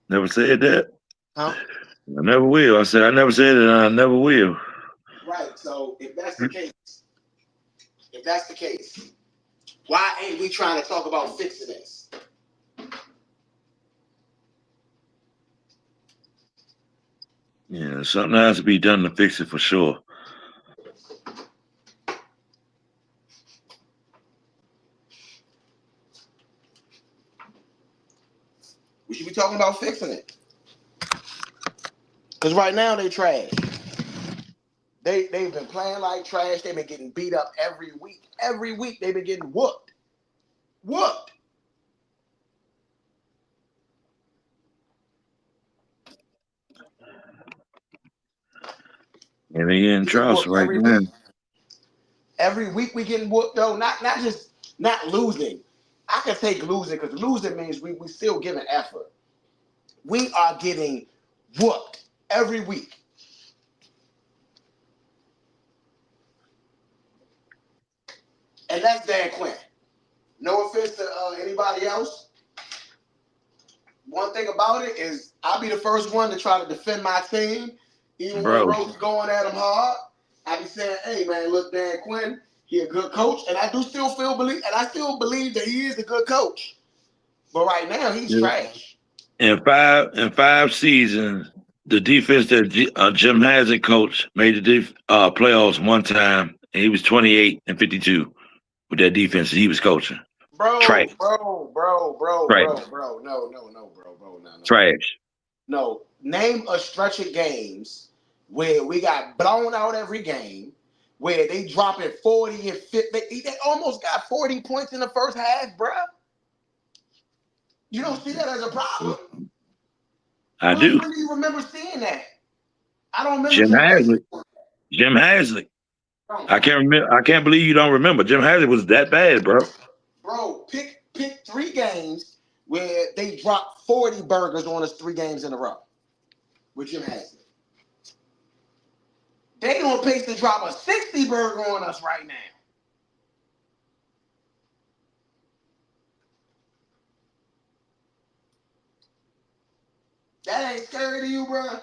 Never said that. Huh? I never will. I said I never said it, and I never will. Right. So if that's the case, why ain't we trying to talk about fixing this? Yeah, something has to be done to fix it for sure. We should be talking about fixing it. Because right now they trash. They've been playing like trash. They've been getting beat up every week. Every week they've been getting whooped. Whooped. And they in We get trouble whooped right every now. week. Every week we getting whooped though. Not just not losing. I can take losing because losing means we still giving effort. We are getting whooped every week. And that's Dan Quinn. No offense to anybody else. One thing about it is I'll be the first one to try to defend my team, even when Bro, Rose's going at him hard. I be saying, "Hey man, look, Dan Quinn, he a good coach, and I do still still believe that he is a good coach. But right now, he's trash. in five seasons, the defense that Jim Hazard coached made the playoffs one time, and he was 28-52 with that defense that he was coaching. Bro, Trash, bro, bro, bro, trash, bro, bro. No, no, no, bro, no, no, no. trash. No, name a stretch of games where we got blown out every game. where they dropping 40 and 50. They almost got 40 points in the first half, bruh. You don't see that as a problem? I do. When do you remember seeing that? I don't remember Jim Haslett. Jim Haslett. I can't believe you don't remember. Jim Haslett was that bad, bro. Bro, pick 3 games where they dropped 40 burgers on us 3 games in a row with Jim Haslett. They on pace to drop a 60 burger on us right now. That ain't scary to you, bro?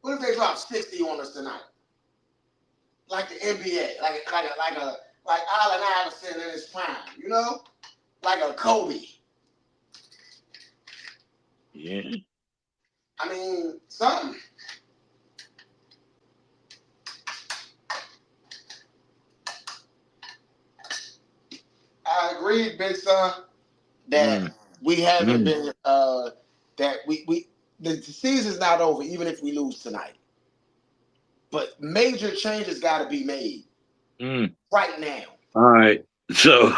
What if they drop 60 on us tonight? Like the NBA, like Allen Iverson in his prime, you know? Like a Kobe. Yeah. I mean, something. I agree, big son, that we haven't been that we the season's not over even if we lose tonight. But major changes got to be made right now. All right. So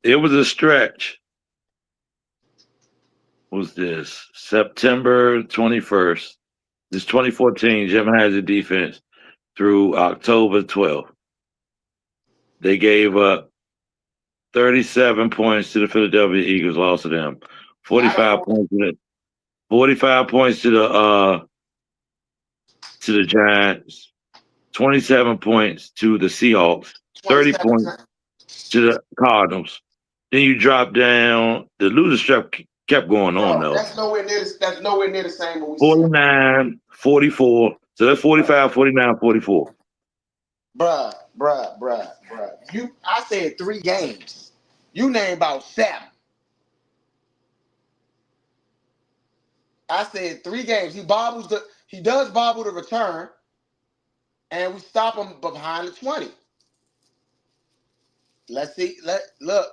it was a stretch. What was this? September 21st. This 2014 Jim Haslett defense through October 12th. They gave up 37 points to the Philadelphia Eagles, lost to them. 45 points to the Giants. 27 points to the Seahawks. 30 points to the Cardinals. Then you drop down. The loser streak kept going on, though. That's nowhere near the same. 49, 44. So that's 45, 49, 44. Bruh. I said 3 games. You named about 7. I said 3 games. He does bobble the return, and we stop him behind the 20. Let's see. Look.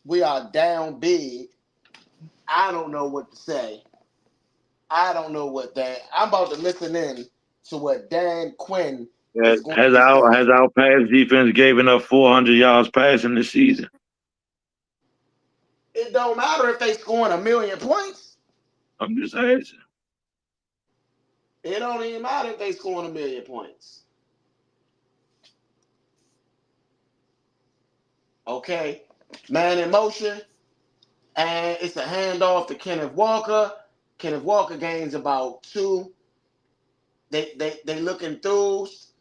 We are down big. I don't know what to say. I don't know what that. I'm about to listen in to what Dan Quinn is going has our pass defense given up 400 yards passing this season? It don't matter if they scoring 1 million points. I'm just asking. It don't even matter if they scoring 1 million points. Okay, man in motion, and it's a handoff to Kenneth Walker. Kenneth Walker gains about 2. They look enthused.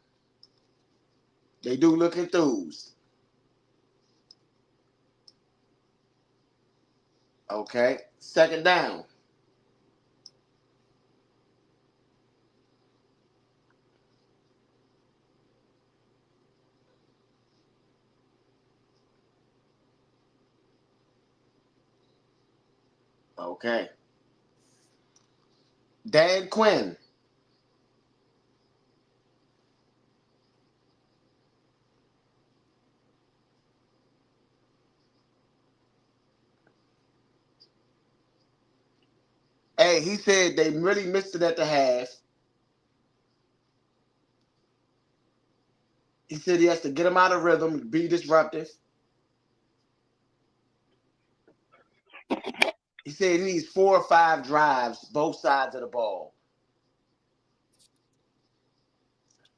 They do look enthused. Okay, 2nd down. Okay. Dan Quinn. Hey, he said they really missed it at the half. He said he has to get them out of rhythm, be disruptive. He said he needs 4 or 5 drives, both sides of the ball.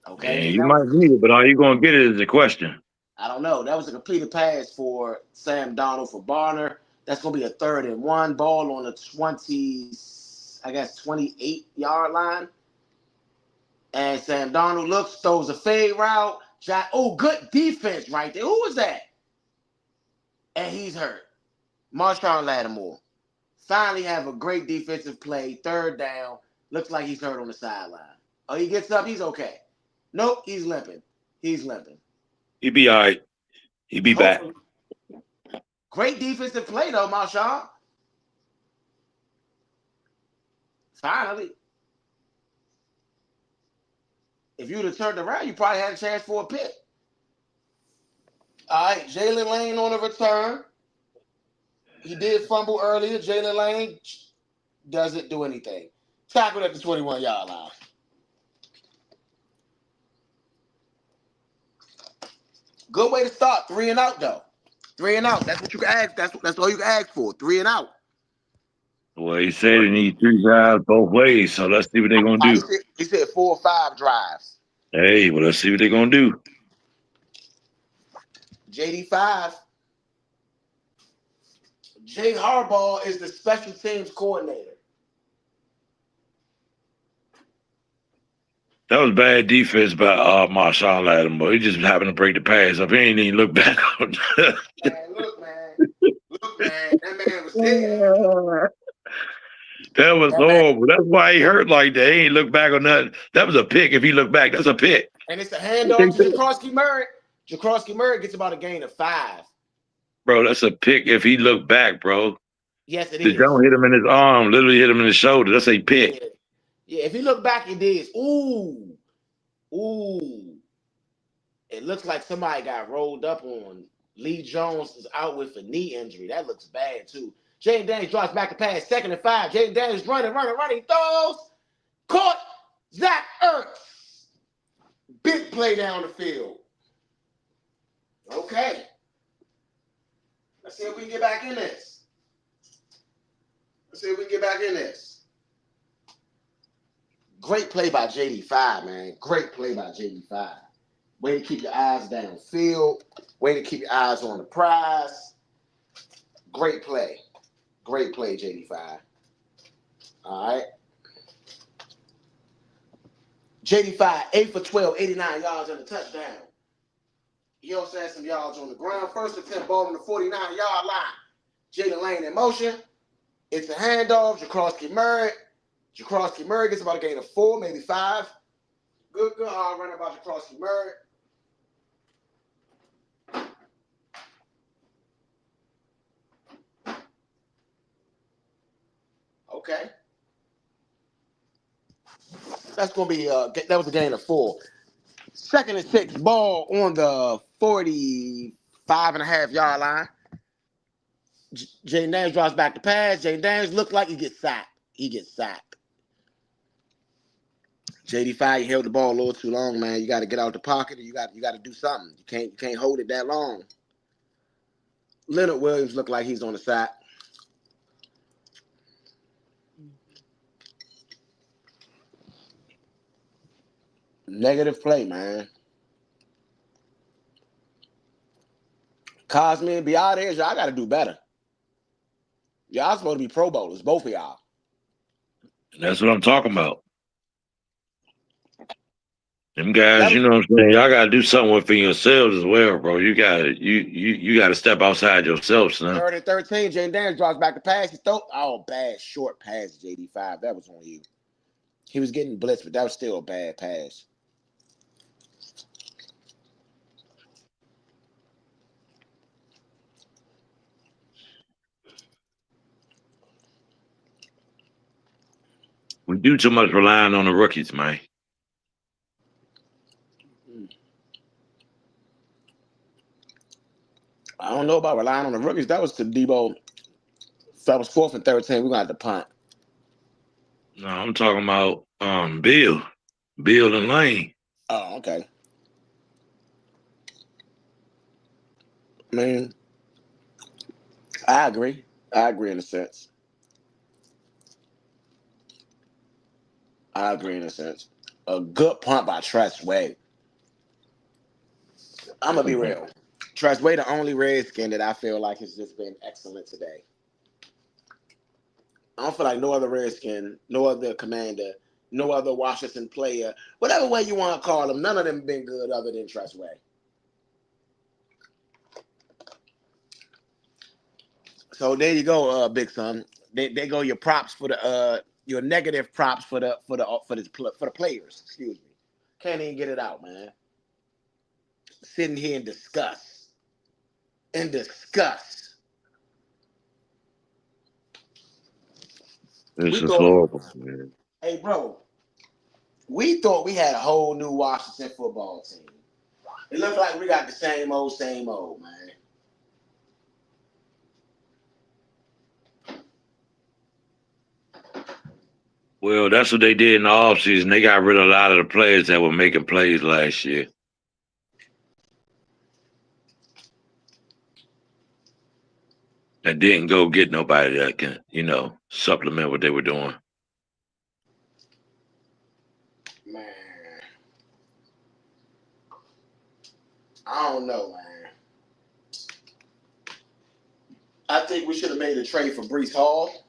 Okay. Yeah, you might need it, but are you going to get it is the question. I don't know. That was a completed pass for Sam Darnold for Barner. That's going to be a 3rd and 1 ball on the 28-yard line. And Sam Darnold looks, throws a fade route. Oh, good defense right there. Who was that? And he's hurt. Marshawn Lattimore. Finally have a great defensive play. 3rd down. Looks like he's hurt on the sideline. Oh, he gets up. He's okay. Nope, he's limping. He'll be all right. He'll be back. Great defensive play, though, Marshawn. Finally. If you'd have turned around, you probably had a chance for a pick. All right, Jalen Lane on the return. He did fumble earlier. Jalen Lane doesn't do anything. Tackled at the 21-yard line. Good way to start. 3 and out though. 3 and out. That's what you can ask. That's all you can ask for. 3 and out. Well, he said he need 3 drives both ways, so let's see what they're gonna do. He said 4 or 5 drives. Hey, well, let's see what they're gonna do. JD5. Jay Harbaugh is the special teams coordinator. That was bad defense by Marshawn Lattimore. He just happened to break the pass up. He ain't even look back on man, look, man. Look, man. That man was there. That was horrible. That's why he hurt like that. He ain't look back on nothing. That was a pick. If he looked back, that's a pick. And it's a handoff to Jakrowski Murray. Jakrowski Murray gets about a gain of 5. Bro, that's a pick if he looked back, bro. Yes, it is. Don't hit him in his arm. Literally hit him in the shoulder. That's a pick. Yeah, if you look back, it is. Ooh. It looks like somebody got rolled up on. Lee Jones is out with a knee injury. That looks bad, too. Jaden Daniels drops back to pass. 2nd and 5. Jaden Daniels running. Throws. Caught. Zach Ertz. Big play down the field. Okay. Let's see if we can get back in this. Great play by JD5, man. Great play by JD5. Way to keep your eyes downfield. Way to keep your eyes on the prize. Great play. Great play, JD5. All right. JD5, 8 for 12, 89 yards and a touchdown. He also had some yards on the ground. First attempt, ball on the 49-yard line. Jalen Lane in motion. It's a handoff. Jakrowski Murray. Jakrowski Murray gets about a gain of 4, maybe 5. Good hard running by Jakrowski Murray. Okay. That's going to be, that was a gain of 4. 2nd and 6, ball on the 45.5-yard line. Jaden Daniels drops back to pass. Jaden Daniels looked like he gets sacked. JD5, you held the ball a little too long, man. You got to get out the pocket. You got to do something. You can't hold it that long. Leonard Williams looked like he's on the sack. Negative play, man. Cosme and Biadasz, y'all got to do better. Y'all supposed to be Pro Bowlers, both of y'all. That's what I'm talking about. Them guys, you know what I'm saying? Y'all gotta do something within yourselves as well, bro. You gotta step outside yourselves, son. 3rd and 13, Jaden Daniels drops back to pass. He throw bad short pass, JD5. That was on you. He was getting blitzed, but that was still a bad pass. We do too much relying on the rookies, man. I don't know about relying on the rookies. That was to Debo. That was 4th and 13. We're going to have to punt. No, I'm talking about Bill and Lane. Oh, okay. I mean, I agree in a sense. A good punt by Tress Way. I'm going to be real. Tress Way, the only Redskin that I feel like has just been excellent today. I don't feel like no other Redskin, no other commander, no other Washington player, whatever way you want to call them, none of them been good other than Tress Way. So there you go, big son. They go your props for the your negative props for the players. Excuse me. Can't even get it out, man. Sitting here in disgust. This is horrible, man. Hey, bro, we thought we had a whole new Washington football team. It looks like we got the same old, man. Well, that's what they did in the offseason. They got rid of a lot of the players that were making plays last year. and didn't go get nobody that can, supplement what they were doing. Man, I don't know, man. I think we should have made a trade for Brees Hall.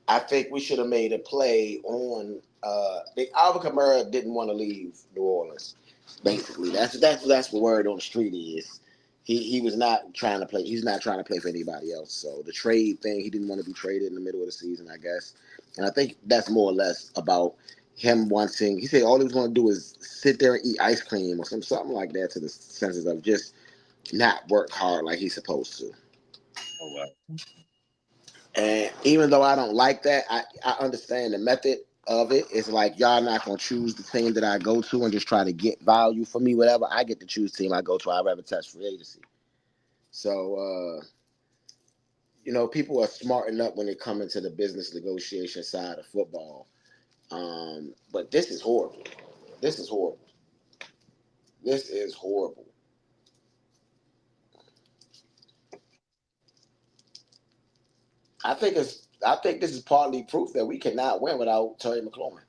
I think we should have made a play on. Alvin Kamara didn't want to leave New Orleans. Basically, that's the word on the street is. He was not trying to play. He's not trying to play for anybody else. So the trade thing, he didn't want to be traded in the middle of the season, I guess. And I think that's more or less about him wanting. He said all he was going to do is sit there and eat ice cream or something like that, to the senses of just not work hard like he's supposed to. Oh wow. And even though I don't like that, I understand the method of it. It's like y'all not gonna choose the team that I go to and just try to get value for me, whatever. I get to choose the team I go to. I'd rather test free agency. So people are smarting up when they come into the business negotiation side of football. But this is horrible. This is horrible. This is horrible. I think this is partly proof that we cannot win without Terry McLaurin.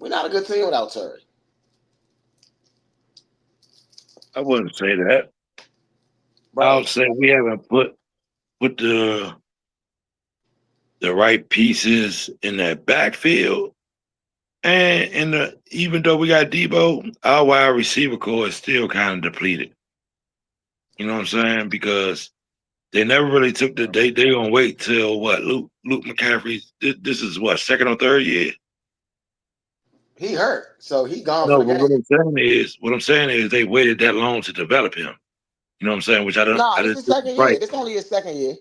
We're not a good team without Terry. I wouldn't say that. I Bro, would say we haven't put the right pieces in that backfield. And even though we got Debo, our wide receiver core is still kind of depleted. You know what I'm saying? Because they never really took they gonna wait till what Luke McCaffrey. This is what, second or third year. he hurt, so he gone for No, the but game. what I'm saying is they waited that long to develop him. You know what I'm saying? Which Nah, I this didn't is think was second year. right. This only his second year.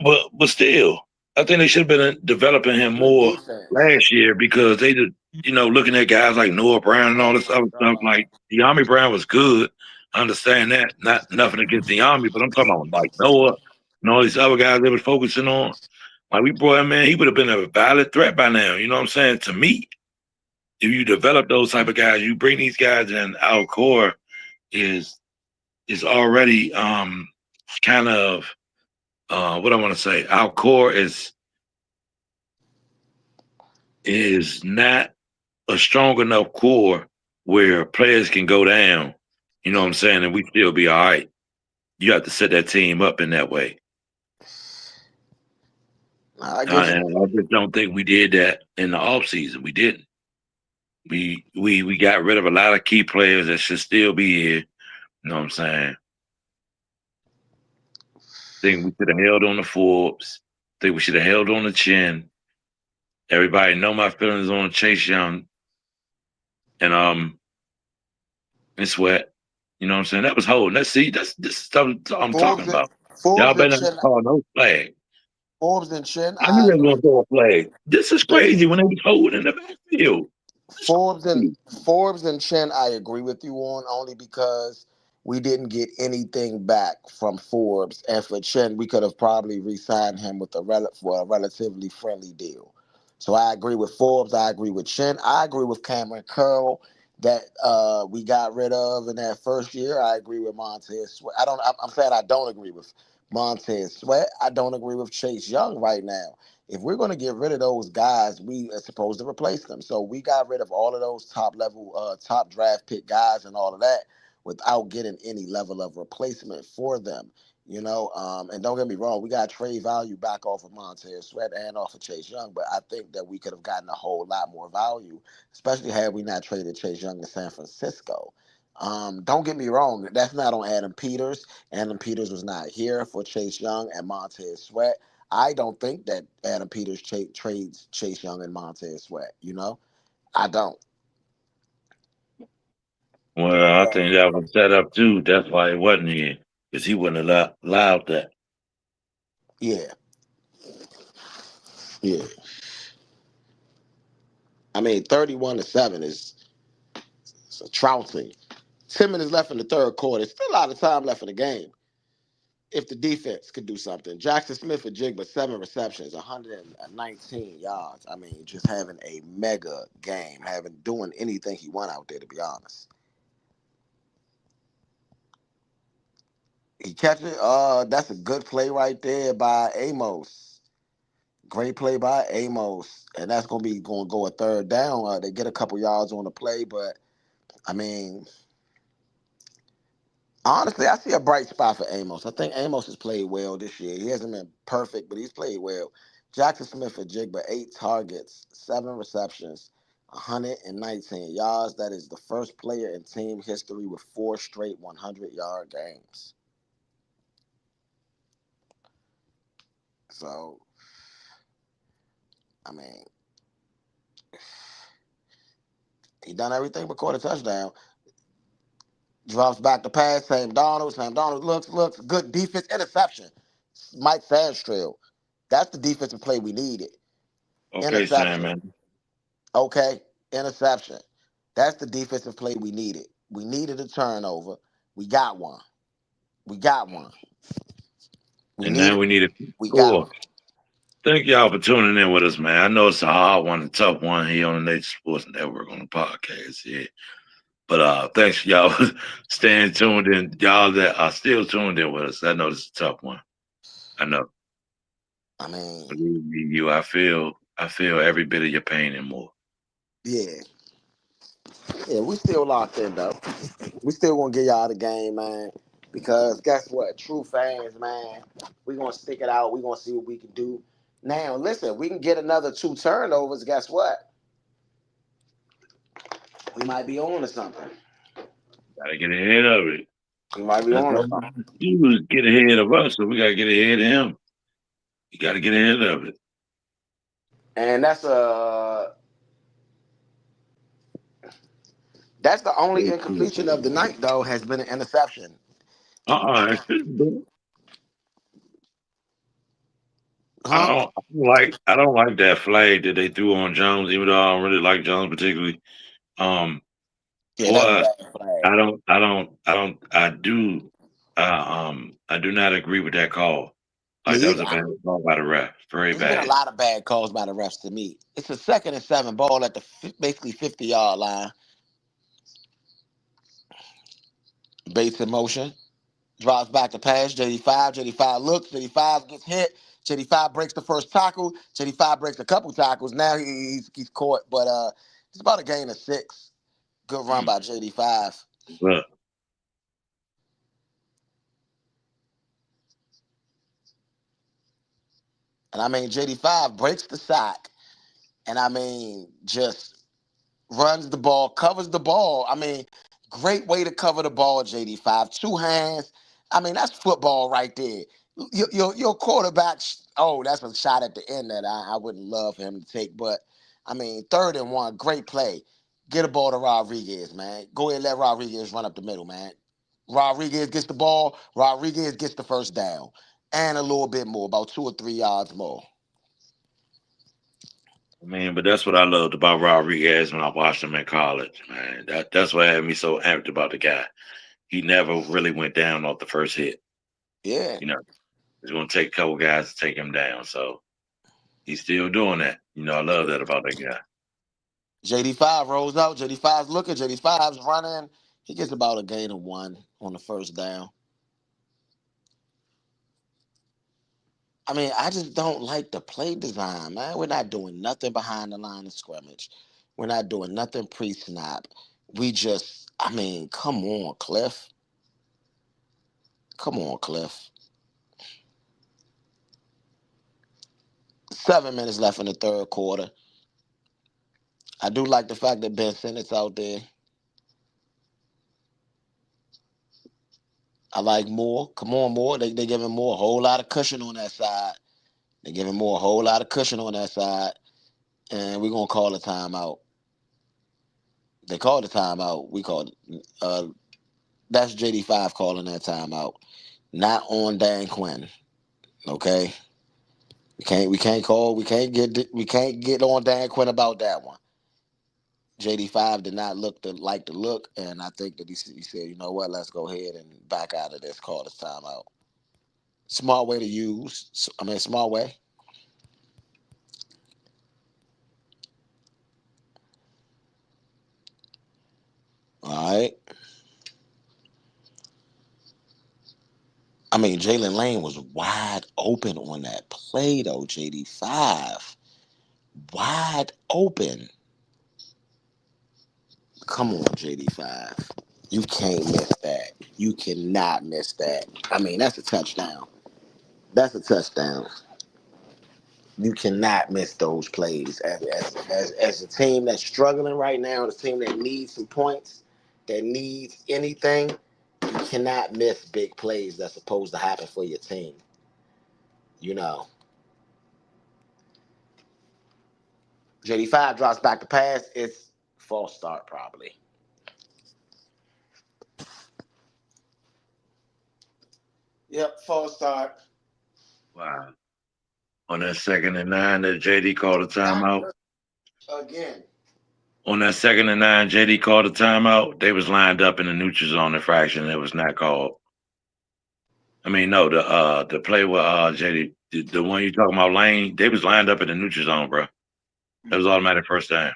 But still, I think they should have been developing him Good more defense. last year because they did, looking at guys like Noah Brown and all this other stuff. Like De'Ami Brown was good. I understand that. Not nothing against De'Ami, but I'm talking about like Noah and all these other guys they were focusing on. Like we brought him in, he would have been a valid threat by now. You know what I'm saying? To me, if you develop those type of guys, you bring these guys in. Our core is already kind of what I want to say. Our core is not a strong enough core where players can go down. You know what I'm saying? And we still be all right. You have to set that team up in that way. I get you. And I just don't think we did that in the offseason. We didn't. We got rid of a lot of key players that should still be here. You know what I'm saying? Think we should have held on the Forbes. Think we should have held on the Chin. Everybody know my feelings on Chase Young and Sweat. You know what I'm saying? That was holding. That's this stuff I'm talking Forbes and about. Y'all Forbes and better not Chin. call no flag. Forbes and Chin. I knew I they were agree. gonna throw a flag. This is This crazy when they was holding in the backfield. That's Forbes and crazy. Forbes and Chen, I agree with you on only because we didn't get anything back from Forbes, and for Chen, we could have probably re-signed him with for a relatively friendly deal. So I agree with Forbes. I agree with Chen. I agree with Cameron Curl that we got rid of in that first year. I agree with Montez Sweat. I'm saying I don't agree with Montez Sweat. I don't agree with Chase Young right now. If we're going to get rid of those guys, we are supposed to replace them. So we got rid of all of those top level, top draft pick guys and all of that without getting any level of replacement for them. And don't get me wrong, we got trade value back off of Montez Sweat and off of Chase Young, but I think that we could have gotten a whole lot more value, especially had we not traded Chase Young to San Francisco. Don't get me wrong, that's not on Adam Peters. Adam Peters was not here for Chase Young and Montez Sweat. I don't think that Adam Peters trades Chase Young and Montez Sweat. I don't. Well, I So think that was set up too. That's why it wasn't here. Because he wouldn't have allowed that. yeah, yeah. I mean, 31-7 is a trouncing. 10 minutes left in the third quarter. Still a lot of time left in the game. If the defense could do something, Jackson Smith and Jigba 7 receptions, 119 yards. I mean, just having a mega game, doing anything he want out there. To be honest. He catch it. That's a good play right there by Amos. Great play by Amos, and that's going to go a third down. They get a couple yards on the play, but I mean, honestly, I see a bright spot for Amos. I think Amos has played well this year. He hasn't been perfect, but he's played well. Jackson Smith for Jigba, 8 targets, 7 receptions, 119 yards. That is the first player in team history with 4 straight 100-yard games. So, I mean, he done everything but caught a touchdown. Drops back to pass. Sam Donald. Sam Donald looks. Good defense. Interception. Mike Sandstrill. That's the defensive play we needed. Okay, Sam, Interception. man. Okay. Interception. That's the defensive play we needed. We needed a turnover. We got one. We got one. We And now needed. we need a We got score. one. Thank y'all for tuning in with us, man. I know it's a hard one, a tough one here on the Nature Sports Network on the podcast here. But thanks y'all for staying tuned in. Y'all that are still tuned in with us. I know this is a tough one. I know. I mean, Believe me, I feel every bit of your pain and more. yeah. Yeah, we still locked in though. We still gonna get y'all the game, man. Because guess what? True fans, man, we gonna stick it out. We gonna see what we can do. Now, listen, we can get another 2 turnovers. Guess what? We might be on to something. Gotta get ahead of it. We might be That's on to all something. he was get ahead of us, so we gotta get ahead of him. You gotta get ahead of it. And that's the only incompletion of the night, though, has been an interception. It shouldn't be. Huh? I don't like that flag that they threw on Jones, even though I don't really like Jones particularly. Um, Yeah, that's a or bad flag. I do not agree with that call. Me Like that was either. a bad call by the ref. Very There's been a bad. lot of bad calls by the refs to me. It's a 2nd and 7 ball at the basically 50-yard line. Bates in motion. Drops back to pass. JD5. JD5 looks. JD5 gets hit. JD5 breaks the first tackle. JD5 breaks a couple tackles. Now he's caught, but it's about a gain of 6. Good run by JD5. But And I mean, JD5 breaks the sack. And I mean, just runs the ball, covers the ball. I mean, great way to cover the ball, JD5. 2 hands. I mean, that's football right there. Your quarterback, oh, that's a shot at the end that I wouldn't love for him to take. But, I mean, 3rd and 1, great play. Get a ball to Rodriguez, man. Go ahead and let Rodriguez run up the middle, man. Rodriguez gets the ball. Rodriguez gets the first down. And a little bit more, about 2 or 3 yards more. but that's what I loved about Rodriguez when I watched him in college, man. That's what had me so amped about the guy. He never really went down off the first hit. Yeah. You know, it's gonna take a couple guys to take him down. So he's still doing that. I love that about that guy. JD5 rolls out. JD5's looking. JD5's running. He gets about a gain of 1 on the first down. I mean, I just don't like the play design, man. We're not doing nothing behind the line of scrimmage. We're not doing nothing pre-snap. I mean, come on, Cliff. Come on, Cliff. 7 minutes left in the third quarter. I do like the fact that Ben Sinnot's out there. I like Moore. Come on, Moore. They giving Moore a whole lot of cushion on that side. They're giving Moore a whole lot of cushion on that side. And we're going to call a timeout. They called a timeout. We called it. That's JD5 calling that timeout. Not on Dan Quinn. Okay? We can't get on Dan Quinn about that one. JD5 did not like the look, and I think that he said, you know what, let's go ahead and back out of this, call this timeout. Smart way to use. I mean, smart way. All right. I mean, Jalen Lane was wide open on that play, though, JD5. Wide open. Come on, JD5. You can't miss that. You cannot miss that. I mean, that's a touchdown. That's a touchdown. You cannot miss those plays. As a team that's struggling right now, the team that needs some points, that needs anything, you cannot miss big plays that's supposed to happen for your team. You know, JD5 drops back to pass. It's false start probably. Yep, false start. Wow. On that 2nd and 9 that JD called a timeout. Again. On that 2nd and 9, JD called a timeout. They was lined up in the neutral zone infraction. It was not called. I mean, no, the play with JD, the one you talking about, Lane, they was lined up in the neutral zone, bro. That was automatic first down.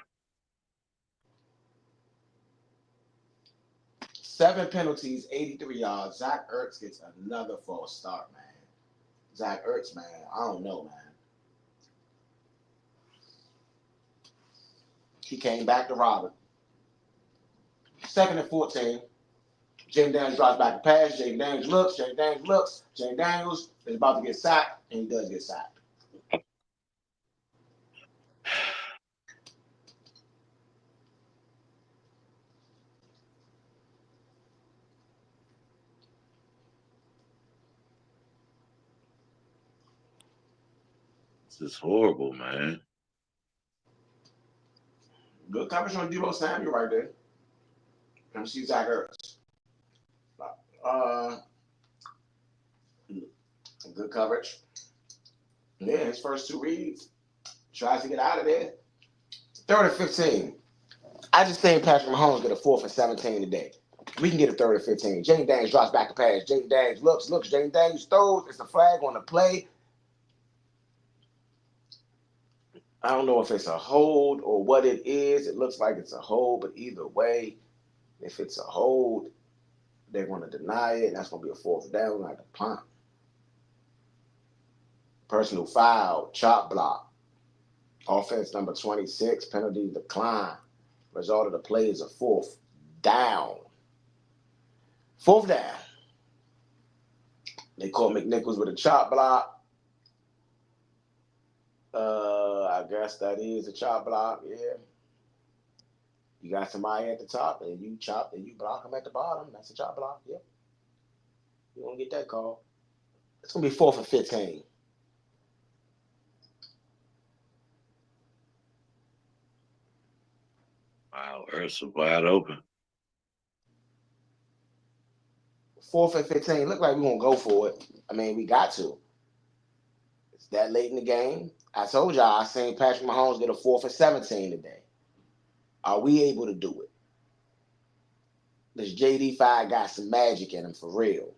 7 penalties, 83 yards. Zach Ertz gets another false start, man. Zach Ertz, man, I don't know, man. He came back to Robert. 2nd and 14. James Daniels drops back to pass. James Daniels looks. James Daniels is about to get sacked, and he does get sacked. This is horrible, man. Good coverage on Debo Samuel right there. Come see Zach Ertz. Good coverage. Yeah, his first 2 reads. Tries to get out of there. 3rd and 15. I just think Patrick Mahomes get a 4th and 17 today. We can get a 3rd and 15. James Daniels drops back to pass. James Daniels looks. James Daniels throws. It's a flag on the play. I don't know if it's a hold or what it is. It looks like it's a hold, but either way, if it's a hold, they're going to deny it. That's going to be a 4th down, like a punt. Personal foul, chop block. Offense number 26, penalty decline. Result of the play is a 4th down. 4th down. They call McNichols with a chop block. I guess that is a chop block, yeah. You got somebody at the top, and you chop, and you block them at the bottom. That's a chop block, yep. You won't get that call. It's going to be 4th and 15. Wow, Ertz was wide open. 4th and 15. Look like we're going to go for it. I mean, we got to. It's that late in the game. I told y'all I seen Patrick Mahomes get a 4th and 17 today. Are we able to do it? This JD5 got some magic in him for real.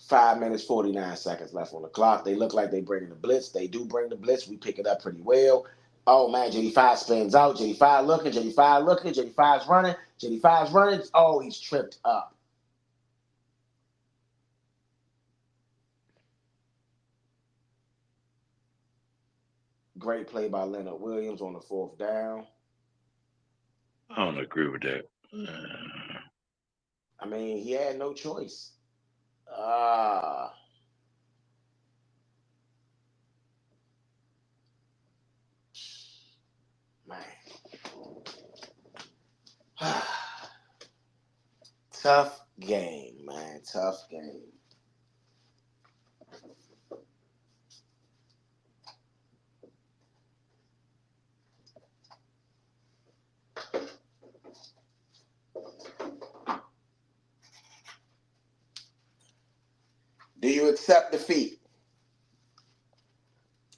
5 minutes, 49 seconds left on the clock. They look like they bring the blitz. They do bring the blitz. We pick it up pretty well. Oh, man, JD5 spins out. JD5 looking. JD5's running. JD5's running. Oh, he's tripped up. Great play by Leonard Williams on the 4th down. I don't agree with that. I mean, he had no choice. Man. Tough game, man. Tough game. Do you accept defeat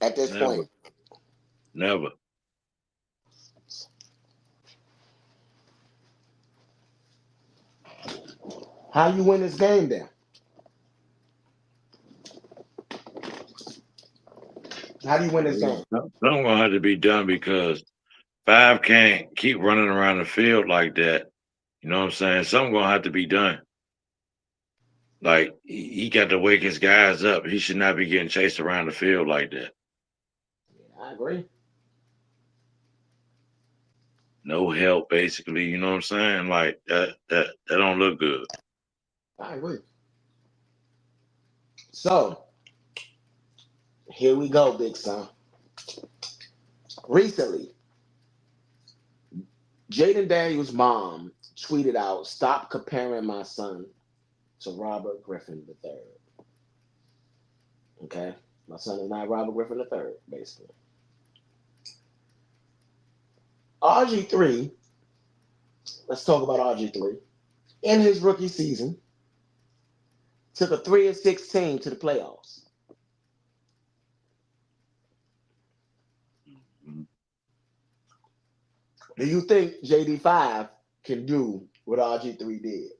at this point? Never. How you win this game then? How do you win this game? Something's going to have to be done because 5 can't keep running around the field like that You know what I'm saying? Something gonna have to be done. Like he got to wake his guys up. He should not be getting chased around the field like that. Yeah, I agree. No help, basically. You know what I'm saying? Like that don't look good. I agree. So here we go, Big Son. Recently, Jaden Daniels' mom tweeted out, "Stop comparing my son to Robert Griffin III." Okay, my son is not Robert Griffin III, basically. RG3, let's talk about RG3. In his rookie season, took a 3-16 to the playoffs. Do you think JD5 can do what RG3 did?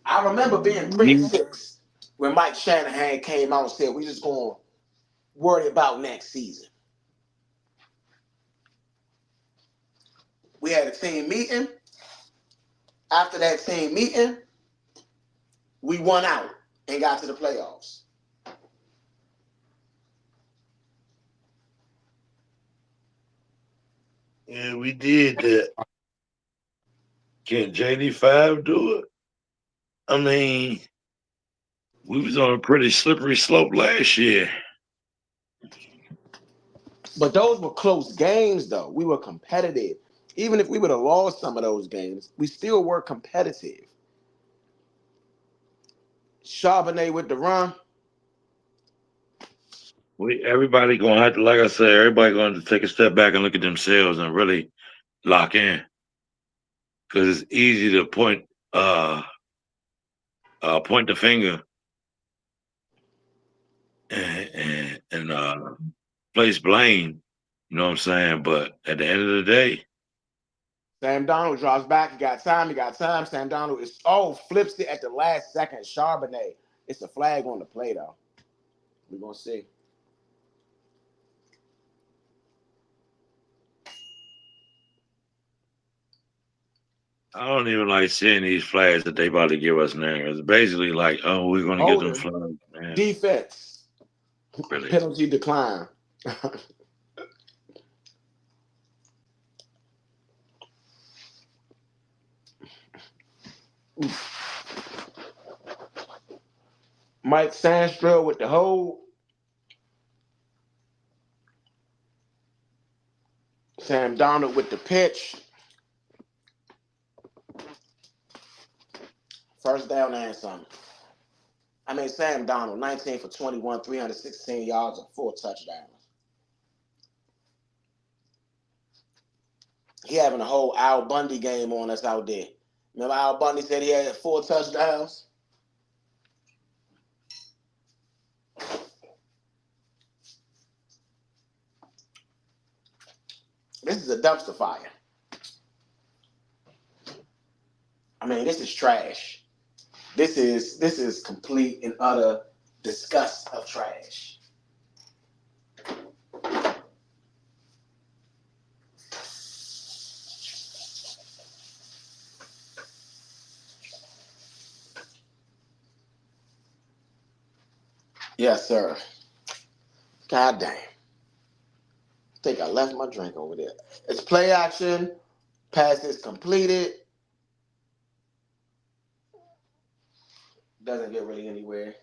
I remember being 3-6 when Mike Shanahan came out and said, "We just going to worry about next season." We had a team meeting. After that team meeting, we won out and got to the playoffs. Yeah, we did that. Can JD5 do it? I mean, we was on a pretty slippery slope last year. But those were close games, though. We were competitive. Even if we would have lost some of those games, we still were competitive. Charbonnet with the run. Everybody gonna have to, like I said, everybody gonna have to take a step back and look at themselves and really lock in. Because it's easy to point the finger and place blame. You know what I'm saying? But at the end of the day, Sam Donald drops back. He got time. He got time. Sam Donald flips it at the last second. Charbonnet. It's a flag on the play, though. We're going to see. I don't even like seeing these flags that they about to give us now. It's basically like, oh, we're gonna get them flags, man. Defense. Really? Penalty decline. Mike Sandstrom with the hold. Sam Donald with the pitch. First down and something. Sam Donald, 19 for 21, 316 yards and 4 touchdowns. He having a whole Al Bundy game on us out there. Remember Al Bundy said he had 4 touchdowns? This is a dumpster fire. This is trash. This is complete and utter disgust of trash. Yes, sir. God damn. I think I left my drink over there. It's play action. Pass is completed. Doesn't get really anywhere.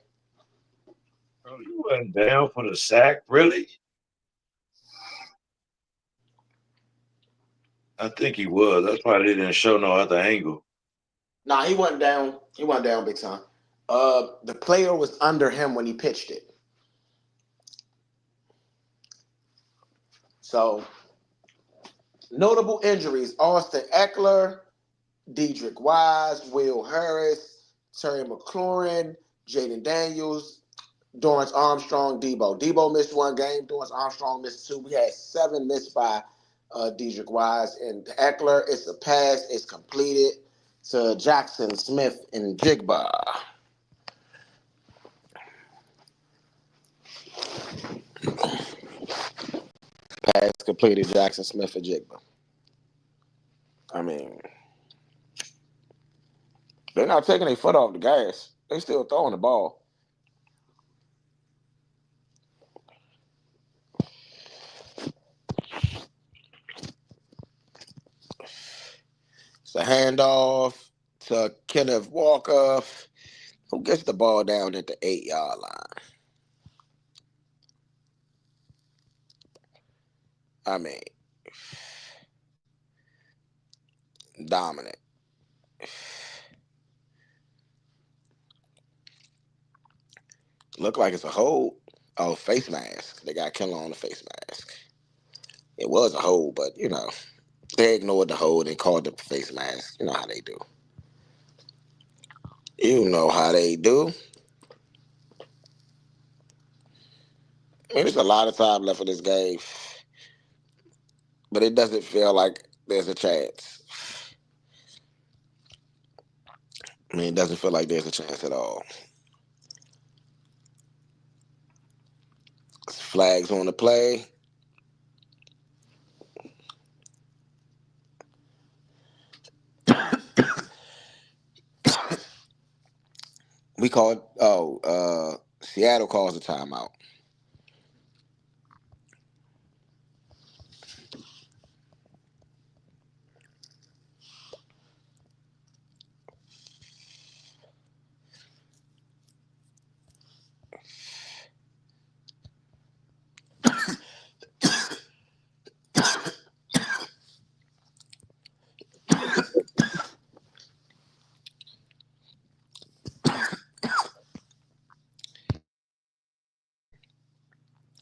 Bro, you went down for the sack, really? I think he was. That's why they didn't show no other angle. Nah, he went down. He went down big time. The player was under him when he pitched it. So, notable injuries: Austin Eckler, Dedrick Wise, Will Harris, Terry McLaurin, Jaden Daniels, Dorrance Armstrong, Debo. Debo missed 1 game. Dorrance Armstrong missed 2. We had 7 missed by Dedrick Wise and Eckler. It's a pass. It's completed to Jackson Smith and Jigba. pass completed Jackson Smith and Jigba. I mean, they're not taking their foot off the gas. They still throwing the ball. It's a handoff to Kenneth Walker, who gets the ball down at the 8-yard line. I mean, dominant. Look like it's a hold. Oh, face mask. They got Killer on the face mask. It was a hold, but they ignored the hold and called it the face mask. You know how they do. You know how they do. I mean, there's a lot of time left in this game, but it doesn't feel like there's a chance. I mean, it doesn't feel like there's a chance at all. Flags on the play. We called. Seattle calls a timeout.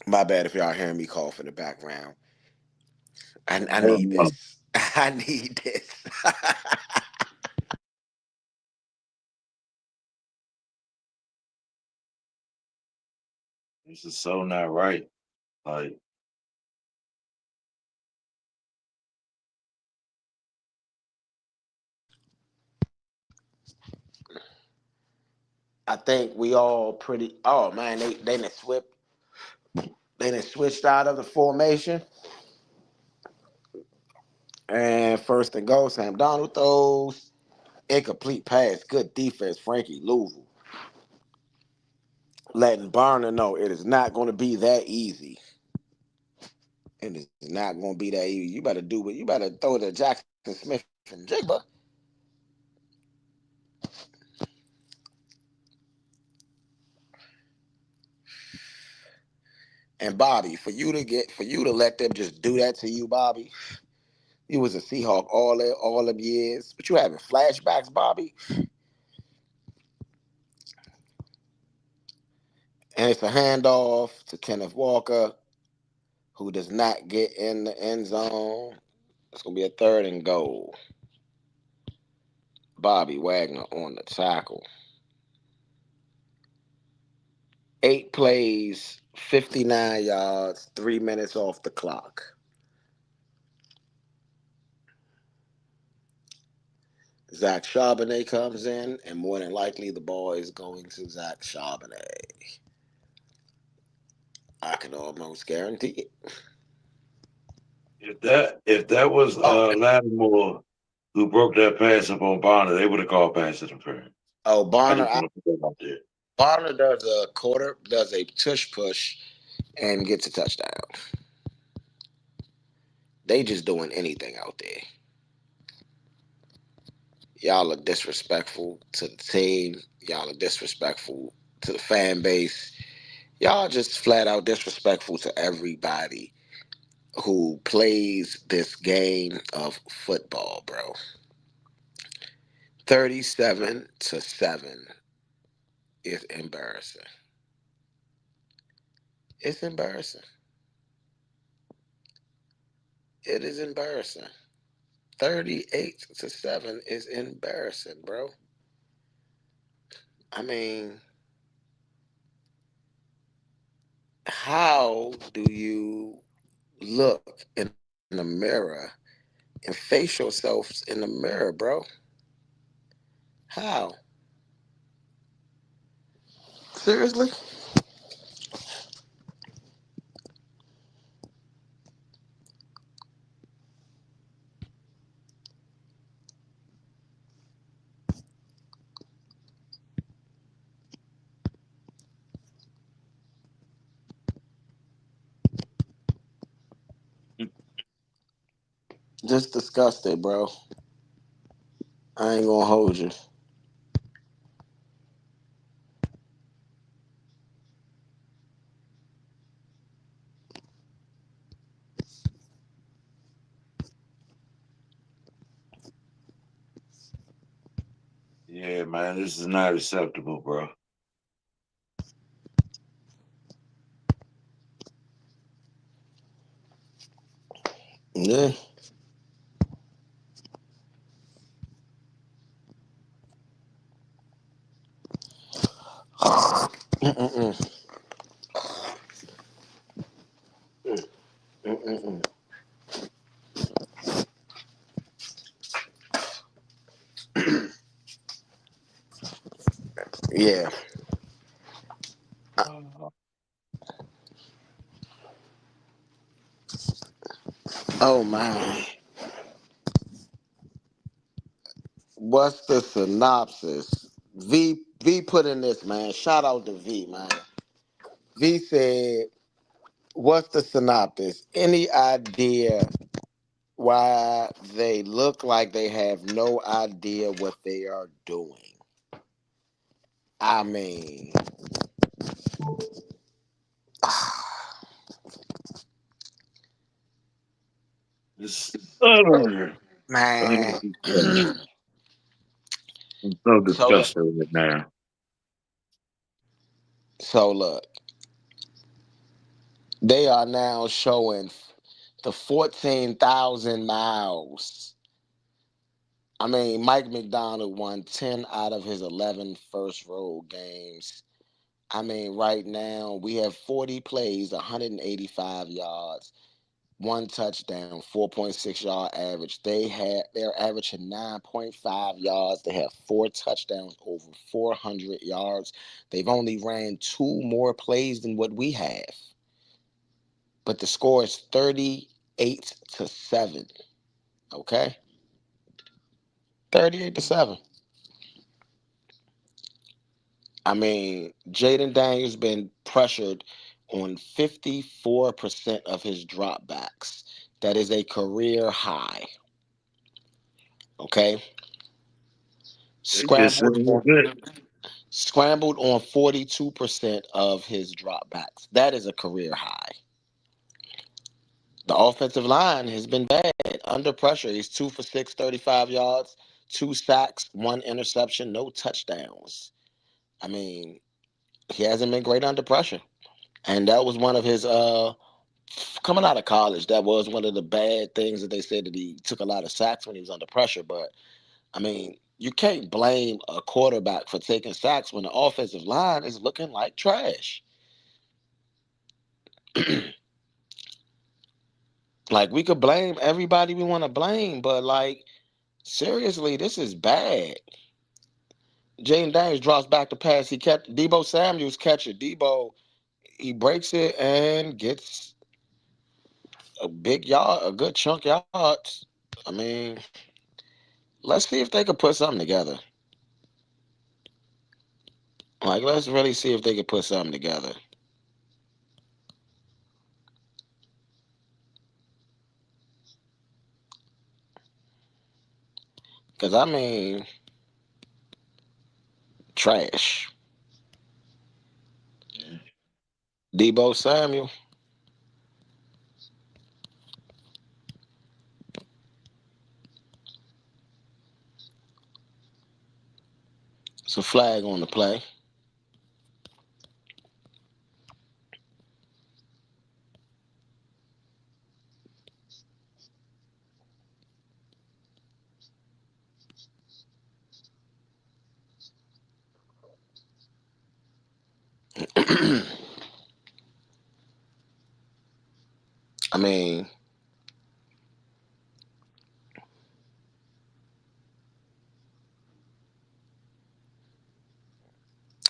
My bad if y'all hearing me cough in the background. I need this. I need this. This is so not right. Like, I think we all pretty. Oh man, they done switched out of the formation. And first and goal, Sam Donald throws incomplete pass. Good defense, Frankie Louisville. Letting Barner know it is not going to be that easy. It is not going to be that easy. You better do what you better throw to Jackson Smith and Jigba. And Bobby, for you to let them just do that to you, Bobby. You was a Seahawk all them years, but you having flashbacks, Bobby. And it's a handoff to Kenneth Walker, who does not get in the end zone. It's gonna be a third and goal. Bobby Wagner on the tackle. 8 plays, 59 yards, 3 minutes off the clock. Zach Charbonnet comes in, and more than likely the ball is going to Zach Charbonnet. I can almost guarantee it. if that was Oh, Lattimore who broke that pass up on Bonner, they would have called pass interference. oh, I Barner. just want to put that out there. Barner does a tush push, and gets a touchdown. They just doing anything out there. Y'all are disrespectful to the team. Y'all are disrespectful to the fan base. Y'all just flat out disrespectful to everybody who plays this game of football, bro. 37-7 is embarrassing. It's embarrassing. It is embarrassing. 38-7 is embarrassing, bro. I mean, how do you look in the mirror and face yourselves in the mirror, bro? How? Seriously? Just disgusted, bro. I ain't gonna hold you. Yeah, man, this is not acceptable, bro. Yeah. Mm-mm-mm. Mm-mm-mm. Yeah. Oh man. What's the synopsis? V put in this, man. Shout out to V, man. V said, "What's the synopsis? Any idea why they look like they have no idea what they are doing?" I mean, It's utter, man. utter disgusting. I'm so So look, disgusted with it now. so look, they are now showing the 14,000 miles. I mean, Mike McDonald won 10 out of his 11 first road games. I mean, right now we have 40 plays, 185 yards, one touchdown, 4.6 yard average. They're averaging 9.5 yards. They have four touchdowns over 400 yards. They've only ran two more plays than what we have. But the score is 38-7. Okay? 38-7. I mean, Jaden Daniels been pressured on 54% of his dropbacks. That is a career high. Okay? It just Scrambled sounds on good. scrambled on 42% of his dropbacks. That is a career high. The offensive line has been bad. Under pressure, he's 2 for 6, 35 yards, two sacks, one interception, no touchdowns. I mean, he hasn't been great under pressure. And that was one of his coming out of college, that was one of the bad things that they said, that he took a lot of sacks when he was under pressure. But I mean, you can't blame a quarterback for taking sacks when the offensive line is looking like trash. Like, we could blame everybody we want to blame, but like, seriously, this is bad. Jaden Daniels drops back to pass. He catch Debo Samuels catch it. Debo, he breaks it and gets a big yard, a good chunk yards. I mean, let's see if they could put something together. Like, let's really see if they could put something together. Because, I mean, trash. Debo Samuel. It's a flag on the play. I mean,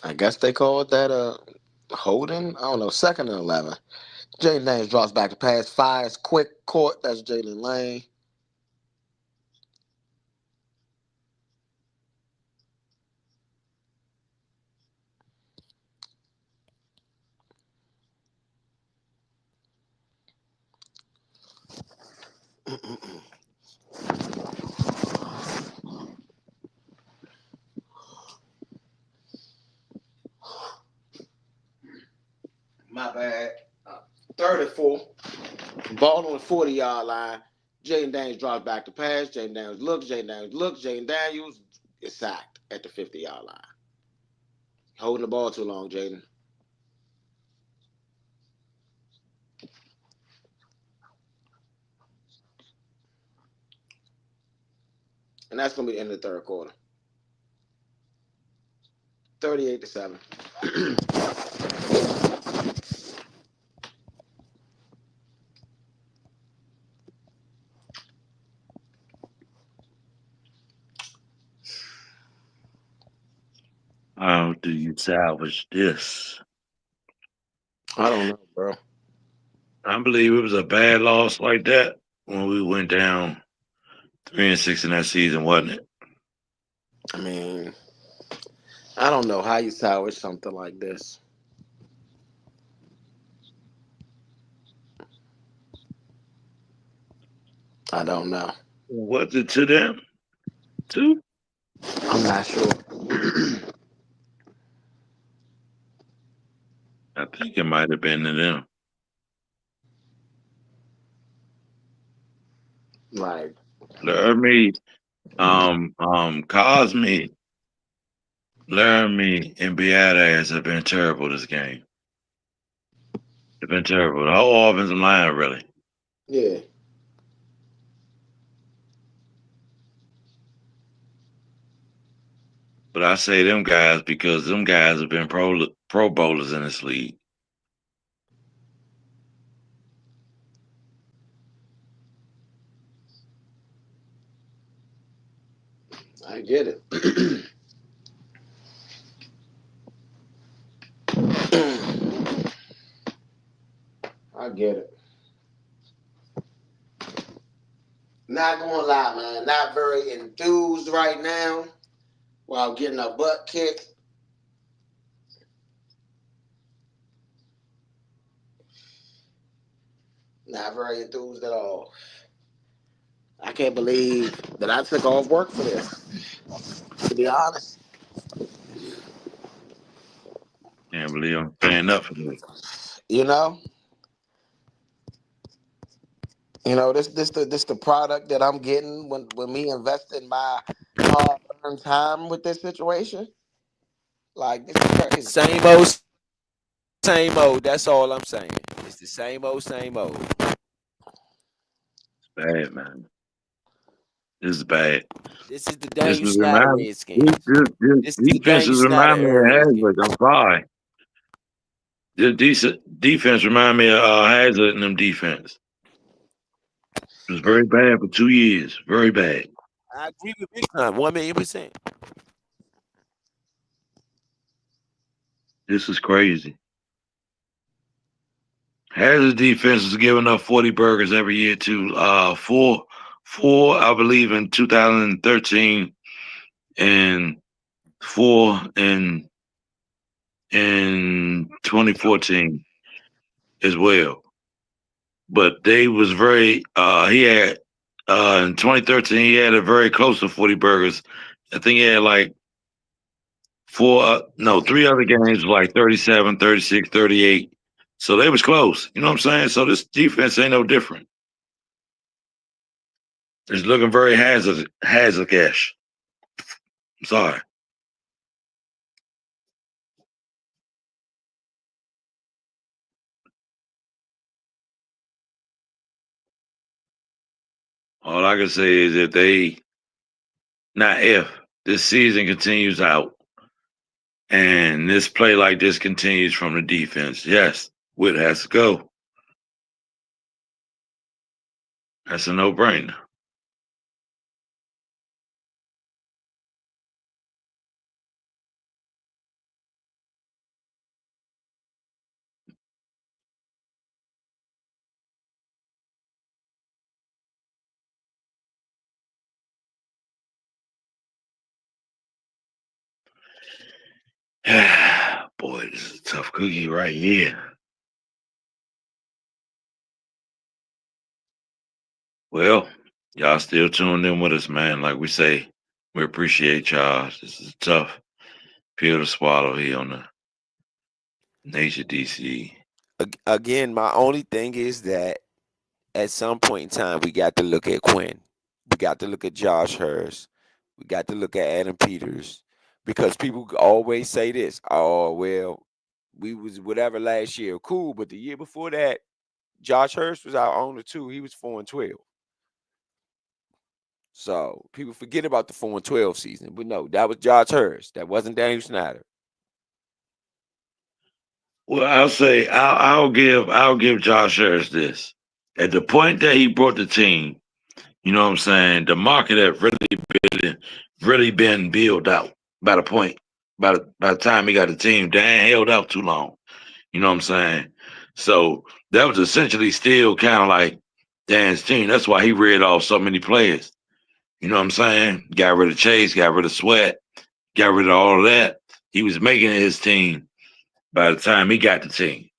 I guess they called that a holding. I don't know. 2nd and 11. Jalen Daniels drops back to pass. Fires quick court. That's Jalen Lane. Ball on the 40-yard line. Jaden Daniels drops back to pass. Jaden Daniels looks. Jaden Daniels looks. Jaden Daniels is sacked at the 50-yard line. Holding the ball too long, Jaden. And that's going to be the end of the third quarter. 38-7. How do you salvage this? I don't know, bro. I believe it was a bad loss like that when we went down 3-6 in that season, wasn't it? I mean, I don't know how you salvage something like this. I don't know. Was it to them too? I'm not sure. I think it might have been to them. Like, Laramie, Cosme, Laramie, and Beatas have been terrible this game. They've been terrible. The whole offensive line, really. yeah. But I say them guys because them guys have been pro bowlers in this league. I get it. I get it. Not gonna lie, man. Not very enthused right now while getting a butt kicked. Not very enthused at all. I can't believe that I took off work for this. To be honest, Can't believe I'm paying up for this. you know, this the product that I'm getting when me investing my hard earned time with this situation. Like this is crazy. Same old. That's all I'm saying. It's the same old, same old. It's bad, man. This is bad. This is the Daniel This is Snyder remind Redskins. this This is the defense Daniel is Snyder remind me of era Redskins. Haslick. I'm sorry. This decent defense remind me of Hazard and them defense. It was very bad for 2 years. Very bad. I agree with Big Time, 1,000,000%. This is crazy. Hazard's defense is giving up 40 burgers every year to four, I believe, in 2013 and four in 2014 as well. But they was very he had in 2013 he had a very close to 40 burgers. I think he had like three other games like 37, 36, 38. So they was close. You know what I'm saying? So this defense ain't no different. It's looking very hazard-ish. I'm sorry. All I can say is if this season continues out and this play like this continues from the defense, yes, Witt has to go. That's a no-brainer. Boy, this is a tough cookie right here. Well, y'all still tuned in with us, man. Like we say, we appreciate y'all. This is a tough pill to swallow here on the Nature DC. Again, my only thing is that at some point in time, we got to look at Quinn. We got to look at Josh Hurst. We got to look at Adam Peters because people always say this. Oh well, we was whatever last year, cool, but the year before that, Josh Hurst was our owner too. He was 4-12. So people forget about the 4-12 season, but no, that was Josh Hurst. That wasn't Daniel Snyder. Well, I'll give Josh Harris this. At the point that he brought the team, you know what I'm saying, the market had really been built out by the point by the time he got the team. Dan held out too long. You know what I'm saying? So that was essentially still kind of like Dan's team. That's why he read off so many players. You know what I'm saying? Got rid of Chase, got rid of Sweat, got rid of all of that. He was making it his team by the time he got the team.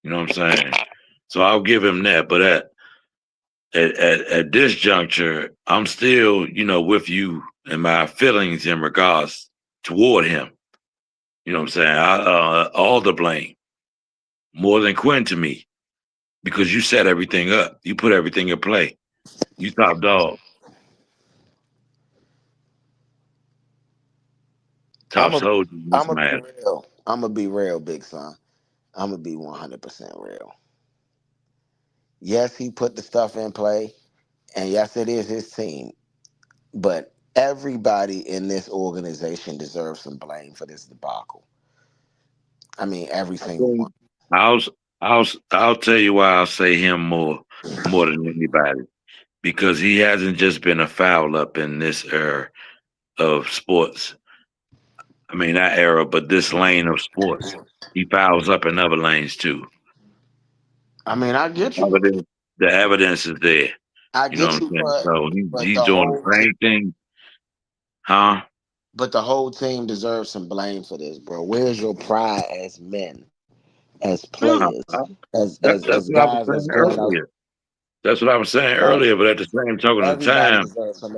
You know what I'm saying? So I'll give him that. But at this juncture, I'm still, with you and my feelings in regards toward him. You know what I'm saying? All the blame, more than Quinn to me, because you set everything up. You put everything in play. You top dog, top I'm a soldier in this I'm gonna be matter. real. I'm gonna be real, big son. I'm gonna be 100% real. Yes, he put the stuff in play, and yes, it is his team. But everybody in this organization deserves some blame for this debacle. I mean, every I single one. think I'll tell you why I'll say him more than anybody, because he hasn't just been a foul up in this era of sports. I mean, not era, but this lane of sports. He fouls up in other lanes too. I mean, I get you. Evidence, the evidence is there. I You know get what I'm you, saying? So but he's the doing whole the same thing, huh? but the whole team deserves some blame for this, bro. Where's your pride as men, as No, players, as that, as that's as what I was guys that's saying going out? earlier. That's what I was saying Right. earlier. But Everybody deserves some.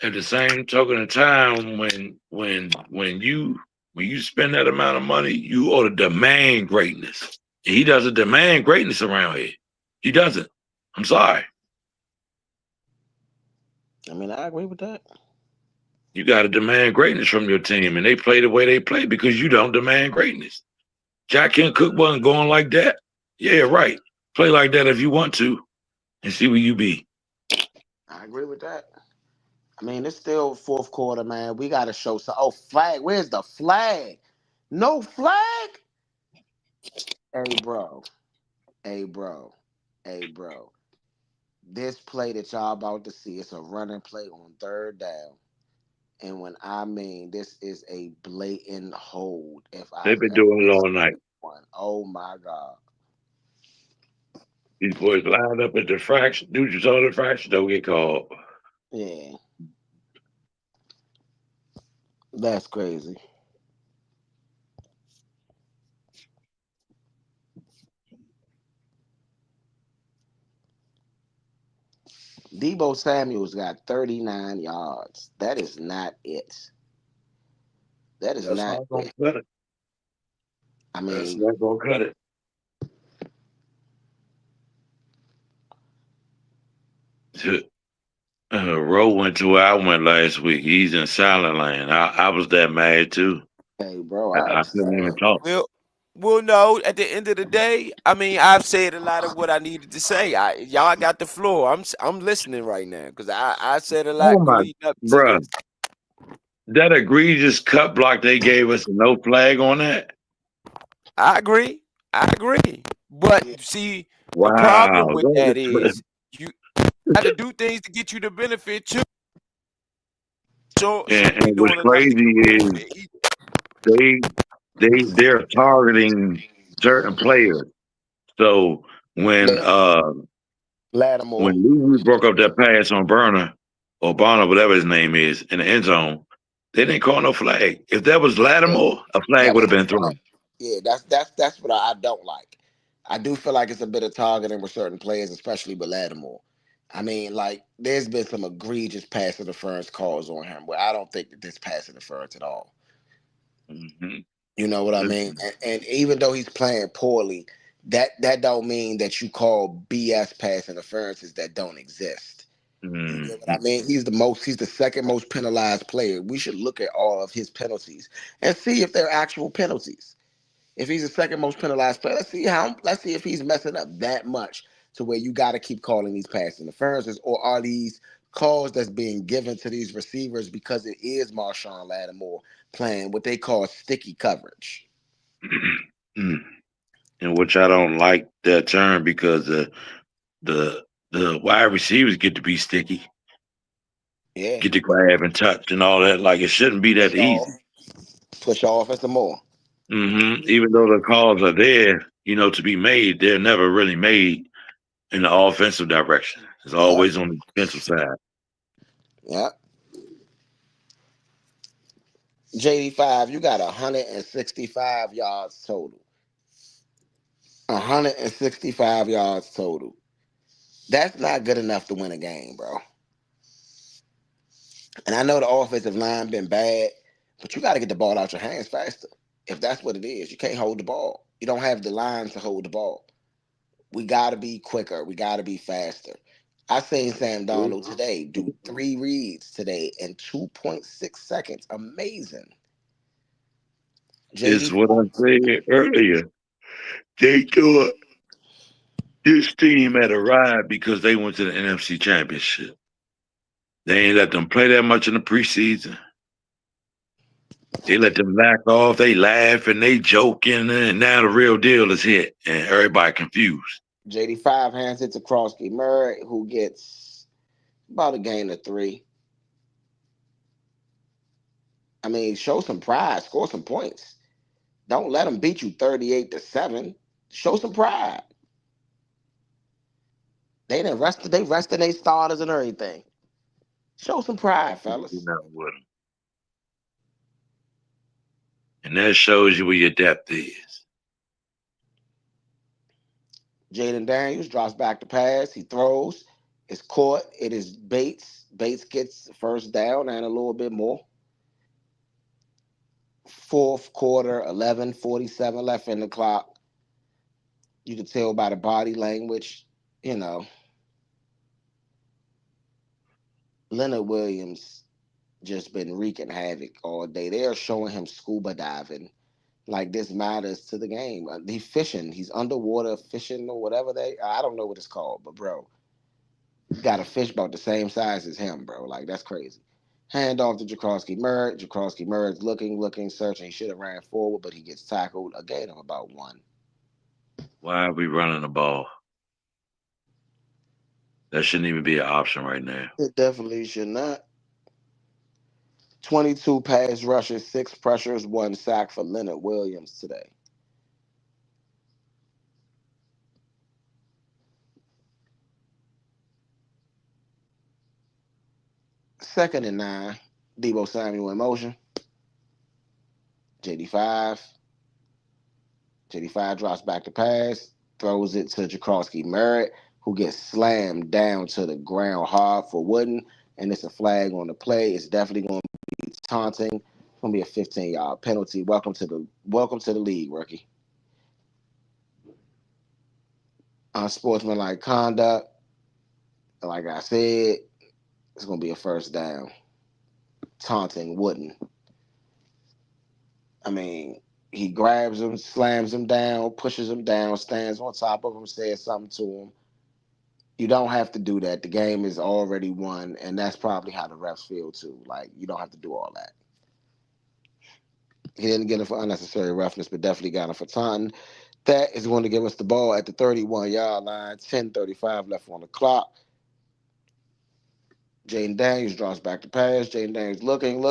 at the same token of time, when you spend that amount of money, you ought to demand greatness. He doesn't demand greatness around here. He doesn't. I'm sorry. I mean, I agree with that. You got to demand greatness from your team, and they play the way they play because you don't demand greatness. Jack Kent Cook wasn't going like that. Yeah, right. Play like that if you want to, and see where you be. I agree with that. I mean, it's still fourth quarter, man. We got to show some. Oh, flag. Where's the flag? No flag? Hey, bro. Hey, bro. Hey, bro. This play that y'all about to see, it's a running play on third down. And when I mean this is a blatant hold, if They've I've been ever doing it all seen night. one. Oh my God. These boys lined up at the fraction. Dude, you saw the fraction, don't get called. Yeah, that's crazy. Debo Samuels got 39 yards. That is not it. That is That's not not gonna it. cut it. I That's mean, not gonna cut it. Roe went to where I went last week. He's in silent land. I was that mad too. hey, bro, I, I I couldn't even understand. talk. Well, no. At the end of the day, I mean, I've said a lot of what I needed to say. Y'all got the floor. I'm listening right now because I said a Oh lot my, leading up to bruh. this. That egregious cut block they gave us, no flag on that. I agree. I agree. But Yeah, see, the problem Wow. with that is you got to do things to get you the benefit too. So and, we and what's doing enough to get crazy the is benefit either. they they're targeting certain players. So when they uh Lattimore. when Lulu broke up that pass on Burner or Bonner, whatever his name is, in the end zone, they didn't call no flag. If that was Yeah, Lattimore, a flag that would was have a been flag. thrown. Yeah, that's what I don't like. I do feel like it's a bit of targeting with certain players, especially with Lattimore. I mean, like, there's been some egregious pass interference calls on him where I don't think that this pass interference at all. Hmm. You know what I mean? Listen, And even though he's playing poorly, that don't mean that you call BS pass interferences that don't exist. You get what I Mm. mean? He's the second most penalized player. We should look at all of his penalties and see if they're actual penalties. If he's the second most penalized player, let's see if he's messing up that much to where you got to keep calling these pass interferences, or are these calls that's being given to these receivers because it is Marshawn Lattimore playing what they call sticky coverage? Mm. And which I don't like that term because the the wide receivers get to be sticky, Yeah, get to grab and touch and all that. Like it shouldn't be that push off, easy. push off, and some more. Even though the calls are there, to be made, they're never really made in the offensive direction. It's Yep, always on the defensive side. yep. JD5, you got 165 yards total. 165 yards total. That's not good enough to win a game, bro. And I know the offensive line been bad, but you got to get the ball out your hands faster. If that's what it is, you can't hold the ball. You don't have the line to hold the ball. We got to be quicker. We got to be faster. I seen Sam Darnold today do 3 reads today in 2.6 seconds. Amazing. It's JD, what I said earlier. They thought this team had arrived because they went to the NFC Championship. They ain't let them play that much in the preseason. They let them lack off. They laugh and they joking, and now the real deal is hit, and everybody confused. JD5 hands it to Krosky Murray, who gets about a gain of 3. I mean, show some pride, score some points. Don't let them beat you 38-7. Show some pride. They rested their starters and everything. Show some pride, You fellas. know, with 'em. And that shows you where your depth is. Jaden Daniels drops back to pass. He throws. It's caught. It is Bates. Bates gets first down and a little bit more. Fourth quarter, 11:47 left in the clock. You can tell by the body language, you know, Leonard Williams just been wreaking havoc all day. They are showing him scuba diving like this matters to the game. He's fishing. He's underwater fishing or whatever I don't know what it's called, but bro, you got a fish about the same size as him, bro. Like that's crazy. Hand off to Jakrowski Murray. Jakrowski Murray's looking, searching. He should have ran forward, but he gets tackled. A gain of about 1. Why are we running the ball? That shouldn't even be an option right now. It definitely should not. 22 pass rushes, 6 pressures, 1 sack for Leonard Williams today. Second and 9. Debo Samuel in motion. JD5. JD5 drops back to pass, throws it to Jakrowski Merritt, who gets slammed down to the ground hard for Wooden, and it's a flag on the play. It's definitely going to be taunting. It's going to be a 15-yard penalty. Welcome to the league, rookie. Unsportsmanlike conduct. Like I said, it's going to be a first down. Taunting Wooden. I mean, he grabs him, slams him down, pushes him down, stands on top of him, says something to him. You don't have to do that. The game is already won, and that's probably how the refs feel too. Like you don't have to do all that. He didn't get it for unnecessary roughness, but definitely got him for taunting. That is going to give us the ball at the 31-yard line. 10:35 left on the clock. Jaden Daniels drops back to pass. Jaden Daniels looking,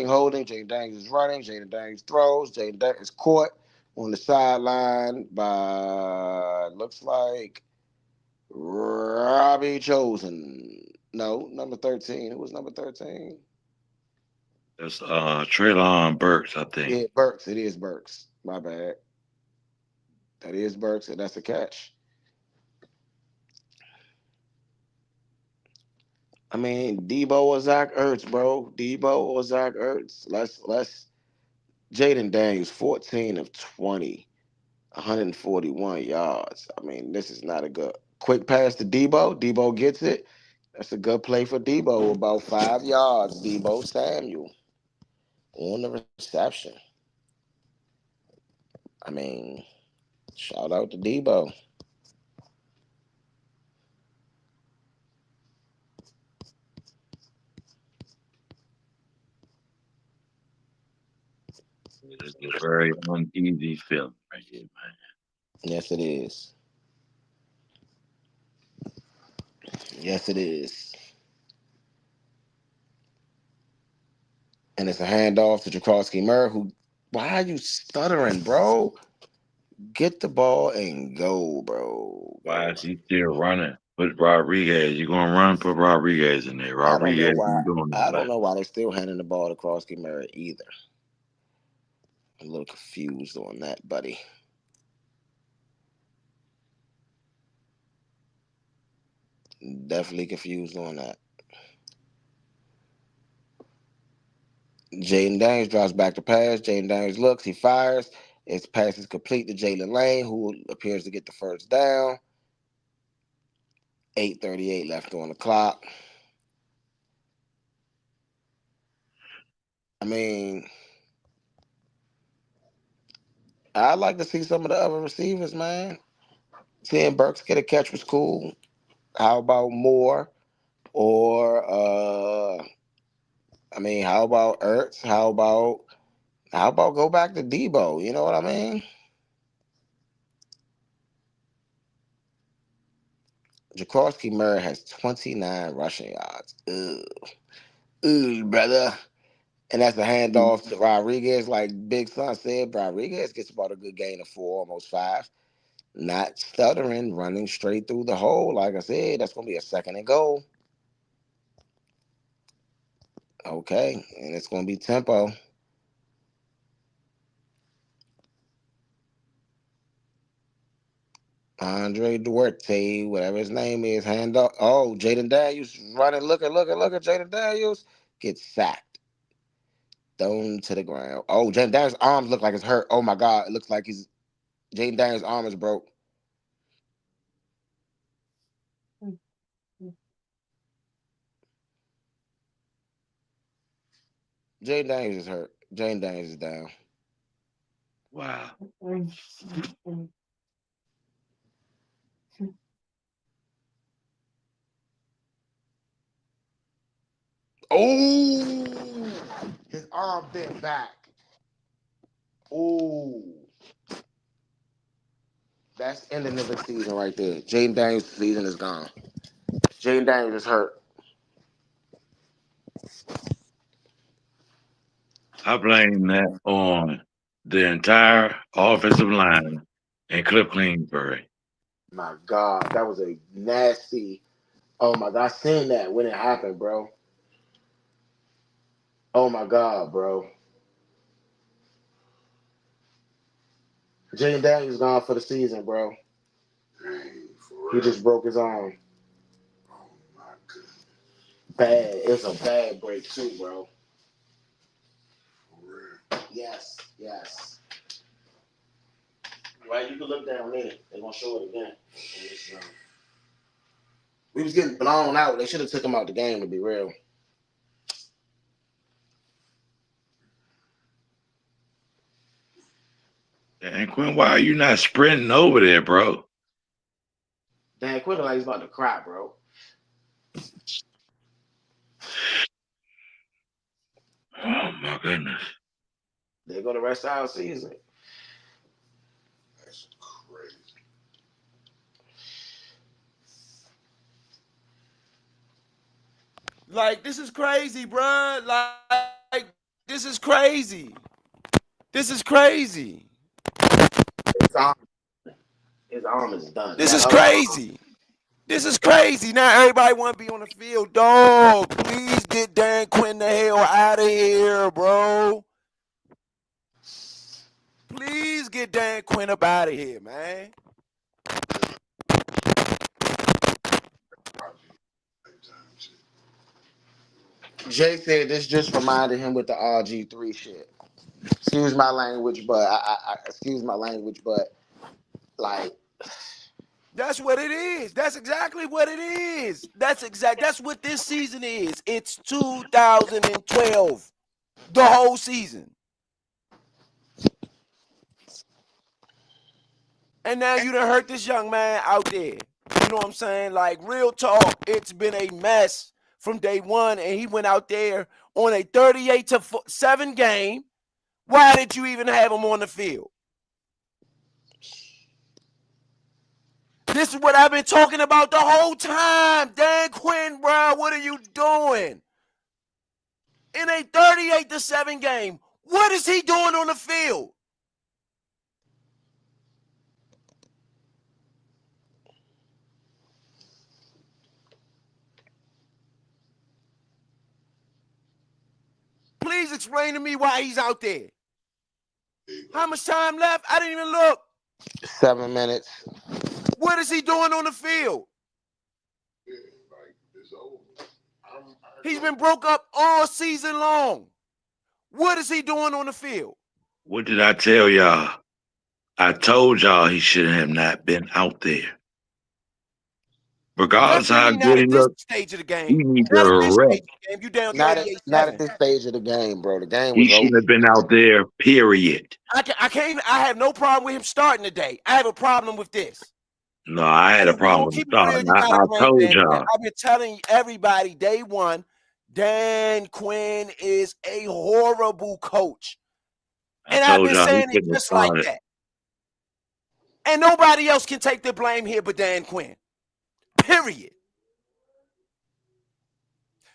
holding. Jaden Daniels is running. Jaden Daniels throws. Jaden Daniels is caught on the sideline by looks like Robbie Chosen. No, number 13. It was number 13. That's Traylon Burks, I think. Yeah, Burks. It is Burks. My bad. That is Burks, and that's a catch. I mean, Debo or Zach Ertz, bro. Debo or Zach Ertz. Let's Jaden Daniels, 14 of 20. 141 yards. I mean, this is not a good quick pass to Debo. Debo gets it. That's a good play for Debo. About 5 yards. Debo Samuel on the reception. I mean, shout out to Debo. It's a very uneasy feeling right here, man. Yes, it is. Yes, it is. And it's a handoff to Jakrowski Murray, who, why are you stuttering, bro? Get the ball and go, bro. Why Go. is he still running? Put Rodriguez. You gonna run? Put Rodriguez in there. I don't know Rodriguez why. ain't doing all I don't that. know why they're still handing the ball to Krosky Murray either. I'm a little confused on that, buddy. Definitely confused on that. Jaden Daniels drops back to pass. Jaden Daniels looks, he fires. His pass is complete to Jalen Lane, who appears to get the first down. 8:38 left on the clock. I mean, I'd like to see some of the other receivers, man. Seeing Burks get a catch was cool. How about Moore? Or I mean, how about Ertz? How about go back to Debo? You know what I mean? Jaworski Murray has 29 rushing yards. Ugh. Ugh, brother. And that's a handoff to Rodriguez. Like Big Son said, Rodriguez gets about a good gain of 4, almost 5. Not stuttering, running straight through the hole. Like I said, that's going to be a second and goal. Okay. And it's going to be tempo. Andre Duarte, whatever his name is, hand up. Oh, Jaden Daniels running, looking. Jaden Daniels gets sacked, thrown to the ground. Oh, Jaden Daniels' arms look like it's hurt. Oh my God, it looks like Jaden Daniels' arm is broke. Jaden Daniels is hurt. Jaden Daniels is down. Wow. Oh, his arm bent back. Oh, that's ending of the season right there. Jaden Daniels' season is gone. Jaden Daniels is hurt. I blame that on the entire offensive line and Cliff Kingsbury. My God, that was a nasty. Oh my God, I seen that when it happened, bro. Oh my God, bro. Jaden Daniels gone for the season, bro. Dang, He for real. just broke his arm. Oh my goodness, Bad. It's a bad break too, bro. for real. Yes. Right, you can look down there. They're gonna show it again. We was getting blown out. They should have took him out the game to be real. And Quinn, why are you not sprinting over there, bro? Dan Quinn like he's about to cry, bro. Oh my goodness. They go the rest of our season. That's crazy. Like this is crazy, bruh. Like this is crazy. This is crazy. His arm, his arm is done. This That is other arm, crazy. This is crazy. Now everybody want to be on the field. Dog, please get Dan Quinn the hell out of here, bro. Please get Dan Quinn up out of here, man. Jay said this just reminded him with the RG3 shit. Excuse my language, but excuse my language, but Like, That's what it is. That's exactly what it is. That's what this season is. It's 2012. The whole season. And now you done hurt this young man out there. You know what I'm saying? Like, real talk, it's been a mess from day one, and he went out there on a 38-7 game. Why did you even have him on the field? This is what I've been talking about the whole time. Dan Quinn, bro, what are you doing? In a 38-7 game, what is he doing on the field? Please explain to me why he's out there. How much time left? I didn't even look. 7 minutes. What is he doing on the field? Yeah, like it's over. He's been broke up all season long. What is he doing on the field? What did I tell y'all? I told y'all he should have not been out there. Regardless of how Definitely not good he at this looked, stage of the he game. needs Not to at this rest. stage of the game. You down Not 38-7. at this stage of the game, bro. The game He was shouldn't over. have been out there, period. I have no problem with him starting today. I have a problem with this. No, I had And a if we're going problem to with keep the it real, starting. you got to I blame told Dan Quinn. y'all. I've been telling everybody day one, Dan Quinn is a horrible coach. And I've told been y'all he saying it couldn't have just like started. that. And nobody else can take the blame here but Dan Quinn. Period.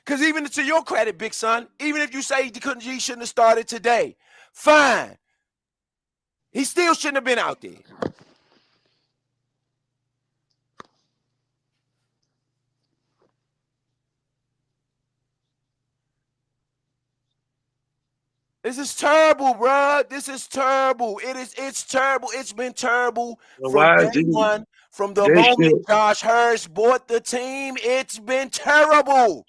Because even to your credit, big son, even if you say he shouldn't have started today, fine. He still shouldn't have been out there. This is terrible, bro. This is terrible. It's terrible. It's been terrible So from why day is he? one. From the They moment should. Josh Hurst bought the team, it's been terrible.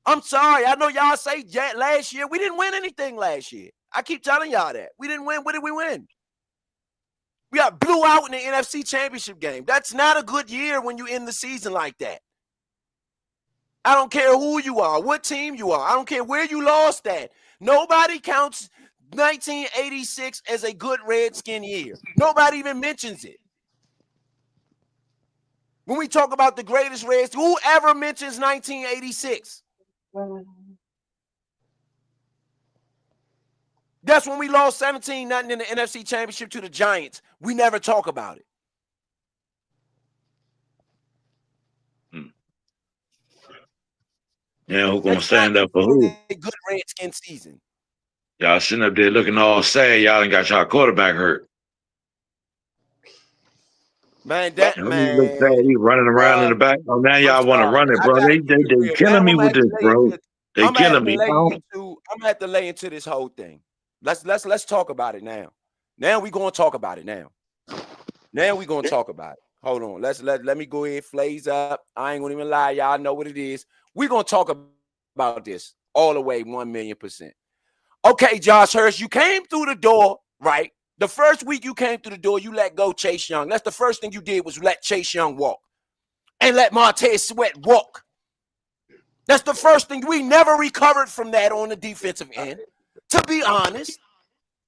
I'm sorry. I know y'all say last year. We didn't win anything last year. I keep telling y'all that. We didn't win. What did we win? We got blew out in the NFC Championship game. That's not a good year when you end the season like that. I don't care who you are, what team you are. I don't care where you lost at. Nobody counts 1986 as a good Redskin year. Nobody even mentions it. When we talk about the greatest Reds, whoever mentions 1986? That's when we lost 17-0 in the NFC Championship to the Giants. We never talk about it. Yeah, who gonna That's stand not up for who? a good Redskin season. Y'all sitting up there looking all sad. Y'all done got y'all quarterback hurt. Man, He look sad. He running around in the back. Oh, now I'm y'all want to sorry. run it, I bro. gotta They keep it real. killing Now me I'm gonna with have to this, bro. They killing me. I'm gonna have to lay into this whole thing. Let's talk about it now. Now we gonna talk about it now. Now we gonna talk about it. Hold on. Let me go ahead, Flays up. I ain't gonna even lie. Y'all know what it is. We gonna talk about this all the way 1,000,000%. Okay, Josh Hurst, you came through the door, right? The first week you came through the door, you let go Chase Young. That's the first thing you did was let Chase Young walk and let Montez Sweat walk. That's the first thing. We never recovered from that on the defensive end. To be honest,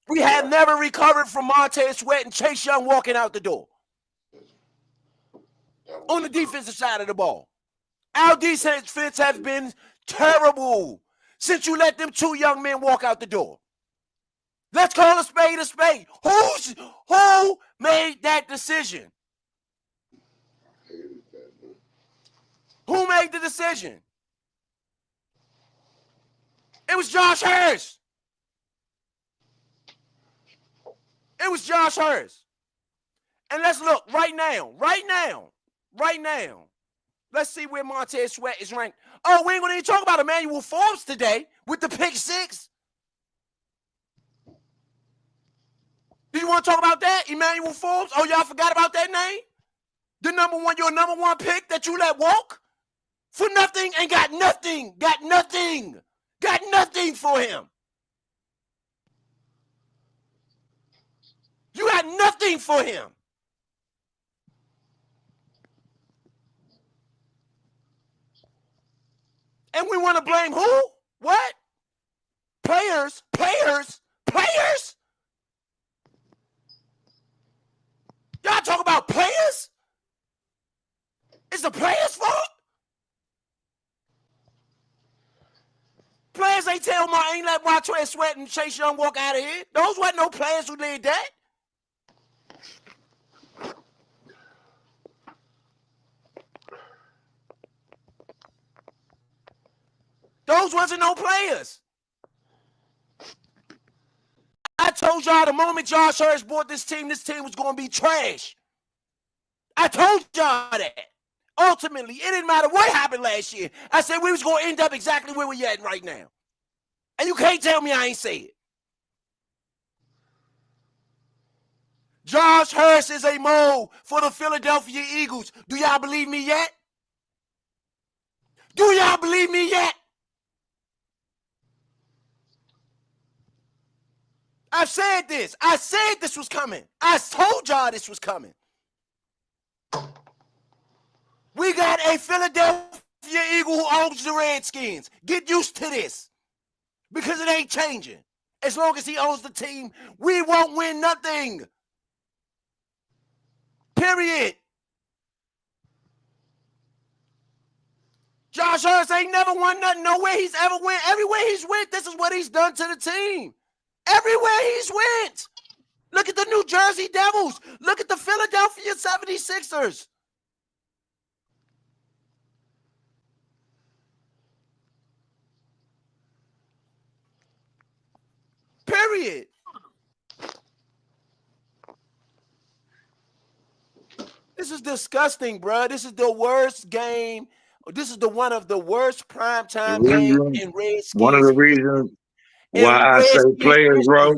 we have never recovered from Montez Sweat and Chase Young walking out the door on the defensive side of the ball. Our defense has been terrible since you let them two young men walk out the door. Let's call a spade a spade. Who made that decision? Who made the decision? It was Josh Hurst. It was Josh Hurst. And let's look right now. Let's see where Montez Sweat is ranked. Oh, we ain't going to even talk about Emmanuel Forbes today with the pick six. Do you want to talk about that? Emmanuel Forbes? Oh, y'all forgot about that name? Your number one pick that you let walk for nothing and got nothing for him. You got nothing for him. And we want to blame who? What? Players? Y'all talk about players? It's the players' fault? Players ain't let Montrez Sweat and Chase Young walk out of here. Those wasn't no players who did that. Those wasn't no players. I told y'all the moment Josh Harris bought this team was going to be trash. I told y'all that. Ultimately, it didn't matter what happened last year. I said we was going to end up exactly where we're at right now. And you can't tell me I ain't say it. Josh Harris is a mole for the Philadelphia Eagles. Do y'all believe me yet? Do y'all believe me yet? I've said this. I said this was coming. I told y'all this was coming. We got a Philadelphia Eagle who owns the Redskins. Get used to this. Because it ain't changing. As long as he owns the team, we won't win nothing. Period. Josh Harris ain't never won nothing. Nowhere he's ever went. Everywhere he's went, this is what he's done to the team. Everywhere he's went. Look at the New Jersey Devils. Look at the Philadelphia 76ers. Period. This is disgusting, bro. This is the worst game. This is one of the worst primetime games in Redskins. One of the reasons why I say players, bro.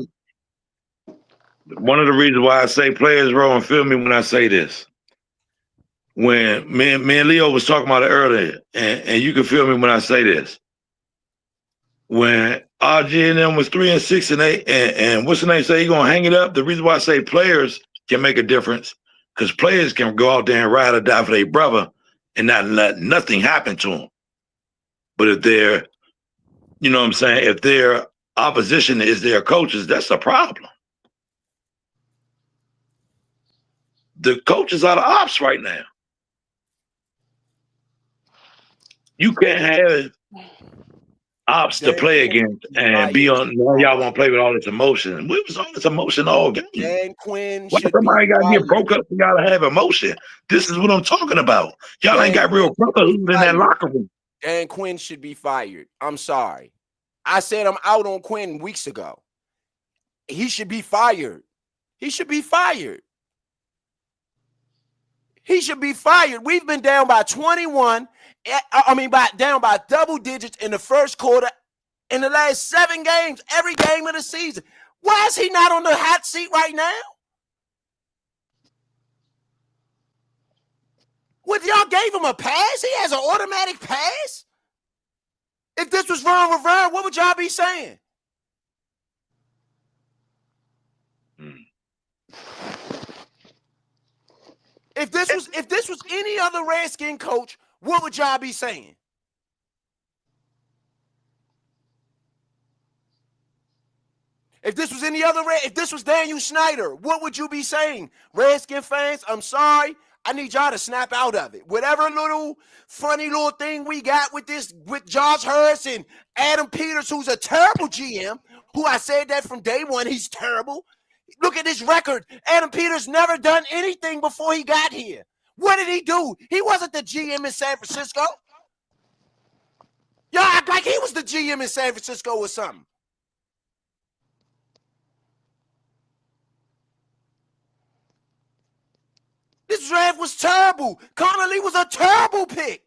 One of the reasons why I say players, bro, and feel me when I say this. When me and Leo was talking about it earlier, and you can feel me when I say this. When RG and them was 3 and 6 and 8, and what's the name say he gonna hang it up? The reason why I say players can make a difference, because players can go out there and ride or die for their brother and not let nothing happen to them. But if they're, you know what I'm saying, if their opposition is their coaches, that's a problem. The coaches are the ops right now. You can't have ops to play against and be on. Y'all want to play with all this emotion. What was all this emotion all game? Dan Quinn Why somebody got to get broke up? You got to have emotion. This is what I'm talking about. Y'all ain't got real brotherhood in that locker room. Dan Quinn should be fired. I'm sorry. I said I'm out on Quinn weeks ago. He should be fired. He should be fired. He should be fired. We've been down by 21. Down by double digits in the first quarter in the last 7 games, every game of the season. Why is he not on the hot seat right now? What, y'all gave him a pass? He has an automatic pass? If this was Ron Rivera, what would y'all be saying? If this was any other Redskin coach, what would y'all be saying? If this was Daniel Snyder, what would you be saying? Redskin fans, I'm sorry. I need y'all to snap out of it. Whatever little funny little thing we got with Josh Harris and Adam Peters, who's a terrible GM, who I said that from day one, he's terrible. Look at his record. Adam Peters never done anything before he got here. What did he do? He wasn't the GM in San Francisco. Y'all act like he was the GM in San Francisco or something. This draft was terrible. Connolly was a terrible pick.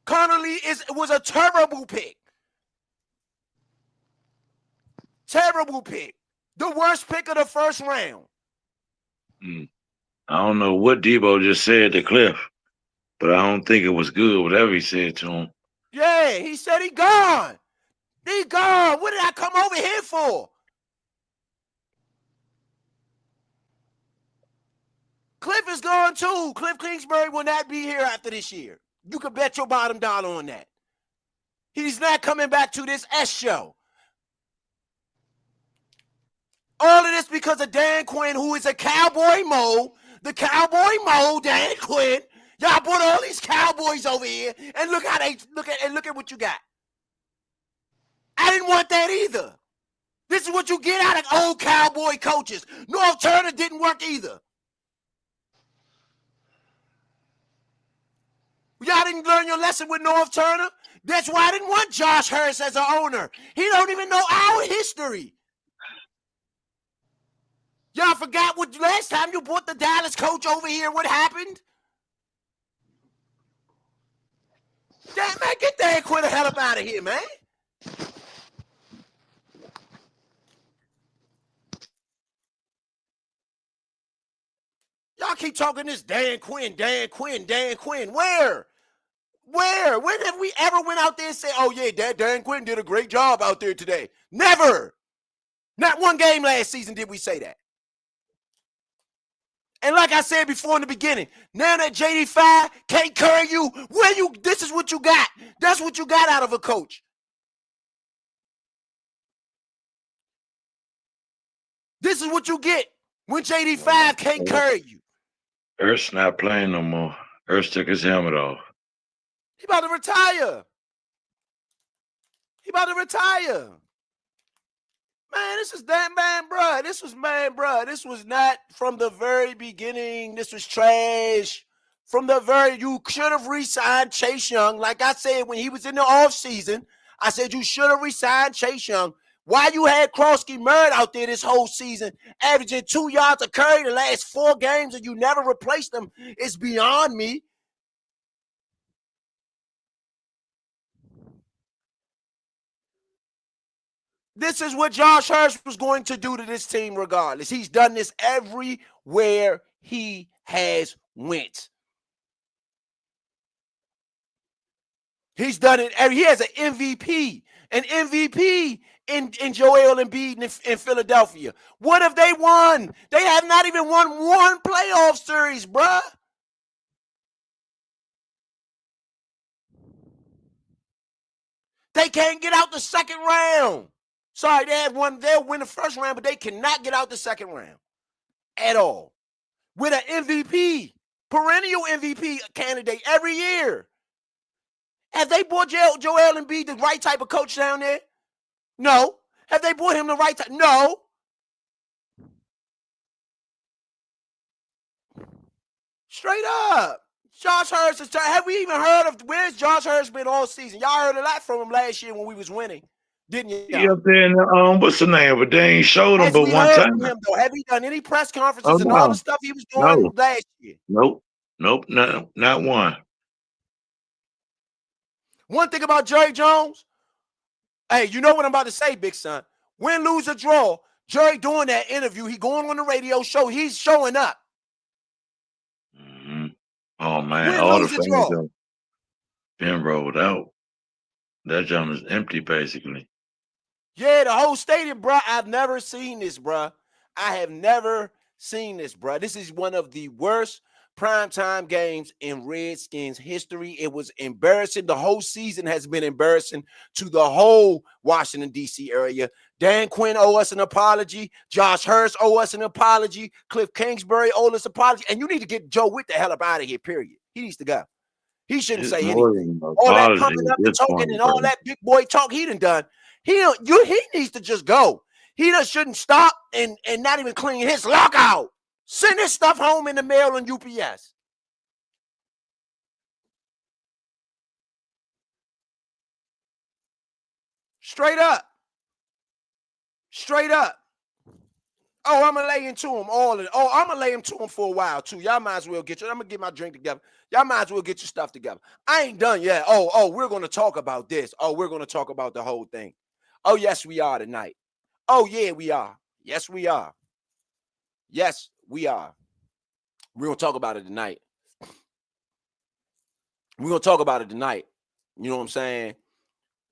Connolly was a terrible pick. Terrible pick. The worst pick of the first round. I don't know what Debo just said to Cliff, but I don't think it was good, whatever he said to him. Yeah, he said he gone. He gone. What did I come over here for? Cliff is gone too. Cliff Kingsbury will not be here after this year. You can bet your bottom dollar on that. He's not coming back to this S show. All of this because of Dan Quinn, who is a cowboy mode. The cowboy mode, Dan Quinn. Y'all brought all these cowboys over here, and look how they look at what you got. I didn't want that either. This is what you get out of old cowboy coaches. North Turner didn't work either. Y'all didn't learn your lesson with North Turner. That's why I didn't want Josh Harris as an owner. He don't even know our history. Y'all forgot what last time you brought the Dallas coach over here, what happened? Damn, man, get Dan Quinn the hell up out of here, man. Y'all keep talking this Dan Quinn. Where? When have we ever went out there and said, oh, yeah, Dan Quinn did a great job out there today? Never. Not one game last season did we say that. And like I said before in the beginning, now that JD5 can't carry you, this is what you got. That's what you got out of a coach. This is what you get when JD5 can't carry you. Ertz not playing no more. Ertz took his helmet off. He about to retire. Man, this is that man, bro. This was not from the very beginning. This was trash. You should have re-signed Chase Young. Like I said, when he was in the offseason, I said you should have re-signed Chase Young. Why you had Krosky Murd out there this whole season, averaging 2 yards a carry the last 4 games, and you never replaced him is beyond me. This is what Josh Harris was going to do to this team regardless. He's done this everywhere he has went. He's done it. He has an MVP in Joel Embiid in Philadelphia. What have they won? They have not even won one playoff series, bruh. They can't get out the second round. Sorry, they'll win the first round, but they cannot get out the second round at all. With an MVP, perennial MVP candidate every year. Have they brought Joel Embiid the right type of coach down there? No. Have they brought him the right type? No. Straight up. Josh Harris is have we even heard of where's Josh Harris been all season? Y'all heard a lot from him last year when we was winning. Didn't you? He up there in the, what's the name? But they ain't showed him but one time. Have he done any press conferences and all the stuff he was doing last year? Nope, not one. One thing about Jerry Jones, hey, you know what I'm about to say, big son. Win, lose, or draw, Jerry doing that interview, he going on the radio show, he's showing up. Mm-hmm. Oh, man, win, all the fans been rolled out. That joint is empty, basically. Yeah, the whole stadium, bro. I've never seen this, bro. I have never seen this, bro. This is one of the worst primetime games in Redskins history. It was embarrassing. The whole season has been embarrassing to the whole Washington, D.C. area. Dan Quinn owe us an apology. Josh Harris owe us an apology. Cliff Kingsbury owe us an apology. And you need to get Joe Witt the hell up out of here, period. He needs to go. He shouldn't say anything. All that pumping up and talking and all that big boy talk he done. He needs to just go. He just shouldn't stop and not even clean his lockout. Send his stuff home in the mail and UPS. Straight up. Oh, I'm going to lay into him I'm going to lay into him for a while, too. Y'all might as well I'm going to get my drink together. Y'all might as well get your stuff together. I ain't done yet. Oh, we're going to talk about this. Oh, we're going to talk about the whole thing. Oh, yes, we are tonight. Oh, yeah, we are. Yes, we are. Yes, we are. We're going to talk about it tonight. You know what I'm saying?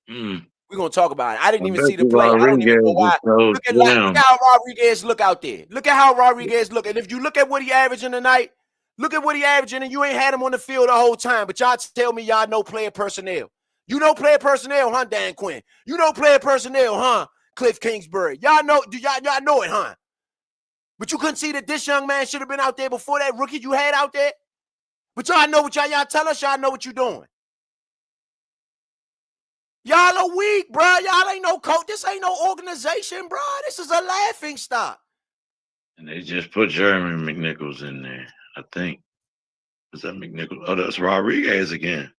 We're going to talk about it. I didn't even see the play. I don't even know why. Look at how Rodriguez look out there. Look at how Rodriguez look. And if you look at what he averaging tonight, Look at what he averaging, and you ain't had him on the field the whole time. But y'all tell me y'all know player personnel. You know player personnel, huh, Dan Quinn? You know player personnel, huh, Cliff Kingsbury? Y'all know, y'all know it, huh? But you couldn't see that this young man should have been out there before that rookie you had out there? But y'all know what y'all tell us, y'all know what you're doing. Y'all are weak, bro. Y'all ain't no coach. This ain't no organization, bro. This is a laughing stock. And they just put Jeremy McNichols in there, I think. Is that McNichols? Oh, that's Rodriguez again.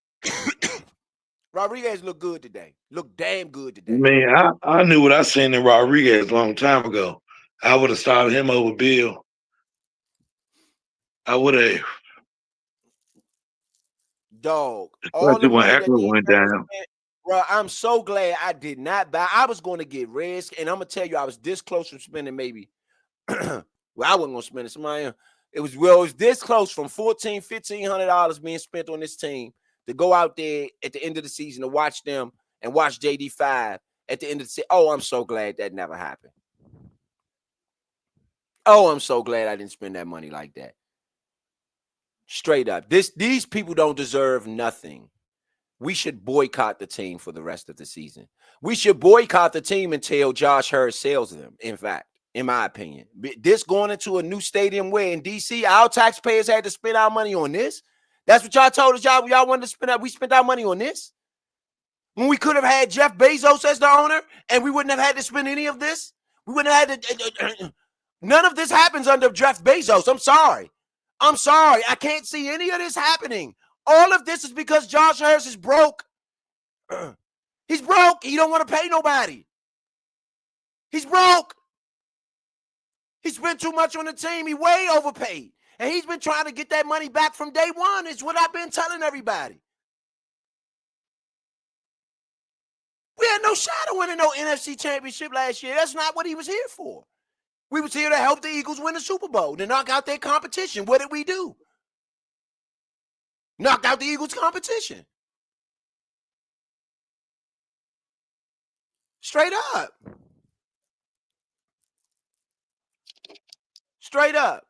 Rodriguez looked good today. Looked damn good today. Man, I knew what I seen in Rodriguez a long time ago. I would have started him over Bill. I would have. Dog. All Especially the when money that Eckler these went guys down. spent, bro, I'm so glad I did not buy. I was going to get risk, and I'm going to tell you, I was this close from spending maybe. Well, I wasn't going to spend it. Somebody, it was this close from $1,400, $1,500 being spent on this team to go out there at the end of the season to watch them and watch JD5 at the end of the season. Oh, I'm so glad that never happened. Oh, I'm so glad I didn't spend that money like that. Straight up. These people don't deserve nothing. We should boycott the team for the rest of the season. We should boycott the team until Josh Hurd sells them, in fact, in my opinion. This going into a new stadium where in D.C., our taxpayers had to spend our money on this. That's what y'all told us y'all wanted to spend out. We spent our money on this. When we could have had Jeff Bezos as the owner and we wouldn't have had to spend any of this. We wouldn't have had to. None of this happens under Jeff Bezos. I'm sorry. I can't see any of this happening. All of this is because Josh Hurst is broke. He's broke. He don't want to pay nobody. He's broke. He spent too much on the team. He way overpaid. And he's been trying to get that money back from day one. It's what I've been telling everybody. We had no shot of winning no NFC championship last year. That's not what he was here for. We was here to help the Eagles win the Super Bowl, to knock out their competition. What did we do? Knocked out the Eagles' competition. Straight up. Straight up.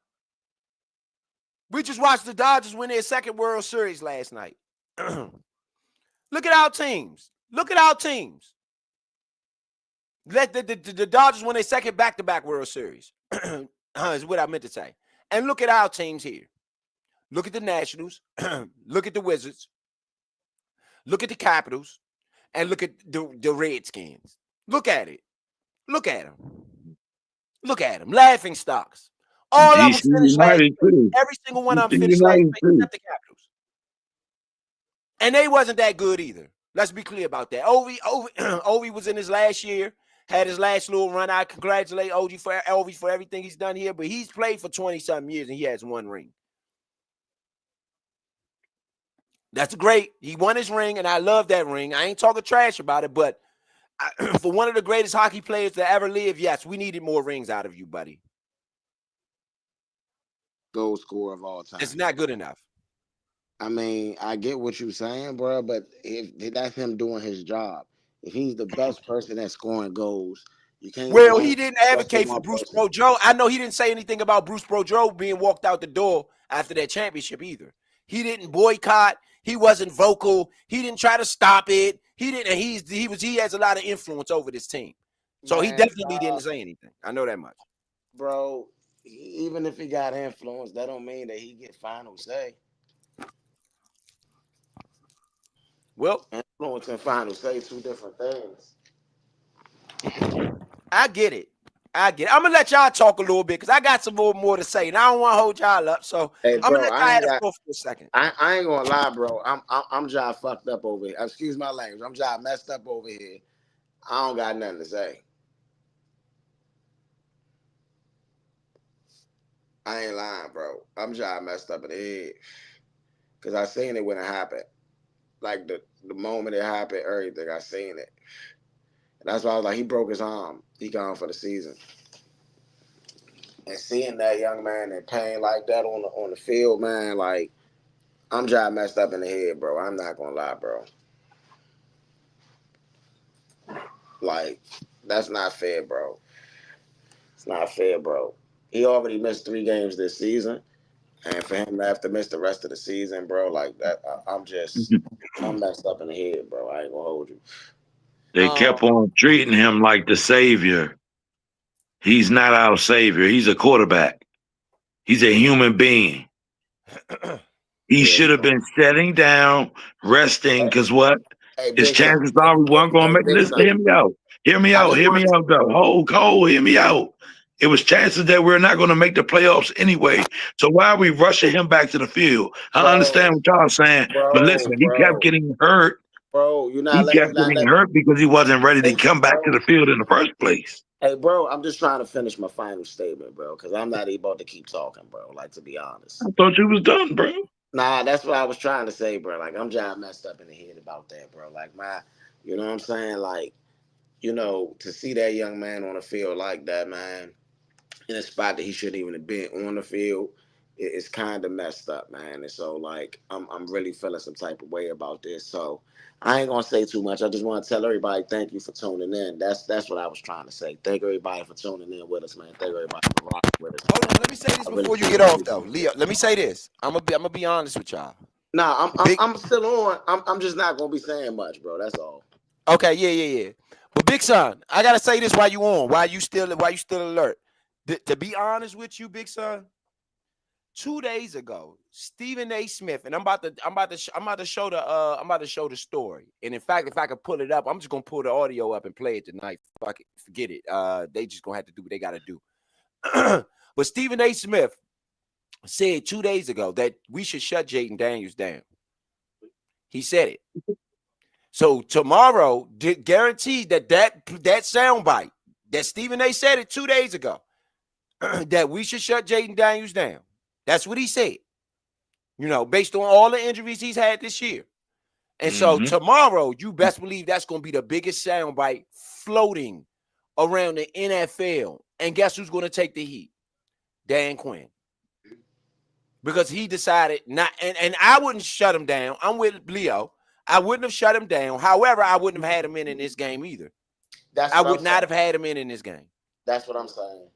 We just watched the Dodgers win their second World Series last night. Look at our teams. Look at our teams. Let the Dodgers win their second back-to-back World Series. Is what I meant to say. And look at our teams here. Look at the Nationals. Look at the Wizards. Look at the Capitals. And look at the Redskins. Look at it. Look at them. Look at them. Laughing stocks. All of them DC finished last United place. too. Every single one of them DC finished last United place too. except the Capitals. And they wasn't that good either. Let's be clear about that. Ovi was in his last year, had his last little run. I congratulate Ovi for everything he's done here, but he's played for 20-something years and he has one ring. That's great. He won his ring, and I love that ring. I ain't talking trash about it, but for one of the greatest hockey players to ever live, yes, we needed more rings out of you, buddy. Goal scorer of all time. It's not good enough. I mean, I get what you're saying, bro, but if that's him doing his job, if he's the best person at scoring goals, you can't Well, blame he didn't just the advocate for one Bruce person. Boudreau. I know he didn't say anything about Bruce Boudreau being walked out the door after that championship either. He didn't boycott. He wasn't vocal. He didn't try to stop it. He didn't. And he has a lot of influence over this team. So he Man, definitely didn't say anything. I know that much. bro, even if he got influence, that don't mean that he get final say. Well, Influence and final say two different things. I get it. I'm gonna let y'all talk a little bit because I got some more to say, and I don't want to hold y'all up. So Hey, I'm gonna bro, let y'all have the floor for a second. I ain't gonna lie, bro. I'm just fucked up over here. Excuse my language. I'm just messed up over here. I don't got nothing to say. I ain't lying, bro. I'm just messed up in the head because I seen it when it happened. Like the moment it happened, everything I seen it. And that's why I was like, he broke his arm. He gone for the season. And seeing that young man in pain like that on the field, man, like I'm just messed up in the head, bro. I'm not gonna lie, bro. Like that's not fair, bro. It's not fair, bro. He already missed 3 games this season. And for him to have to miss the rest of the season, bro, like that, I'm messed up in the head, bro. I ain't gonna hold you. They kept on treating him like the savior. He's not our savior. He's a quarterback. He's a human being. He Yeah. should have been sitting down, resting, because what? Hey, His big son. chances are we weren't going to Hey, make big this. son. Hear me out. Hear me I out. just Hear me want out, though. Hold, hear me out. It was chances that we're not going to make the playoffs anyway. So why are we rushing him back to the field? I understand what y'all saying, but listen, he kept getting hurt. you're He not kept getting hurt because he wasn't ready to come back to the field in the first place. Hey, bro, I'm just trying to finish my final statement, bro, because I'm not able to keep talking, bro. Like, to be honest. I thought you was done, bro. Nah, that's what I was trying to say, bro. Like, I'm just messed up in the head about that, bro. Like, you know what I'm saying? Like, to see that young man on the field like that, man, in a spot that he shouldn't even have been on the field, it's kind of messed up, man. And so, like, I'm really feeling some type of way about this. So, I ain't gonna say too much. I just want to tell everybody thank you for tuning in. That's what I was trying to say. Thank everybody for tuning in with us, man. Thank everybody for rocking with us. Hold on, let me say this I really before you get off, appreciate though, it. Leo. Let me say this. I'm gonna be honest with y'all. Nah, Big. I'm still on. I'm just not gonna be saying much, bro. That's all. Okay, yeah. But Big Son, I gotta say this while you on, while you still alert. To be honest with you, Big Son, 2 days ago, Stephen A. Smith, and I'm about to show the story. And in fact, if I could pull it up, I'm just gonna pull the audio up and play it tonight. Fuck it, forget it. They just gonna have to do what they gotta do. But Stephen A. Smith said 2 days ago that we should shut Jaden Daniels down. He said it. So tomorrow, guaranteed that soundbite that Stephen A. said it 2 days ago that we should shut Jaden Daniels down. That's what he said. Based on all the injuries he's had this year. And so tomorrow, you best believe that's going to be the biggest soundbite floating around the NFL. And guess who's going to take the heat? Dan Quinn. Because he decided not, and I wouldn't shut him down. I'm with Leo. I wouldn't have shut him down. However, I wouldn't have had him in this game either. I would not have had him in this game. That's what I'm saying.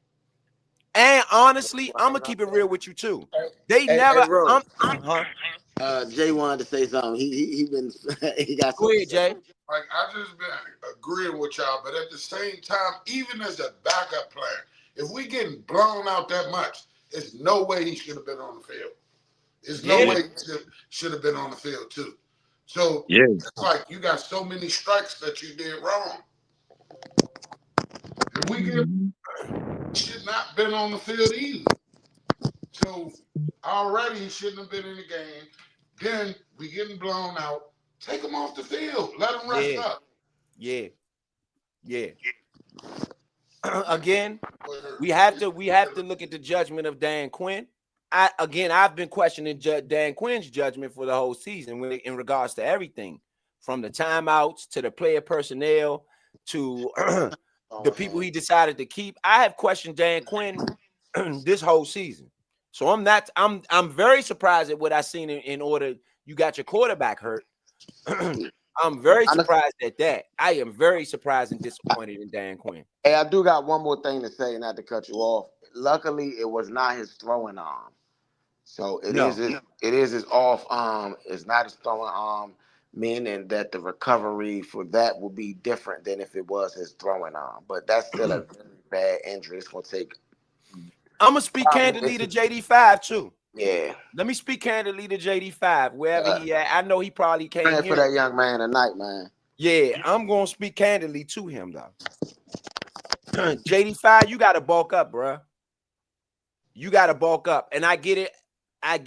And honestly, I'm gonna keep it real with you too. They never. Jay wanted to say something. He been he got. Go ahead, Jay. Like, I just been agreeing with y'all, but at the same time, even as a backup player, if we getting blown out that much, there's no way he should have been on the field. There's no way he should have been on the field too. So it's like you got so many strikes that you did wrong. If we get should not been on the field either. So already he shouldn't have been in the game. Then we getting blown out. Take him off the field. Let him rest up. Yeah. Again, we have to look at the judgment of Dan Quinn. I've been questioning Dan Quinn's judgment for the whole season in regards to everything, from the timeouts to the player personnel to the people he decided to keep. I have questioned Dan Quinn this whole season. So I'm very surprised at what I seen in order you got your quarterback hurt. I'm very surprised at that. I am very surprised and disappointed in Dan Quinn. Hey, I do got one more thing to say, not to cut you off. Luckily, it was not his throwing arm. So it is his off arm. It's not his throwing arm, meaning that the recovery for that will be different than if it was his throwing arm. But that's still a very bad injury. It's gonna take. I'm gonna speak candidly to JD5 too. Yeah. Let me speak candidly to JD5 wherever he at. I know he probably came here for that young man tonight, man. Yeah, I'm gonna speak candidly to him though. JD5, you gotta bulk up, bro. You gotta bulk up, and I get it. I'm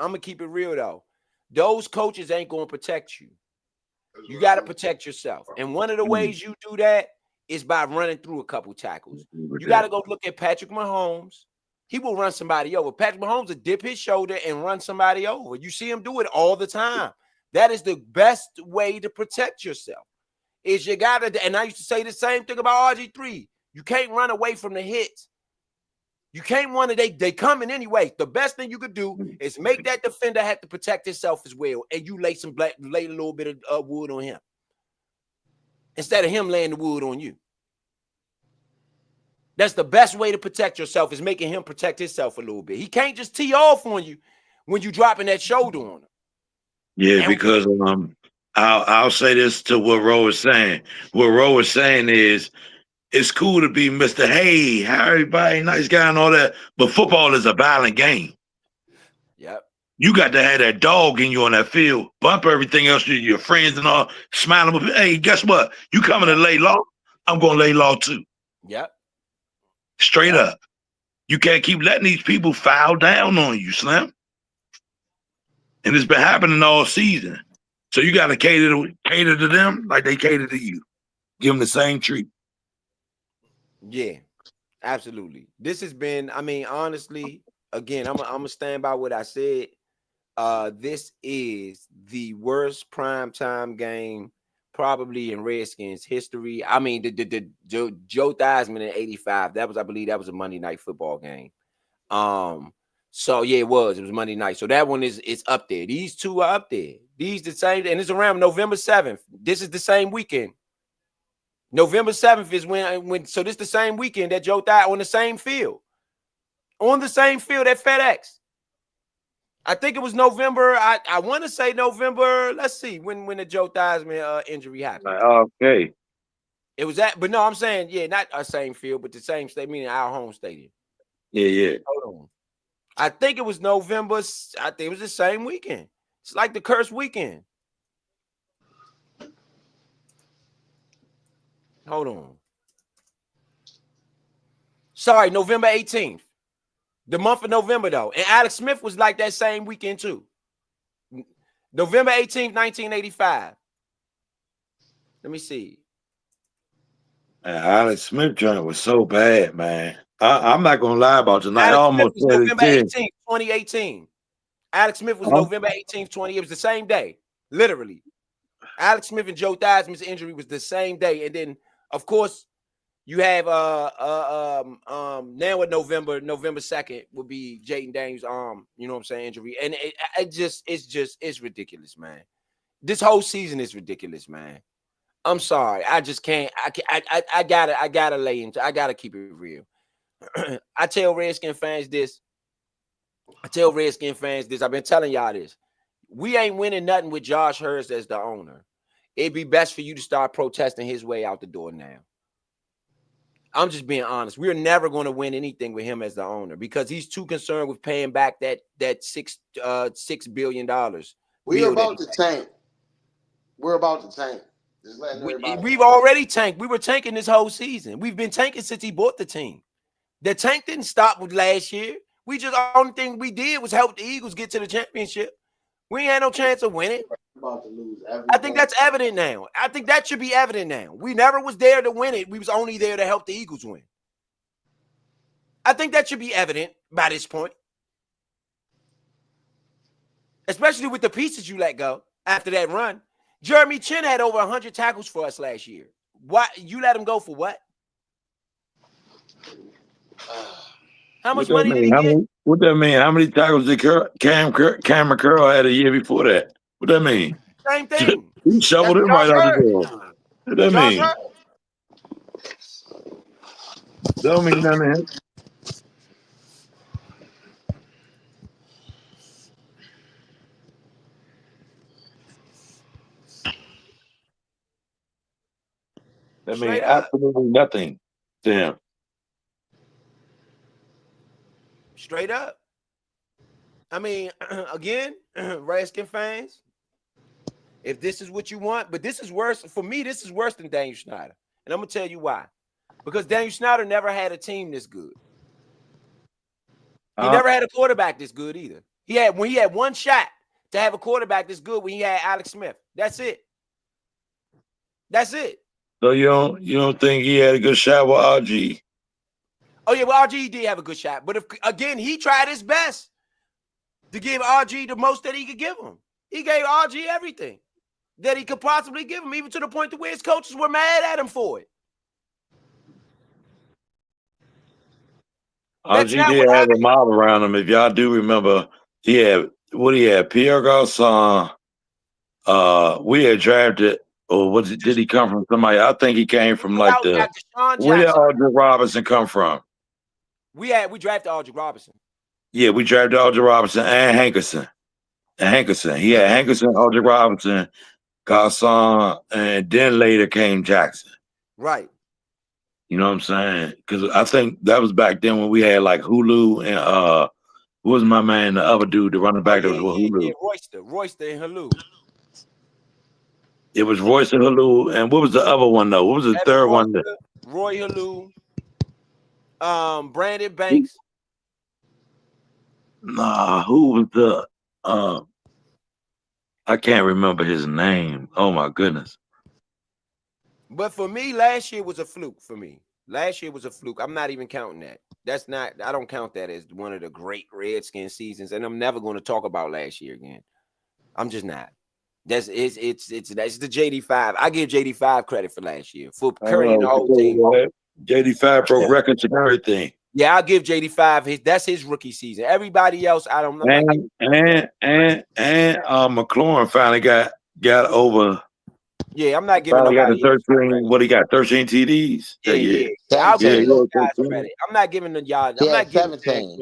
gonna keep it real though. Those coaches ain't gonna protect you. You gotta protect yourself, and one of the ways you do that is by running through a couple tackles. You gotta go look at Patrick Mahomes. He will run somebody over. Patrick Mahomes will dip his shoulder and run somebody over. You see him do it all the time. That is the best way to protect yourself. Is you gotta, and I used to say the same thing about RG3. You can't run away from the hits. You can't run it. They coming anyway. The best thing you could do is make that defender have to protect himself as well, and you lay a little bit of wood on him instead of him laying the wood on you. That's the best way to protect yourself, is making him protect himself a little bit. He can't just tee off on you when you dropping that shoulder on him. Yeah, And because I'll say this to what Ro is saying. What Ro is saying is it's cool to be Mr. Hey, how everybody, nice guy and all that, but football is a violent game. yep. You got to have that dog in you on that field, bump everything else, your friends and all, smiling. Hey, guess what? You coming to lay law? I'm going to lay law too. Yep. Straight up. You can't keep letting these people foul down on you, Slim. And it's been happening all season. So you got to cater to them like they cater to you. Give them the same treat. Yeah, absolutely. This has been, I mean, honestly, again, I'm gonna stand by what I said. This is the worst primetime game probably in Redskins history. I mean, the Joe Theismann in '85. That was, I believe, that was a Monday Night Football game. So yeah, it was Monday night. So that one is up there. These two are up there. These the same, and it's around November 7th. This is the same weekend. November 7th is when so this is the same weekend that Joe died on the same field. On the same field at FedEx. I think it was November. I want to say November. Let's see when the Joe Theismann injury happened. Okay. It was that, but no, I'm saying, yeah, not our same field, but the same state, meaning our home stadium. Yeah. Hold on. I think it was November. I think it was the same weekend. It's like the cursed weekend. Hold on. Sorry, November 18th. The month of November, though. And Alex Smith was like that same weekend, too. November 18th, 1985. Let me see. Alex Smith joint was so bad, man. I'm not going to lie about tonight. Alex I almost Smith was said November it 18th, 2018. Alex Smith was November 18th, 20. It was the same day, literally. Alex Smith and Joe Theismann's injury was the same day. And then, of course, you have now at November 2nd will be Jaden Daniels' you know what I'm saying, injury. And it's ridiculous, man. This whole season is ridiculous, man. I'm sorry. I just can't. I gotta lay into. I gotta keep it real. I tell Redskin fans this. I've been telling y'all this. We ain't winning nothing with Josh Hurst as the owner. It'd be best for you to start protesting his way out the door now. I'm just being honest. We're never going to win anything with him as the owner because he's too concerned with paying back that $6 billion. We're about to tank. We're about to tank. We've already tanked. We were tanking this whole season. We've been tanking since he bought the team. The tank didn't stop with last year. We just, the only thing we did was help the Eagles get to the championship. We ain't had no chance of winning. About to lose I think that's evident now. I think that should be evident now. We never was there to win it. We was only there to help the Eagles win. I think that should be evident by this point. Especially with the pieces you let go after that run. Jeremy Chin had over 100 tackles for us last year. Why you let him go for what? How much money did he get? What that mean? How many tackles did Cameron Curl had a year before that? What that mean? Same thing. He shoveled him right out the door. What that mean? Don't mean nothing. That means absolutely nothing to him. Straight up. I mean, again, Redskin fans, if this is what you want, but this is worse. For me, this is worse than Daniel Snyder. And I'm going to tell you why. Because Daniel Snyder never had a team this good. He never had a quarterback this good either. He had one shot to have a quarterback this good when he had Alex Smith. That's it. That's it. So you don't think he had a good shot with RG? Oh yeah, well RG did have a good shot, but again he tried his best to give RG the most that he could give him. He gave RG everything that he could possibly give him, even to the point to where his coaches were mad at him for it. RG did have a mob around him. If y'all do remember, he had Pierre Garçon. We had drafted Or did he come from somebody? I think he came from We like got Deshaun where did Jackson. Aldrick Robinson come from? We drafted Aldrick Robinson. Yeah, we drafted Aldrick Robinson and Hankerson. He had Hankerson, Aldrick Robinson, Garcon, and then later came Jackson. Right. You know what I'm saying? Because I think that was back then when we had like Hulu and who was my man, the other dude, the running back that was with Hulu? Yeah, Royster and Hulu. It was Royce and Hulu, and what was the other one though? What was the third one? Roy Hulu, Brandon Banks. Nah, who was the I can't remember his name. Oh my goodness. But for me, last year was a fluke for me. Last year was a fluke. I'm not even counting that. I don't count that as one of the great Redskin seasons, and I'm never going to talk about last year again. I'm just not. That's the JD5. I give JD5 credit for last year for carrying the whole team. JD5 broke records and everything. Yeah, I'll give JD5 that's his rookie season. Everybody else, I don't know. And McLaurin finally got over. Yeah, I'm not giving nobody nobody 13. What he got? 13 TDs. Yeah. I'll give those guys credit. I'm not giving the y'all. I'm not giving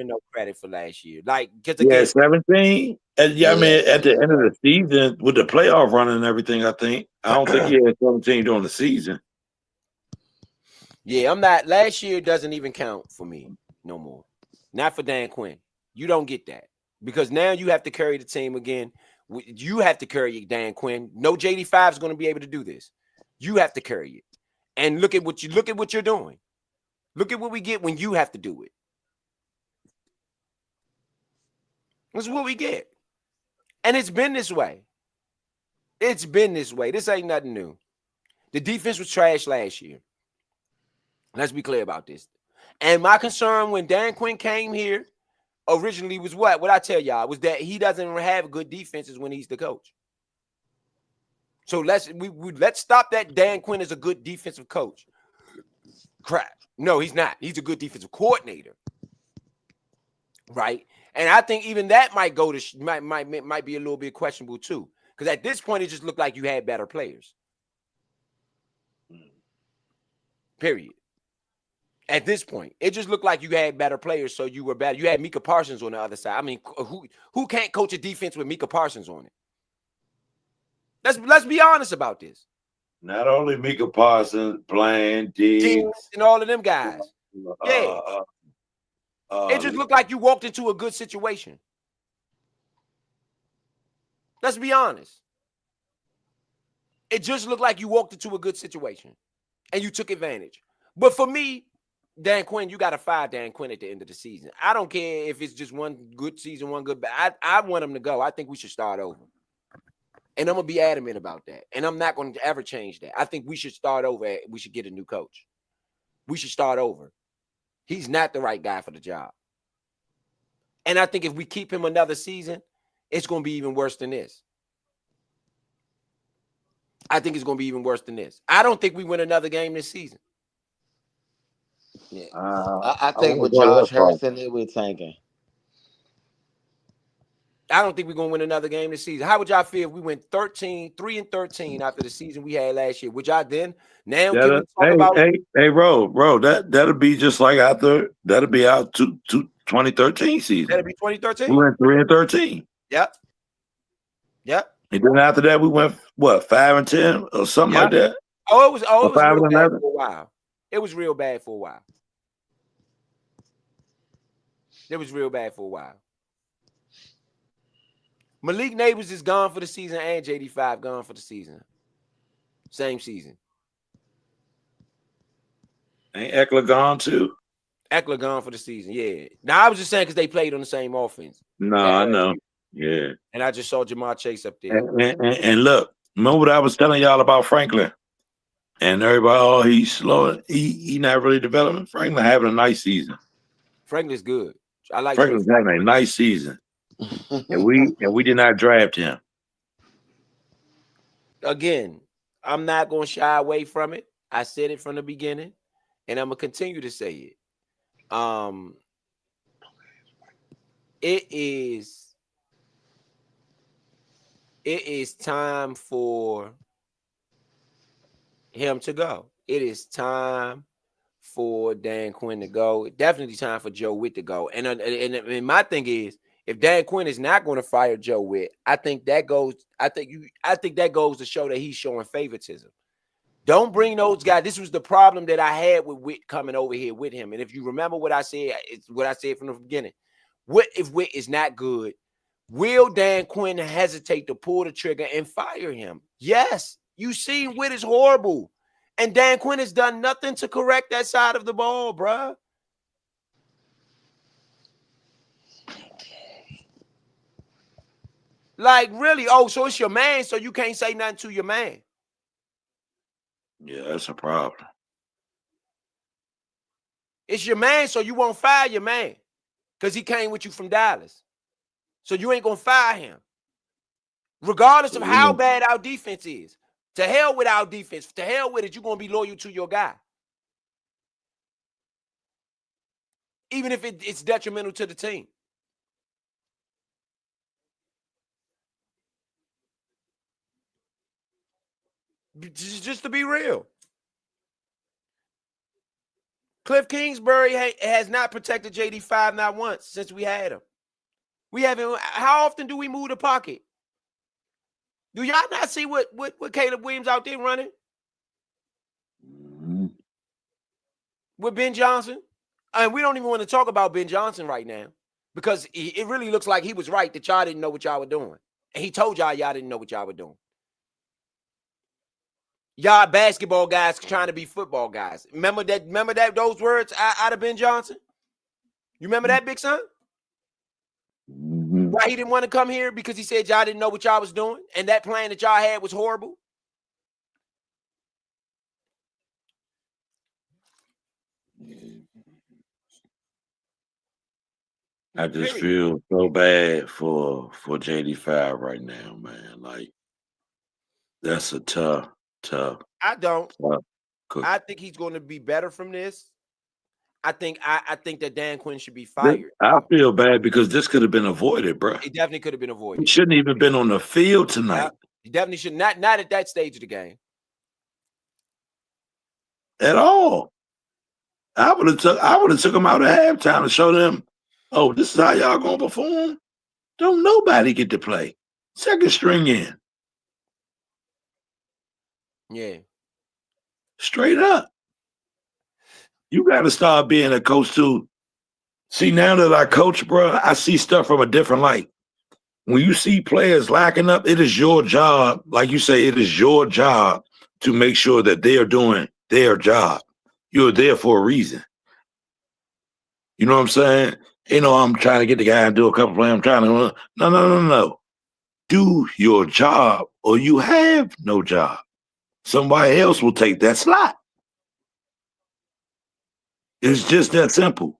no credit for last year. Like, because again, 17. And I mean, at the end of the season with the playoff running and everything, I don't think he had 17 during the season. Yeah, I'm not. Last year doesn't even count for me no more. Not for Dan Quinn. You don't get that because now you have to carry the team again. You have to carry it, Dan Quinn. No JD5 is going to be able to do this. You have to carry it. And look at what you're doing. Look at what we get when you have to do it. This is what we get. And it's been this way. It's been this way. This ain't nothing new. The defense was trash last year. Let's be clear about this. And my concern when Dan Quinn came here originally was what I tell y'all was that he doesn't have good defenses when he's the coach. So let's stop that Dan Quinn is a good defensive coach. Crap. No, he's not. He's a good defensive coordinator. Right? And I think even that might go to might be a little bit questionable too. Because at this point, it just looked like you had better players. Period. At this point, it just looked like you had better players, so you were better. You had Micah Parsons on the other side. I mean, who can't coach a defense with Micah Parsons on it? Let's be honest about this. Not only Micah Parsons, Bland, Diggs, and all of them guys. Yeah. It just looked like you walked into a good situation. Let's be honest. It just looked like you walked into a good situation, and you took advantage. But for me, Dan Quinn, you got to fire Dan Quinn at the end of the season. I don't care if it's just one good season, one good bad. I want him to go. I think we should start over. And I'm going to be adamant about that. And I'm not going to ever change that. I think we should start over. We should get a new coach. We should start over. He's not the right guy for the job. And I think if we keep him another season, it's going to be even worse than this. I think it's going to be even worse than this. I don't think we win another game this season. Yeah, I think with Josh Harrison, we're tanking. I don't think we're gonna win another game this season. How would y'all feel if we went 3-13 after the season we had last year? Would y'all then now talk about? Hey, Ro, that'll be just like after that'll be out to 2013 season. That'll be 2013. We went 3-13. Yep. And then after that, we went 5-10 or something like that. It was real bad for a while. It was real bad for a while. Malik Neighbors is gone for the season and JD5 gone for the season. Same season. Ain't Eckler gone too? Eckler gone for the season, yeah. Now, I was just saying because they played on the same offense. No, I know. Yeah. And I just saw Jamar Chase up there. And look, remember what I was telling y'all about Franklin? And everybody, he's slow. He not really developing. Franklin having a nice season. Franklin's good. I like Franklin's having a nice season. and we did not draft him. Again, I'm not going to shy away from it. I said it from the beginning, and I'm going to continue to say it. It is time for him to go. It is time for Dan Quinn to go. Definitely time for Joe Witt to go. And my thing is, if Dan Quinn is not going to fire Joe Witt, I think that goes to show that he's showing favoritism. Don't bring those guys. This was the problem that I had with Witt coming over here with him. And if you remember what I said, it's what I said from the beginning. What if Witt is not good? Will Dan Quinn hesitate to pull the trigger and fire him? Yes. You see, Witt is horrible. And Dan Quinn has done nothing to correct that side of the ball, bruh. Like, really? Oh, so it's your man, so you can't say nothing to your man. Yeah, that's a problem. It's your man, so you won't fire your man because he came with you from Dallas. So you ain't going to fire him. Regardless of how bad our defense is. To hell with our defense. To hell with it, you're going to be loyal to your guy. Even if it's detrimental to the team. Just to be real. Cliff Kingsbury has not protected JD5 not once since we had him. We haven't. How often do we move the pocket? Do y'all not see what Caleb Williams out there running? With Ben Johnson? And we don't even want to talk about Ben Johnson right now because it really looks like he was right that y'all didn't know what y'all were doing. And he told y'all didn't know what y'all were doing. Y'all basketball guys trying to be football guys. Remember that those words out of Ben Johnson? You remember that, Big Son? Why he didn't want to come here? Because he said y'all didn't know what y'all was doing and that plan that y'all had was horrible. I just feel so bad for JD5 right now, man. Like, that's a tough. I don't. Tough cookie. I think he's going to be better from this. I think that Dan Quinn should be fired. I feel bad because this could have been avoided, bro. It definitely could have been avoided. He shouldn't even been on the field tonight. He definitely should not at that stage of the game. At all. I would have took him out at halftime to show them, oh, this is how y'all gonna perform. Don't nobody get to play. Second string in. Yeah. Straight up. You got to start being a coach too. See, now that I coach, bro, I see stuff from a different light. When you see players lacking up, it is your job. Like you say, it is your job to make sure that they are doing their job. You're there for a reason. You know what I'm saying? I'm trying to get the guy and do a couple plays. I'm trying to no. Do your job or you have no job. Somebody else will take that slot. It's just that simple.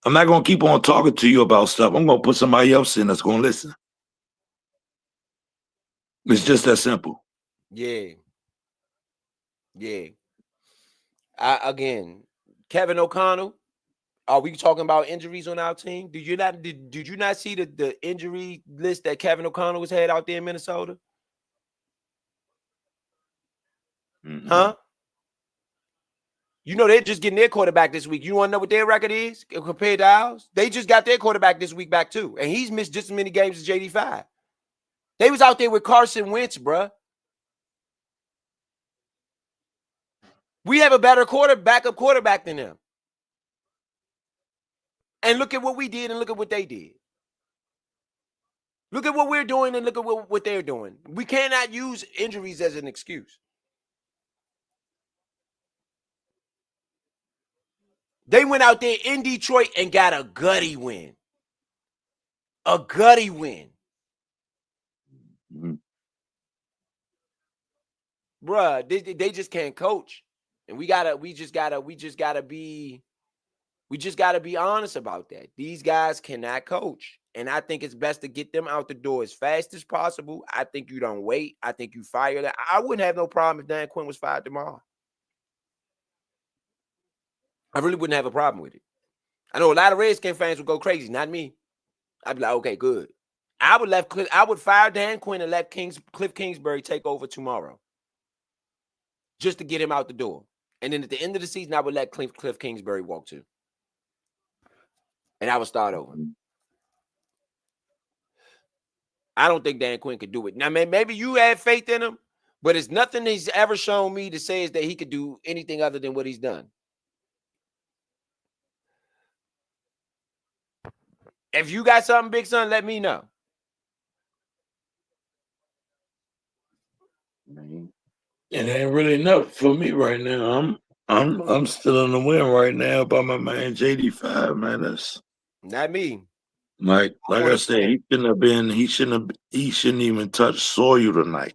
I'm not going to keep on talking to you about stuff. I'm going to put somebody else in that's going to listen. It's just that simple. Yeah. Again, Kevin O'Connell, are we talking about injuries on our team? Did you not see the injury list that Kevin O'Connell was had out there in Minnesota? Mm-hmm. Huh? They're just getting their quarterback this week. You want to know what their record is compared to ours? They just got their quarterback this week back too. And he's missed just as many games as JD5. They was out there with Carson Wentz, bruh. We have a better backup quarterback than them. And look at what we did and look at what they did. Look at what we're doing and look at what they're doing. We cannot use injuries as an excuse. They went out there in Detroit and got a gutty win. A gutty win. Mm-hmm. Bruh, they just can't coach. And we just gotta be honest about that. These guys cannot coach. And I think it's best to get them out the door as fast as possible. I think you don't wait. I think you fire that. I wouldn't have no problem if Dan Quinn was fired tomorrow. I really wouldn't have a problem with it. I know a lot of Redskins fans would go crazy, not me. I'd be like, okay, good. I would fire Dan Quinn and let Cliff Kingsbury take over tomorrow. just to get him out the door. And then at the end of the season, I would let Cliff Kingsbury walk too. And I would start over. I don't think Dan Quinn could do it. Now, maybe you had faith in him, but it's nothing he's ever shown me to say is that he could do anything other than what he's done. If you got something, Big Son, let me know. It ain't really enough for me right now. I'm still in the win right now by my man JD5, man. That's not me. Like I said, he shouldn't even touch soil tonight.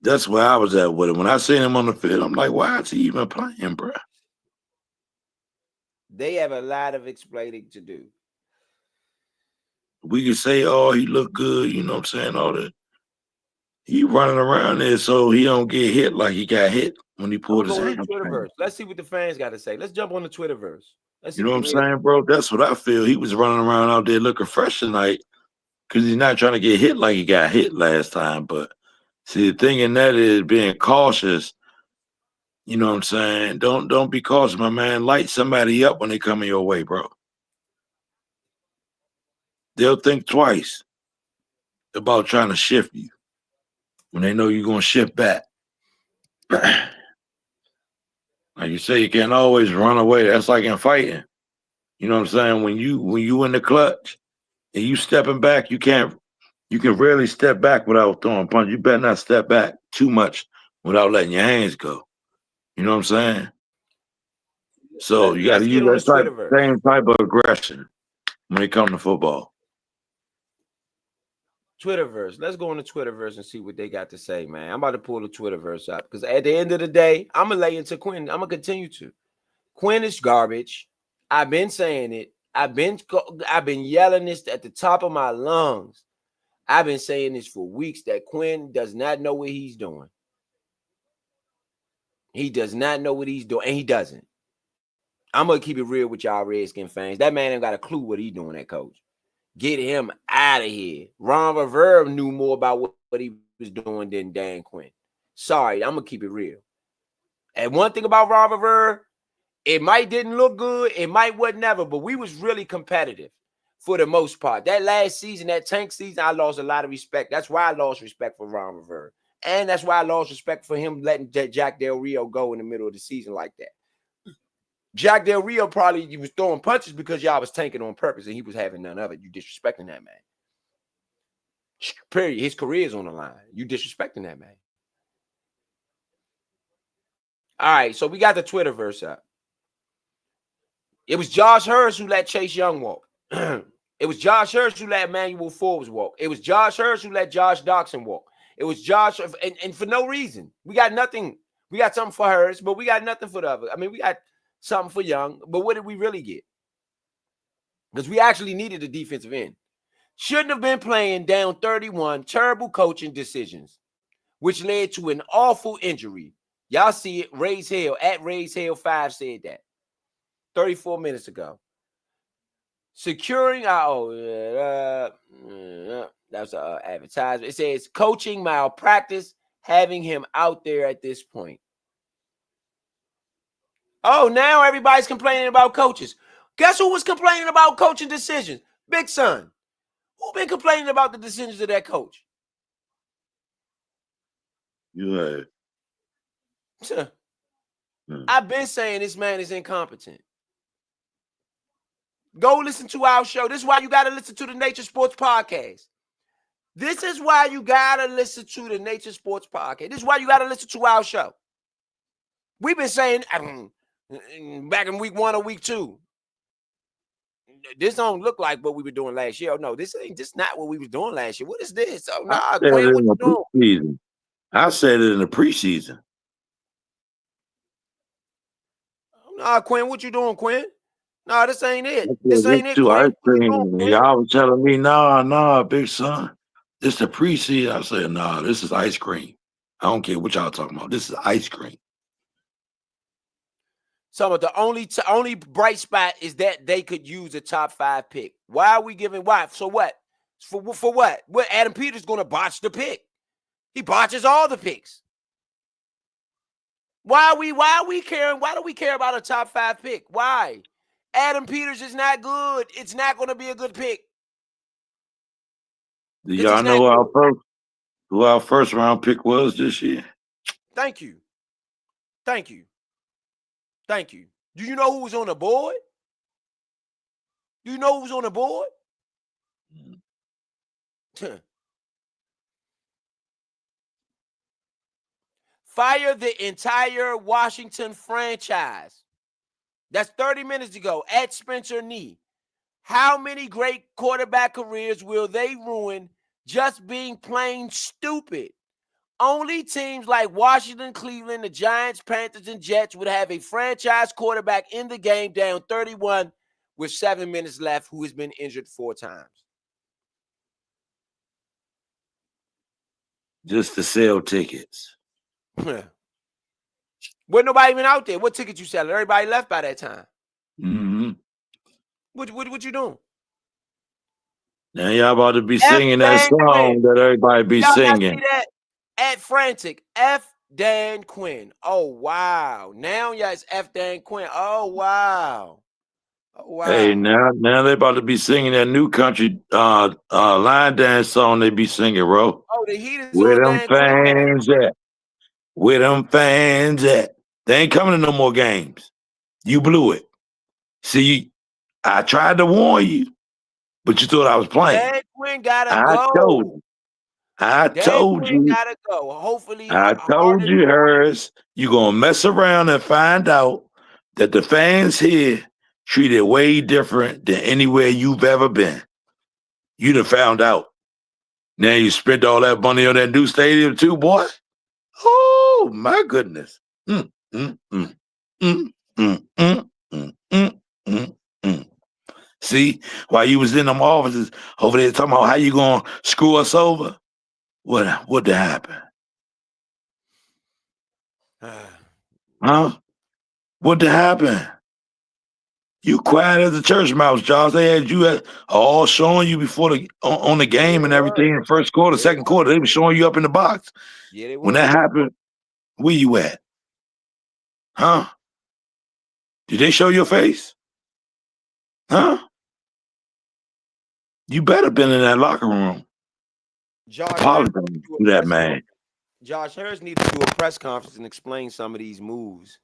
That's where I was at with him. When I seen him on the field, I'm like, why is he even playing, bro? They have a lot of explaining to do. We could say, oh, he looked good, you know what I'm saying, all that. He running around there so he don't get hit like he got hit when he pulled his hand. Twitterverse. Let's see what the fans got to say. Let's jump on the Twitterverse. You know what I'm saying, bro? That's what I feel. He was running around out there looking fresh tonight because he's not trying to get hit like he got hit last time. But see, the thing in that is being cautious. You know what I'm saying? Don't be cautious, my man. Light somebody up when they coming your way, bro. They'll think twice about trying to shift you when they know you're going to shift back. Like you say, you can't always run away. That's like in fighting. You know what I'm saying? When you in the clutch and you stepping back, you can rarely step back without throwing punch. You better not step back too much without letting your hands go. You know what I'm saying? So you got to use that same type of aggression when it comes to football. Twitterverse. Let's go on the Twitterverse and see what they got to say, man. I'm about to pull the Twitterverse up because at the end of the day, I'm going to lay into Quinn. I'm going to continue to. Quinn is garbage. I've been saying it. I've been yelling this at the top of my lungs. I've been saying this for weeks that Quinn does not know what he's doing. He does not know what he's doing, and he doesn't. I'm going to keep it real with y'all Redskin fans. That man ain't got a clue what he's doing, that coach. Get him out of here. Ron Rivera knew more about what he was doing than Dan Quinn. Sorry, I'm going to keep it real. And one thing about Ron Rivera, it might didn't look good. It might would never, but we was really competitive for the most part. That last season, that tank season, I lost a lot of respect. That's why I lost respect for Ron Rivera. And that's why I lost respect for him letting Jack Del Rio go in the middle of the season like that. Jack Del Rio probably was throwing punches because y'all was tanking on purpose and he was having none of it. You disrespecting that man. Period. His career is on the line. You disrespecting that man. All right, so we got the Twitterverse up. It was Josh Hurst who let Chase Young walk. It was Josh Hurst who let Emmanuel Forbes walk. It was Josh Hurst who let Josh Doxson walk. It was Josh, and for no reason. We got nothing. We got something for Hurst, but we got nothing for the other. I mean, we got something for Young, but what did we really get? Because we actually needed a defensive end. Shouldn't have been playing down 31, terrible coaching decisions, which led to an awful injury. Y'all see it, Raise Hale, at Raise Hale 5 said that 34 minutes ago. Securing that's an advertisement. It says coaching malpractice, having him out there at this point. Oh, now everybody's complaining about coaches. Guess who was complaining about coaching decisions? Big Son. Who been complaining about the decisions of that coach? You have. I've been saying this man is incompetent. Go listen to our show. This is why you got to listen to the Nature Sports Podcast. This is why you got to listen to the Nature Sports Podcast. This is why you got to listen to our show. We've been saying back in week 1 or week 2. This don't look like what we were doing last year. Oh, no, this not what we was doing last year. What is this? Oh, nah, Quinn, what you doing? I said it in the preseason. Oh, nah, Quinn, what you doing, Quinn? No, this ain't it. This ain't it, Quinn. Y'all was telling me, nah, Big Son. This the preseason. I said, nah, this is ice cream. I don't care what y'all talking about. This is ice cream. Some of the only bright spot is that they could use a top 5 pick. Why are we giving why? So what? For what? What Adam Peters going to botch the pick? He botches all the picks. Why are we caring? Why do we care about a top 5 pick? Why? Adam Peters is not good. It's not going to be a good pick. Do y'all know who our first round pick was this year? Thank you. Thank you. Thank you. Do you know who was on the board? Do you know who was on the board? Fire the entire Washington franchise. That's 30 minutes ago at Spencer Nee. How many great quarterback careers will they ruin just being plain stupid? Only teams like Washington, Cleveland, the Giants, Panthers, and Jets would have a franchise quarterback in the game down 31 with 7 minutes left who has been injured 4 times. Just to sell tickets. Wasn't nobody even out there. What ticket you selling? Everybody left by that time. Mm-hmm. What you doing? Now y'all about to be singing that song that everybody be singing. See that? At Frantic, F. Dan Quinn. Oh, wow. Now, yeah, it's F. Dan Quinn. Oh, wow. Oh, wow. Hey, now they about to be singing that new country line dance song they be singing, bro. Oh, the Heat is Where on them Dan fans Quinn. at? Where them fans at? They ain't coming to no more games. You blew it. See, I tried to warn you, but you thought I was playing. Dan Quinn gotta go. I told you. Gotta go. Hopefully, I told you, Harris, you're gonna mess around and find out that the fans here treat it way different than anywhere you've ever been. You'd have found out. Now you spent all that money on that new stadium too, boy. Oh my goodness. See, while you was in them offices over there talking about how you gonna screw us over, what did happen? Huh? What did happen? You quiet as a church mouse, Josh. They had you all showing you before on the game and everything in first quarter, second quarter. They were showing you up in the box. Yeah, they were. When that happened, where you at? Huh? Did they show your face? Huh? You better been in that locker room. Apologize to that man. Josh Harris needs to do a press conference and explain some of these moves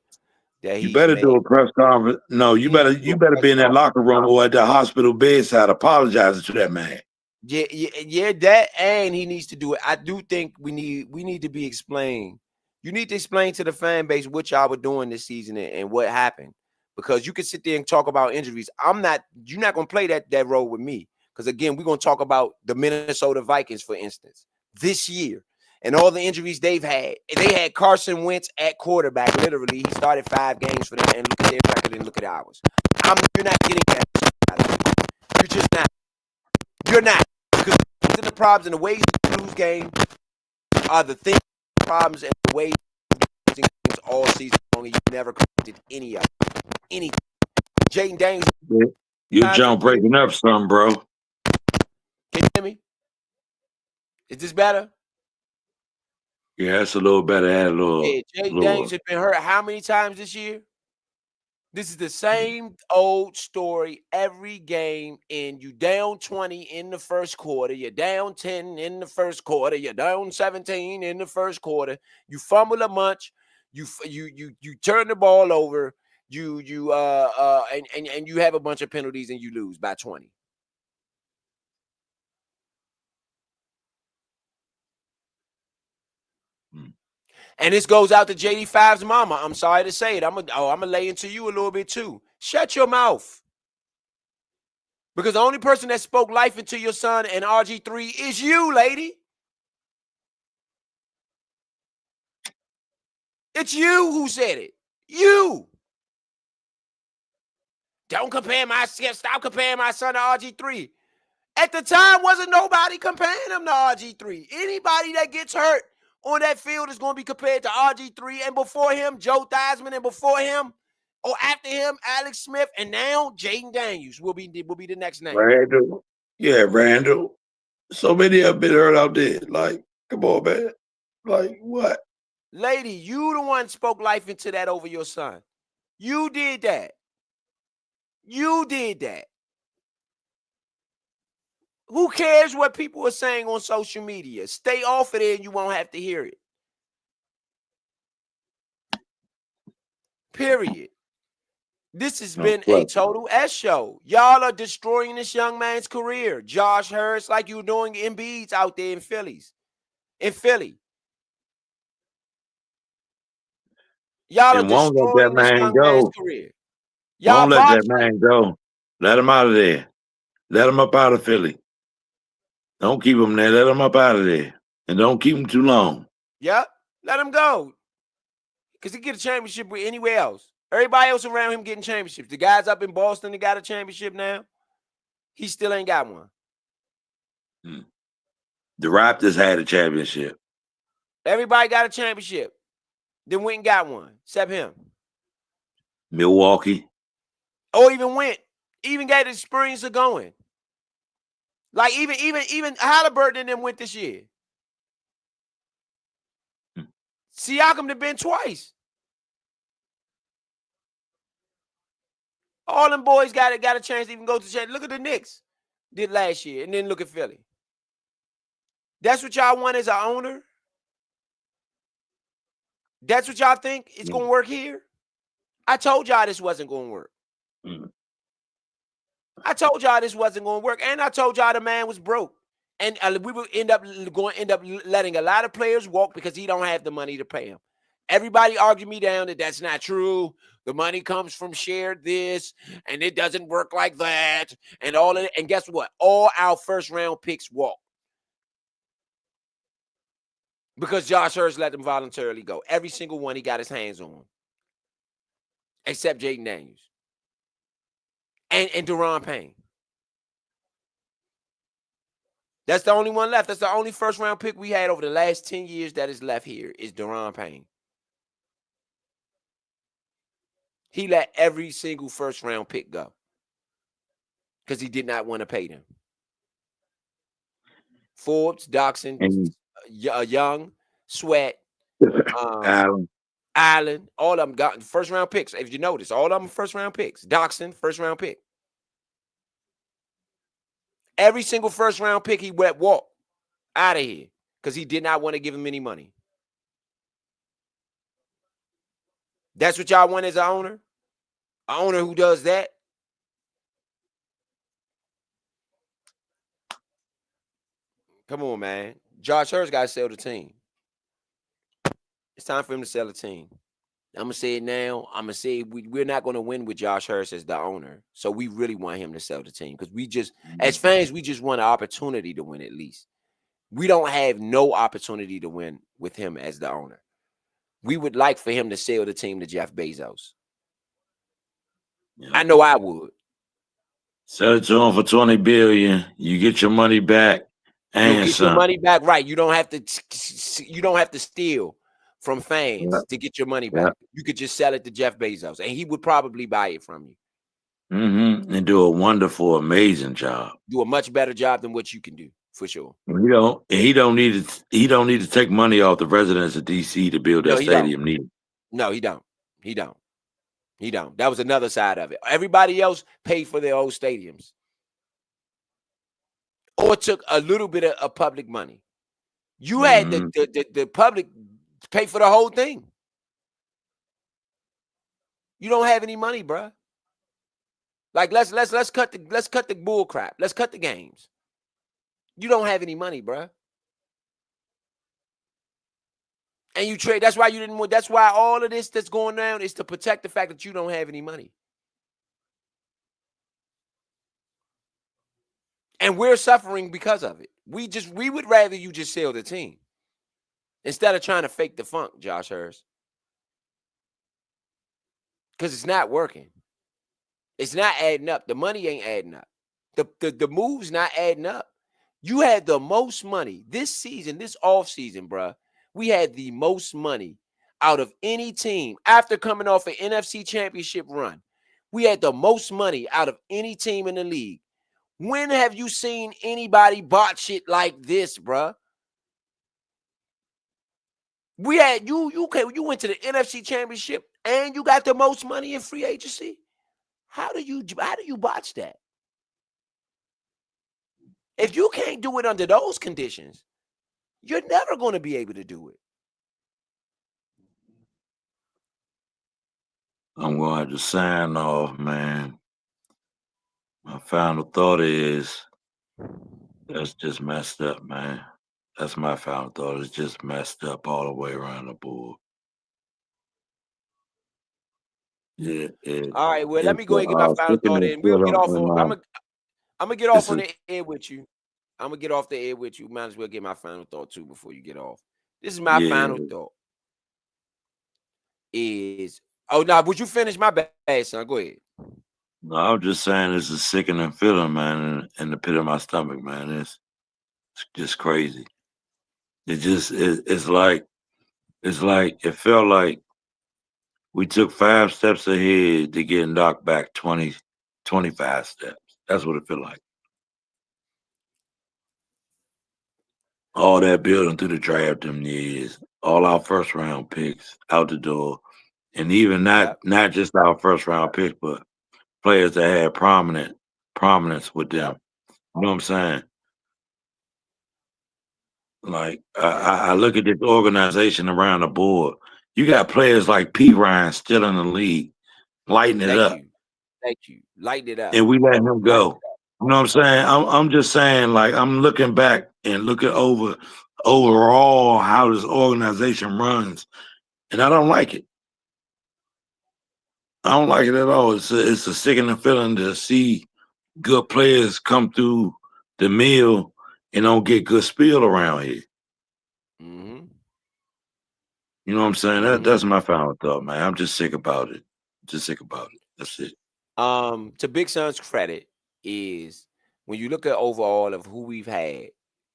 that you better do a press conference. No, you better be in that locker room or at the hospital bedside apologizing to that man. Yeah, that, and he needs to do it. I do think we need to be explained. You need to explain to the fan base what y'all were doing this season and what happened. Because you can sit there and talk about injuries. You're not gonna play that role with me. Because again, we're gonna talk about the Minnesota Vikings, for instance, this year. And all the injuries they've had. They had Carson Wentz at quarterback. Literally, he started 5 games for them. And look at their record and look at ours. You're not getting that. You're just not. You're not. Because the problems and the ways you lose games are the things, problems, and the ways you lose all season long. You never corrected any of it. Anything. Jaden Daniels. Your jump breaking up some, bro. Can you hear me? Is this better? Yeah, it's a little better. Yeah, Jaden Daniels has been hurt how many times this year? This is the same old story every game. And you down 20 in the first quarter. You're down 10 in the first quarter. You're down 17 in the first quarter. You fumble a bunch. You turn the ball over. And you have a bunch of penalties and you lose by 20. And this goes out to JD5's mama. I'm sorry to say it. I'm gonna lay into you a little bit too. Shut your mouth. Because the only person that spoke life into your son and RG3 is you, lady. It's you who said it. You. Stop comparing my son to RG3. At the time, wasn't nobody comparing him to RG3. Anybody that gets hurt on that field is going to be compared to RG3, and before him, Joe Theismann, and before him, or after him, Alex Smith, and now Jaden Daniels will be the next name. Randall. Yeah, Randall. So many have been hurt out there. Like, come on, man. Like, what? Lady, you the one spoke life into that over your son. You did that. You did that. Who cares what people are saying on social media? Stay off of it and you won't have to hear it. Period. This has been a total S show. Y'all are destroying this young man's career. Josh Hurst, like you were doing Embiid's out there in Philly. Y'all are won't let that destroying this man young man's go. career. Y'all Won't let that botching it. man go. Let him out of there. Let him up out of Philly. Don't keep him there. Let him up out of there. And don't keep him too long. Yep. Let him go. Because he get a championship with anywhere else. Everybody else around him getting championships. The guys up in Boston that got a championship now, he still ain't got one. The Raptors had a championship. Everybody got a championship. Then went and got one, except him. Milwaukee. Or even got the experience of going. Like even Halliburton and them went this year. Siakam have been twice. All them boys got a chance to even go to the championship. Look at the Knicks did last year, and then look at Philly. That's what y'all want as an owner? That's what y'all think it's going to work here? I told y'all this wasn't going to work. I told y'all this wasn't going to work, and I told y'all the man was broke. And we will end up letting a lot of players walk because he don't have the money to pay them. Everybody argued me down that that's not true. The money comes from shared this, and it doesn't work like that, and all of it. And guess what? All our first-round picks walk. Because Josh Hurst let them voluntarily go. Every single one he got his hands on. Except Jaden Daniels. And Deron Payne. That's the only one left. That's the only first-round pick we had over the last 10 years that is left here is Deron Payne. He let every single first-round pick go because he did not want to pay them. Forbes, Doxson, Young, Sweat, Allen, all of them got first-round picks. If you notice, all of them first-round picks. Doxson, first-round pick. Every single first-round pick he went walk out of here because he did not want to give him any money. That's what y'all want as an owner? An owner who does that? Come on, man. Josh Hurst got to sell the team. It's time for him to sell the team. I'm going to say it now. I'm going to say we're not going to win with Josh Hurst as the owner. So we really want him to sell the team because we just, as fans, we just want an opportunity to win at least. We don't have no opportunity to win with him as the owner. We would like for him to sell the team to Jeff Bezos. I know I would. Sell it to him for $20 billion. You get your money back. You get your money back, right? You don't have to steal from fans to get your money back. You could just sell it to Jeff Bezos, and he would probably buy it from you. And do a wonderful, amazing job. Do a much better job than what you can do, for sure. He don't need to take money off the residents of DC to build that stadium. No, he don't. That was another side of it. Everybody else paid for their old stadiums. Or took a little bit of public money. You had the public pay for the whole thing. You don't have any money, bruh. Like let's cut the bull crap. Let's cut the games. You don't have any money, bruh. And you trade. That's why you didn't want. That's why all of this that's going down is to protect the fact that you don't have any money. And we're suffering because of it. We would rather you just sell the team instead of trying to fake the funk, Josh Hurst. Because it's not working. It's not adding up. The money ain't adding up. The move's not adding up. You had the most money this season, this offseason, bruh. We had the most money out of any team after coming off an NFC championship run. We had the most money out of any team in the league. When have you seen anybody botch shit like this, bruh? We had you went to the NFC Championship and you got the most money in free agency. How do you botch that? If you can't do it under those conditions, you're never going to be able to do it. I'm going to have to sign off, man. My final thought is that's just messed up, man. That's my final thought. It's just messed up all the way around the board. All right, well, let It's me go ahead and get my final thought sickening in. We'll get feeling off. in I'm my. gonna get off It's on a the air with you. I'm gonna get off the air with you. Might as well get my final thought too before you get off. This is my yeah. final thought. Is now would you finish my bad, son? Go ahead. No, I'm just saying it's a sickening feeling, man, in the pit of my stomach, man. It's just crazy. It's like it felt like we took 5 steps ahead to get knocked back 20, 25 steps. That's what it felt like. All that building through the draft them years, all our first round picks out the door, and even Yep. not just our first round picks, but players that had prominence with them. Yep. You know what I'm saying? Like Yep. I look at this organization around the board. You got players like P. Ryan still in the league, lighting it Thank up, you. Thank you. Lighten it up. and we let him Lighten go. it up. You know what I'm saying? I'm just saying, like I'm looking back and looking overall how this organization runs, and I don't like it. I don't like it at all. It's a sickening feeling to see good players come through the mill and don't get good spiel around here. Mm-hmm. You know what I'm saying? Mm-hmm. That's my final thought, man. I'm just sick about it. Just sick about it. That's it. To Big Son's credit is when you look at overall of who we've had,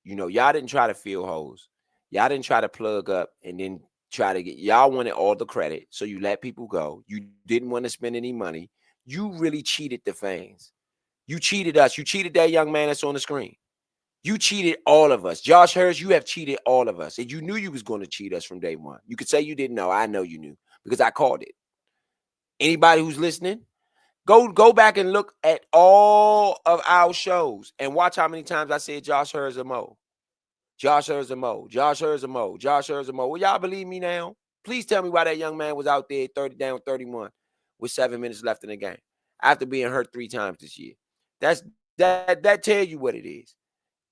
y'all didn't try to fill holes. Y'all didn't try to plug up and then try to y'all wanted all the credit. So you let people go. You didn't want to spend any money. You really cheated the fans. You cheated us. You cheated that young man that's on the screen. You cheated all of us. Josh Harris, you have cheated all of us. And you knew you was going to cheat us from day one. You could say you didn't know. I know you knew because I called it. Anybody who's listening, Go back and look at all of our shows and watch how many times I said Josh Hurts a Mo. Josh Hurts a Mo. Josh Hurts a Mo. Josh Hurts a Mo. Will y'all believe me now? Please tell me why that young man was out there 30 down 31 with 7 minutes left in the game after being hurt 3 times this year. That tell you what it is.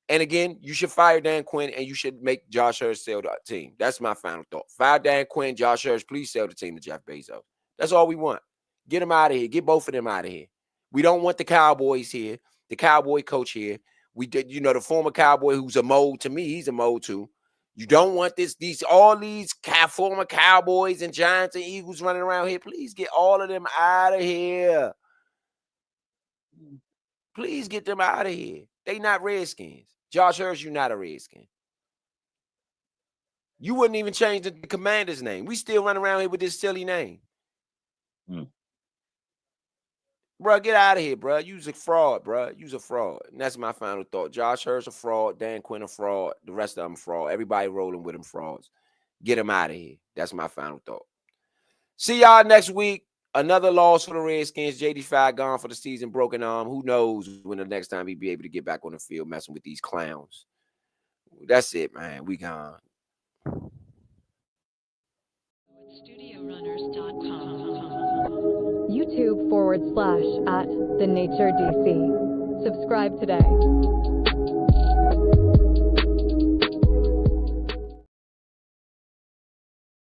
And again, you should fire Dan Quinn and you should make Josh Hurts sell the team. That's my final thought. Fire Dan Quinn, Josh Hurts, please sell the team to Jeff Bezos. That's all we want. Get them out of here. Get both of them out of here. We don't want the Cowboys here, the Cowboy coach here. We did, the former Cowboy who's a mole to me. He's a mole too. You don't want all these former Cowboys and Giants and Eagles running around here. Please get all of them out of here. Please get them out of here. They not Redskins. Josh Hurts, you're not a Redskin. You wouldn't even change the commander's name. We still run around here with this silly name. Bro, get out of here, bro. You's a fraud, bro. You's a fraud. And that's my final thought. Josh Hurts a fraud. Dan Quinn a fraud. The rest of them fraud. Everybody rolling with them frauds. Get them out of here. That's my final thought. See y'all next week. Another loss for the Redskins. JD5 gone for the season, broken arm. Who knows when the next time he'll be able to get back on the field messing with these clowns. That's it, man. We gone. YouTube/@TheNatureDC. Subscribe today.